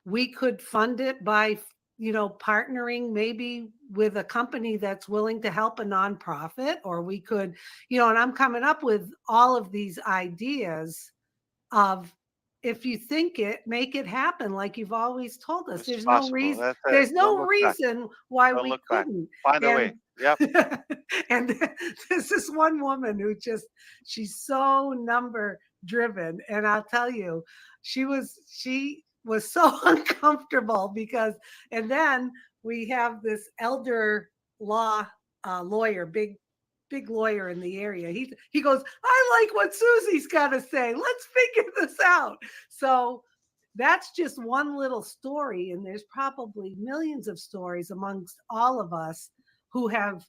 we could fund it by, partnering maybe with a company that's willing to help a nonprofit, or we could, and I'm coming up with all of these ideas of, if you think it, make it happen, like you've always told us. It's There's no possible. reason. That's it. There's Don't no look back. reason why Don't we look back. couldn't. Find a way. Yep. And there's this one woman who she's so number driven, and I'll tell you, she was so uncomfortable because, and then we have this elder law lawyer, big lawyer in the area. He goes, I like what Susie's got to say. Let's figure this out. So that's just one little story. And there's probably millions of stories amongst all of us who have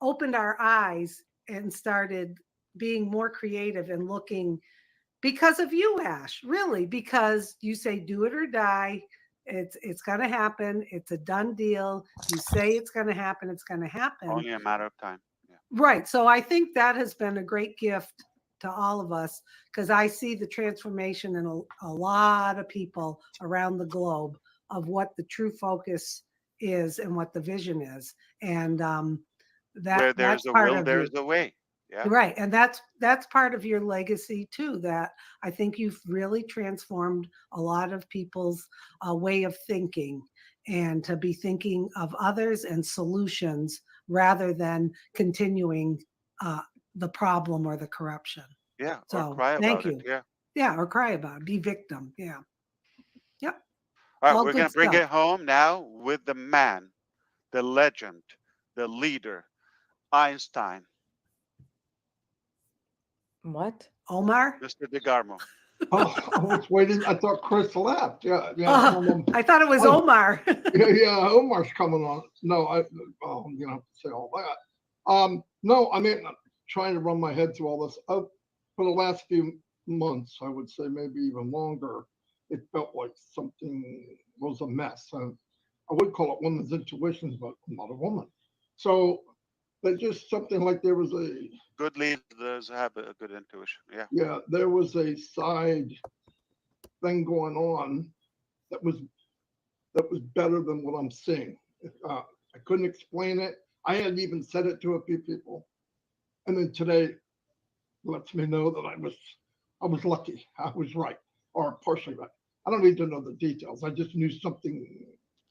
opened our eyes and started being more creative and looking, because of you, Ash, really, because you say, do it or die. It's going to happen. It's a done deal. You say it's going to happen. It's going to happen. Only a matter of time. Yeah. Right. So I think that has been a great gift to all of us, because I see the transformation in a lot of people around the globe of what the true focus is and what the vision is. And Where there's that's a part will, of there's a way. Yeah. Right. And that's part of your legacy too, that I think you've really transformed a lot of people's way of thinking, and to be thinking of others and solutions rather than continuing the problem or the corruption. Yeah. So Or cry thank about you. it. Yeah. Yeah. Or cry about it. Be victim. Yeah. Yep. All right. All We're going good to bring stuff. it home now with the man, the legend, the leader, Einstein, What? Omar? Mr. DeGarmo. Oh, I was waiting. I thought Chris left. Yeah, yeah. I thought it was Oh. Omar. Yeah, Omar's coming on. No, you have to say all that. No, I mean, I'm trying to run my head through all this. For the last few months, I would say maybe even longer, it felt like something was a mess. I would call it woman's intuitions, but I'm not a woman. So there's just something like there was a Good leaders have a good intuition. Yeah. yeah, there was a side thing going on that was better than what I'm seeing. I couldn't explain it. I had even said it to a few people, and then today lets me know that I was lucky. I was right, or partially right. I don't need to know the details. I just knew something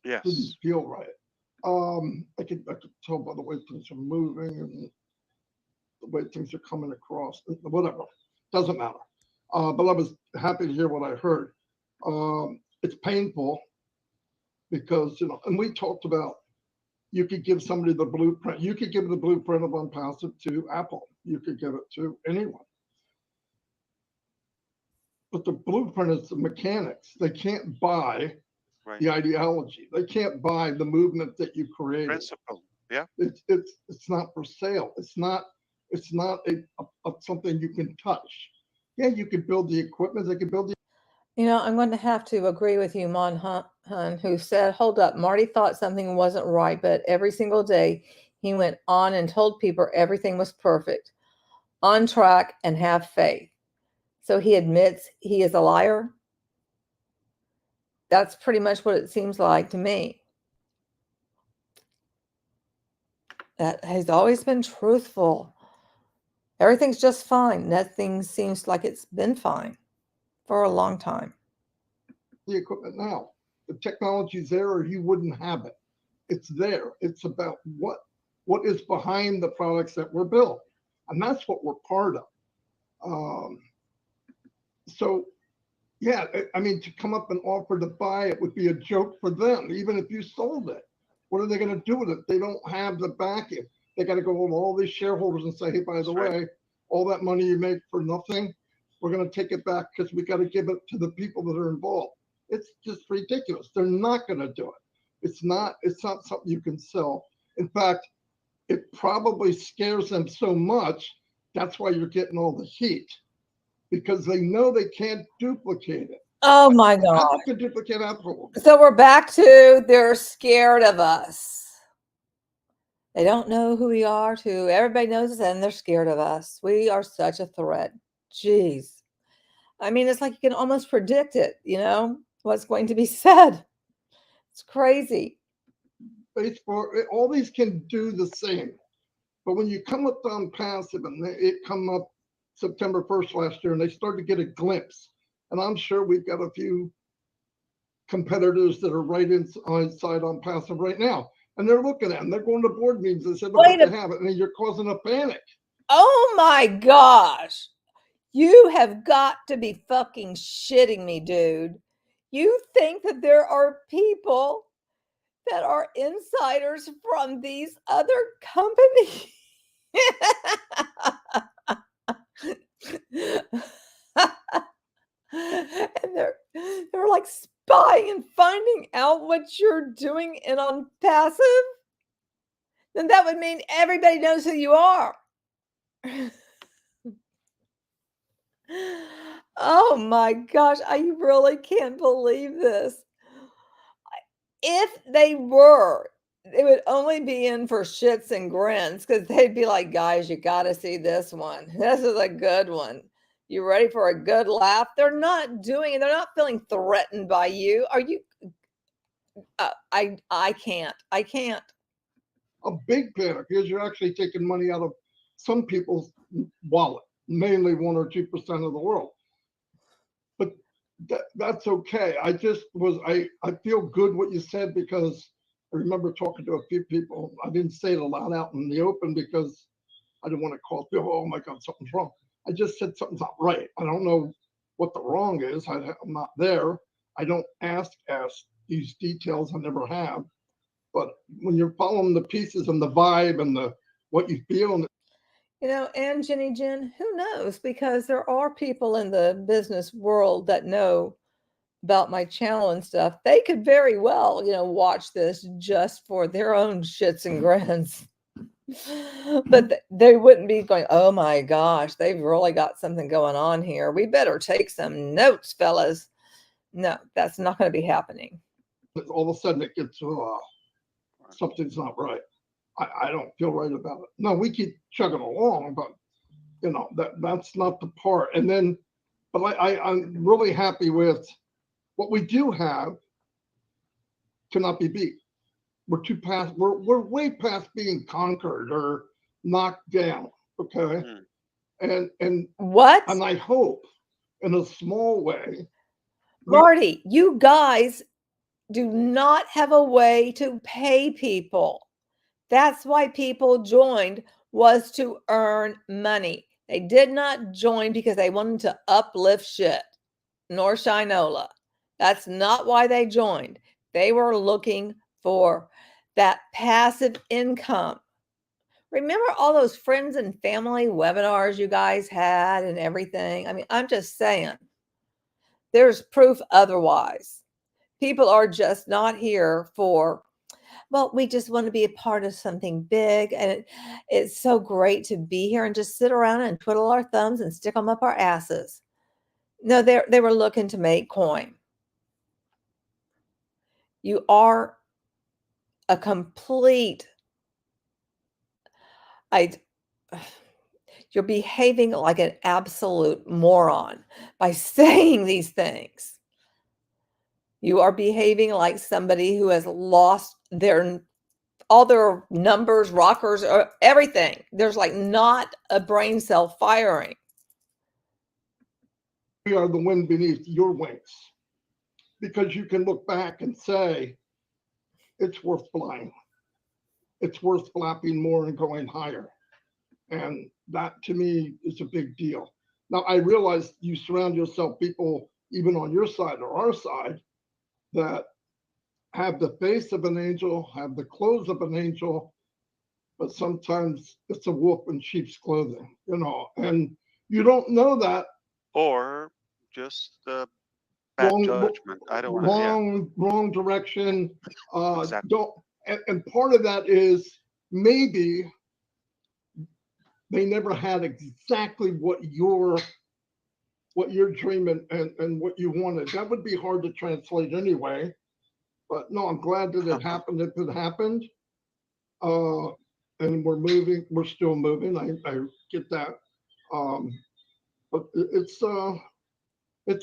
didn't Yes. feel right. I could tell by the way things are moving and the way things are coming across. Whatever, doesn't matter. But I was happy to hear what I heard. It's painful because, and we talked about, you could give somebody the blueprint. You could give the blueprint of ONPASSIVE to Apple. You could give it to anyone. But the blueprint is the mechanics. They can't buy Right. the ideology. They can't buy the movement that you created. Principle. Yeah. It's not for sale. It's not a something you can touch. Yeah, you can build the equipment. They can build the. I'm going to have to agree with you, Mon Hun, who said, hold up, Marty thought something wasn't right, but every single day he went on and told people everything was perfect, on track, and have faith. So he admits he is a liar. That's pretty much what it seems like to me. That has always been truthful. Everything's just fine. Nothing seems like it's been fine for a long time. The equipment now. The technology's there, or you wouldn't have it. It's there. It's about what is behind the products that were built, and that's what we're part of. So Yeah, I mean, to come up and offer to buy it would be a joke for them, even if you sold it. What are they going to do with it? They don't have the backing. They got to go over all these shareholders and say, hey, by the way, all that money you make for nothing, we're going to take it back because we got to give it to the people that are involved. It's just ridiculous. They're not going to do it. It's not something you can sell. In fact, it probably scares them so much. That's why you're getting all the heat, because they know they can't duplicate it. Oh my How God. they can duplicate alcohol? So we're back to they're scared of us. They don't know who we are too. Everybody knows us and they're scared of us. We are such a threat. Jeez. I mean, it's like you can almost predict it, you know, what's going to be said. It's crazy. Facebook, all these can do the same. But when you come up on passive, and it come up September 1st last year, and they start to get a glimpse, and I'm sure we've got a few competitors that are right inside on passive right now, and they're looking at them. They're going to board meetings and say, look what they have it, and then you're causing a panic. Oh my gosh. You have got to be fucking shitting me, dude. You think that there are people that are insiders from these other companies? And they're like spying and finding out what you're doing in on passive? Then that would mean everybody knows who you are. Oh my gosh, I really can't believe this. If they were, it would only be in for shits and grins, because they'd be like, guys, you got to see this one. This is a good one. You ready for a good laugh? They're not doing it. They're not feeling threatened by you. Are you? I can't. I can't. A big panic because you're actually taking money out of some people's wallet, mainly 1 or 2% of the world. But that's okay. I feel good what you said, because I remember talking to a few people. I didn't say it aloud out in the open because I didn't want to call people, oh my God, something's wrong. I just said something's not right. I don't know what the wrong is. I'm not there. I don't ask these details. I never have. But when you're following the pieces and the vibe and what you feel, you know, and Jenny Jen, who knows? Because there are people in the business world that know about my channel and stuff. They could very well, you know, watch this just for their own shits and grins. But they wouldn't be going, oh my gosh, they've really got something going on here. We better take some notes, fellas. No, that's not going to be happening. All of a sudden it gets, something's not right. I don't feel right about it. No, we keep chugging along, but you know, that's not the part. And then, but I'm really happy with what we do have. Cannot be beat. We're way past being conquered or knocked down. Okay. And what? And I hope in a small way. Marty, you guys do not have a way to pay people. That's why people joined, was to earn money. They did not join because they wanted to uplift shit, nor Shinola. That's not why they joined. They were looking for that passive income. Remember all those friends and family webinars you guys had and everything? I mean, I'm just saying, there's proof otherwise. People are just not here for, well, we just want to be a part of something big. And it's so great to be here and just sit around and twiddle our thumbs and stick them up our asses. No, they were looking to make coin. You are a complete, you're behaving like an absolute moron by saying these things. You are behaving like somebody who has lost all their numbers, rockers, or everything. There's like not a brain cell firing. We are the wind beneath your wings, because you can look back and say, it's worth flying. It's worth flapping more and going higher. And that to me is a big deal. Now I realize you surround yourself people, even on your side or our side, that have the face of an angel, have the clothes of an angel, but sometimes it's a wolf in sheep's clothing, you know, and you don't know that. Or just bad judgment. I don't want to. Yeah. Wrong direction. Exactly. Don't. And part of that is maybe they never had exactly what you're dreaming and what you wanted. That would be hard to translate anyway. But no, I'm glad that it happened. If it happened, and we're moving, we're still moving. I get that. But it's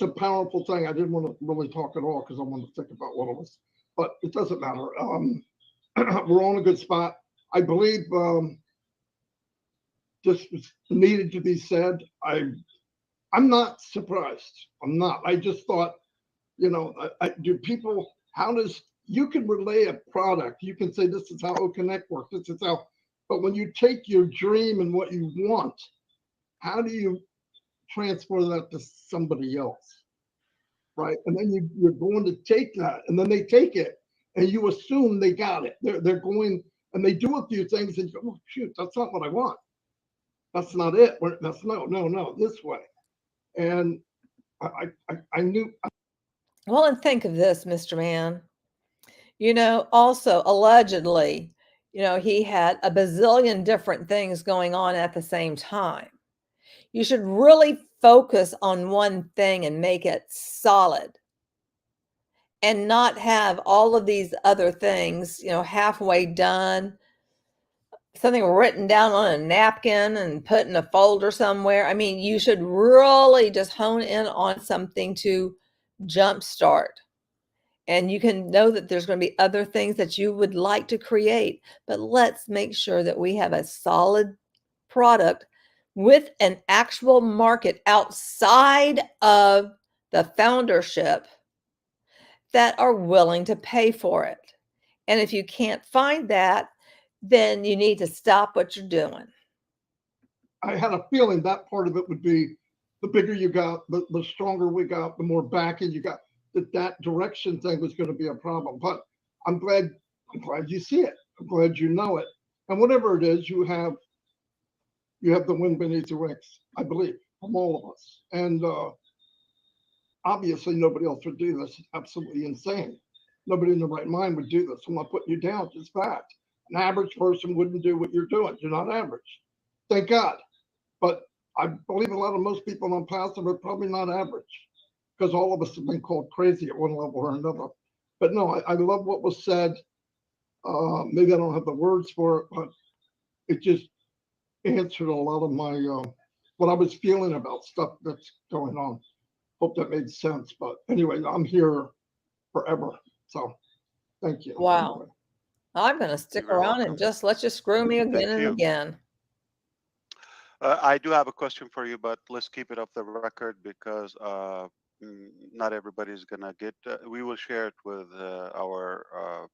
a powerful thing. I didn't want to really talk at all because I wanted to think about what it was, but it doesn't matter. We're on a good spot. I believe this needed to be said. I'm not surprised. I'm not. I just thought, you know, do people, how does, you can relay a product. You can say, this is how OConnect works. This is how, but when you take your dream and what you want, how do you transfer that to somebody else? Right. And then you're going to take that, and then they take it and you assume they got it. They're going and they do a few things and you go, oh, shoot, that's not what I want. That's not it. That's no, this way. And I knew. Well, and think of this, Mr. Man. You know, also allegedly, you know, he had a bazillion different things going on at the same time. You should really focus on one thing and make it solid and not have all of these other things, you know, halfway done, something written down on a napkin and put in a folder somewhere. I mean, you should really just hone in on something to jumpstart. And you can know that there's going to be other things that you would like to create, but let's make sure that we have a solid product with an actual market outside of the foundership that are willing to pay for it. And if you can't find that, then you need to stop what you're doing. I had a feeling that part of it would be the bigger you got, the stronger we got, the more backing you got. That direction thing was going to be a problem. But I'm glad you see it. I'm glad you know it. And whatever it is, you have the wind beneath your wings, I believe, from all of us. And obviously nobody else would do this. It's absolutely insane. Nobody in the right mind would do this. I'm not putting you down, it's fact. An average person wouldn't do what you're doing. You're not average. Thank God. But I believe a lot of most people on Unpassive are probably not average, because all of us have been called crazy at one level or another. But no, I love what was said. Maybe I don't have the words for it, but it just answered a lot of my what I was feeling about stuff that's going on. Hope that made sense. But anyway, I'm here forever. So thank you. Wow. Anyway. I'm going to stick You're around welcome. and just let you screw me again Thank and you. again. I do have a question for you, but let's keep it off the record because not everybody's gonna get. We will share it with our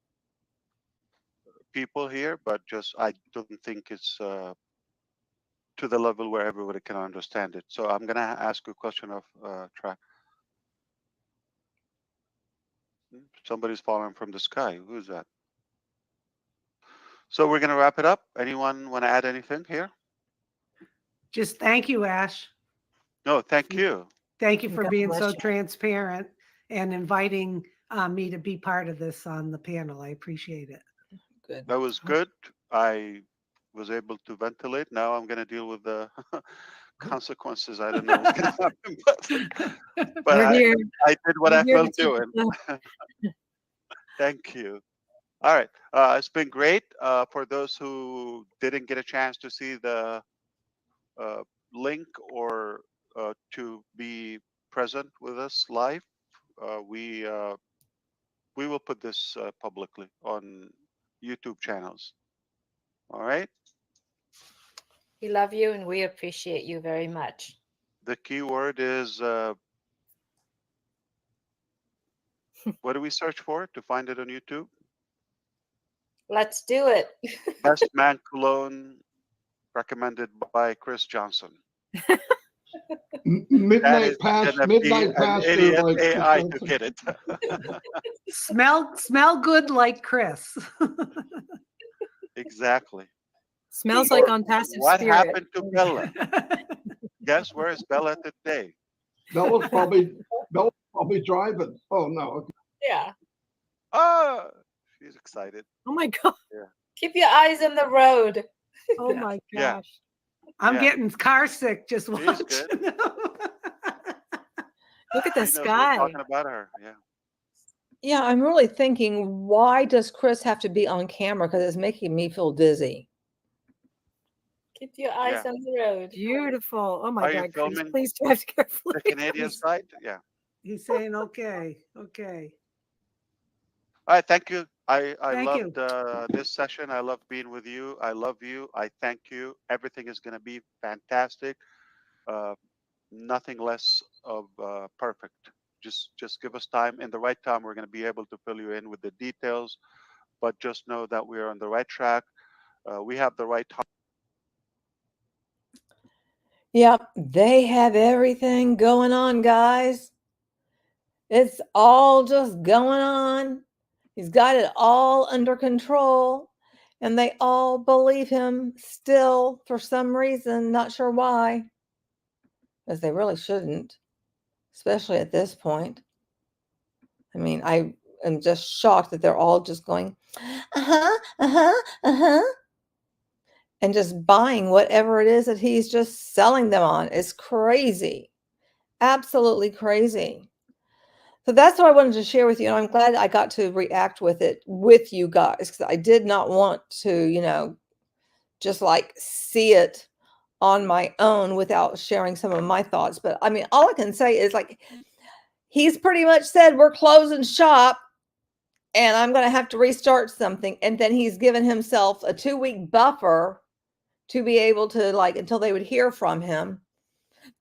people here, but just I don't think it's to the level where everybody can understand it. So I'm gonna ask you a question of track. Somebody's falling from the sky. Who's that? So we're gonna wrap it up. Anyone want to add anything here? Just thank you, Ash. No, thank you. Thank you for God being bless so you. transparent and inviting me to be part of this on the panel. I appreciate it. Good. That was good. I was able to ventilate. Now I'm going to deal with the consequences. I don't know what's going to happen, but We're here. I did what We're I here to felt teach doing. you. Thank you. All right. It's been great. For those who didn't get a chance to see the link or to be present with us live, we will put this publicly on YouTube channels. All right. We love you and we appreciate you very much. The key word is what do we search for to find it on YouTube? Let's do it. Best Man Cologne, recommended by Chris Johnson. Midnight gonna be an pastor idiot like AI to get it. Smell good like Chris. Exactly. Smells Or like on passive what spirit. happened to Bella? Guess where's Bella today? Bella's probably driving. Oh no. Okay. Yeah. Oh, she's excited. Oh my God. Keep your eyes on the road. Oh my Yeah. gosh. I'm Yeah. getting car sick just She's watching. good. Look at the She knows we're sky. talking about her. Yeah. Yeah, I'm really thinking, why does Chris have to be on camera? Because it's making me feel dizzy. Keep your eyes Yeah. on the road. Beautiful. Oh my Are you God, Chris, filming please drive carefully. the Canadian side? Yeah. He's saying, okay, okay. All right. Thank you. I Thank you. loved this session. I love being with you. I love you. I thank you. Everything is going to be fantastic. Nothing less of perfect. Just give us time. In the right time, we're going to be able to fill you in with the details. But just know that we are on the right track. We have the right time. Yep, they have everything going on, guys. It's all just going on. He's got it all under control. And they all believe him still for some reason, not sure why. Because they really shouldn't, especially at this point. I mean, I am just shocked that they're all just going, and just buying whatever it is that he's just selling them on. It's crazy. Absolutely crazy. So that's what I wanted to share with you. And I'm glad I got to react with it with you guys, because I did not want to, just like see it on my own without sharing some of my thoughts. But I mean, all I can say is, like, he's pretty much said, we're closing shop and I'm going to have to restart something. And then he's given himself a 2-week buffer to be able to, like, until they would hear from him.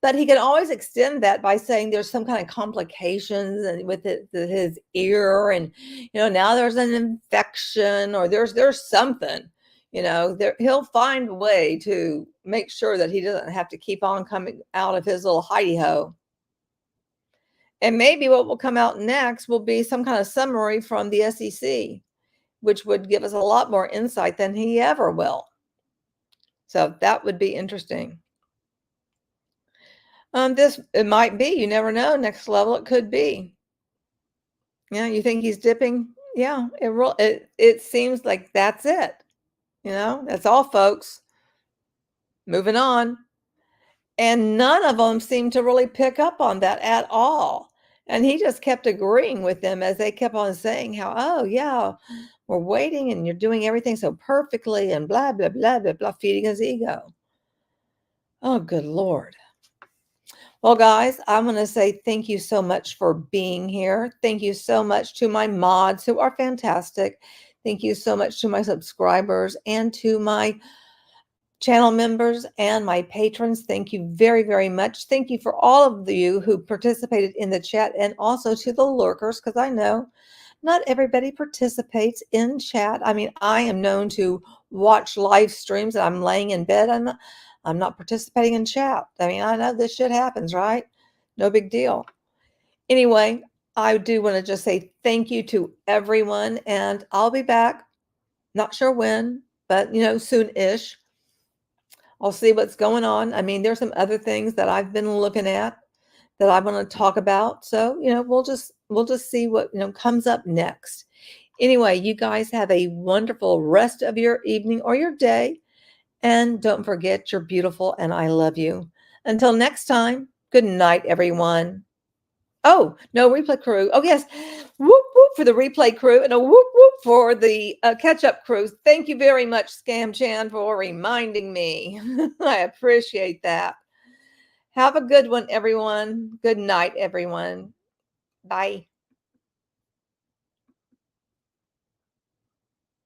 But he can always extend that by saying there's some kind of complications and with his ear, and now there's an infection, or there's something. He'll find a way to make sure that he doesn't have to keep on coming out of his little hidey hole. And maybe what will come out next will be some kind of summary from the SEC, which would give us a lot more insight than he ever will. So that would be interesting. It might be, you never know, next level it could be. You think he's dipping? Yeah, it seems like that's it. That's all, folks. Moving on. And none of them seemed to really pick up on that at all. And he just kept agreeing with them as they kept on saying how, oh yeah, we're waiting and you're doing everything so perfectly and blah, blah, blah, blah, blah, feeding his ego. Oh, good Lord. Well, guys, I'm going to say thank you so much for being here. Thank you so much to my mods, who are fantastic. Thank you so much to my subscribers and to my channel members and my patrons. Thank you very, very much. Thank you for all of you who participated in the chat, and also to the lurkers, because I know not everybody participates in chat. I mean, I am known to watch live streams and I'm laying in bed and I'm not participating in chat. I mean, I know this shit happens, right? No big deal. Anyway, I do want to just say thank you to everyone, and I'll be back. Not sure when, but soon-ish. I'll see what's going on. I mean, there's some other things that I've been looking at that I want to talk about. So, we'll just see what, comes up next. Anyway, you guys have a wonderful rest of your evening or your day. And don't forget, you're beautiful and I love you. Until next time, good night, everyone. Oh, no, replay crew. Oh, yes. Whoop, whoop for the replay crew, and a whoop, whoop for the catch-up crew. Thank you very much, Scam Chan, for reminding me. I appreciate that. Have a good one, everyone. Good night, everyone. Bye.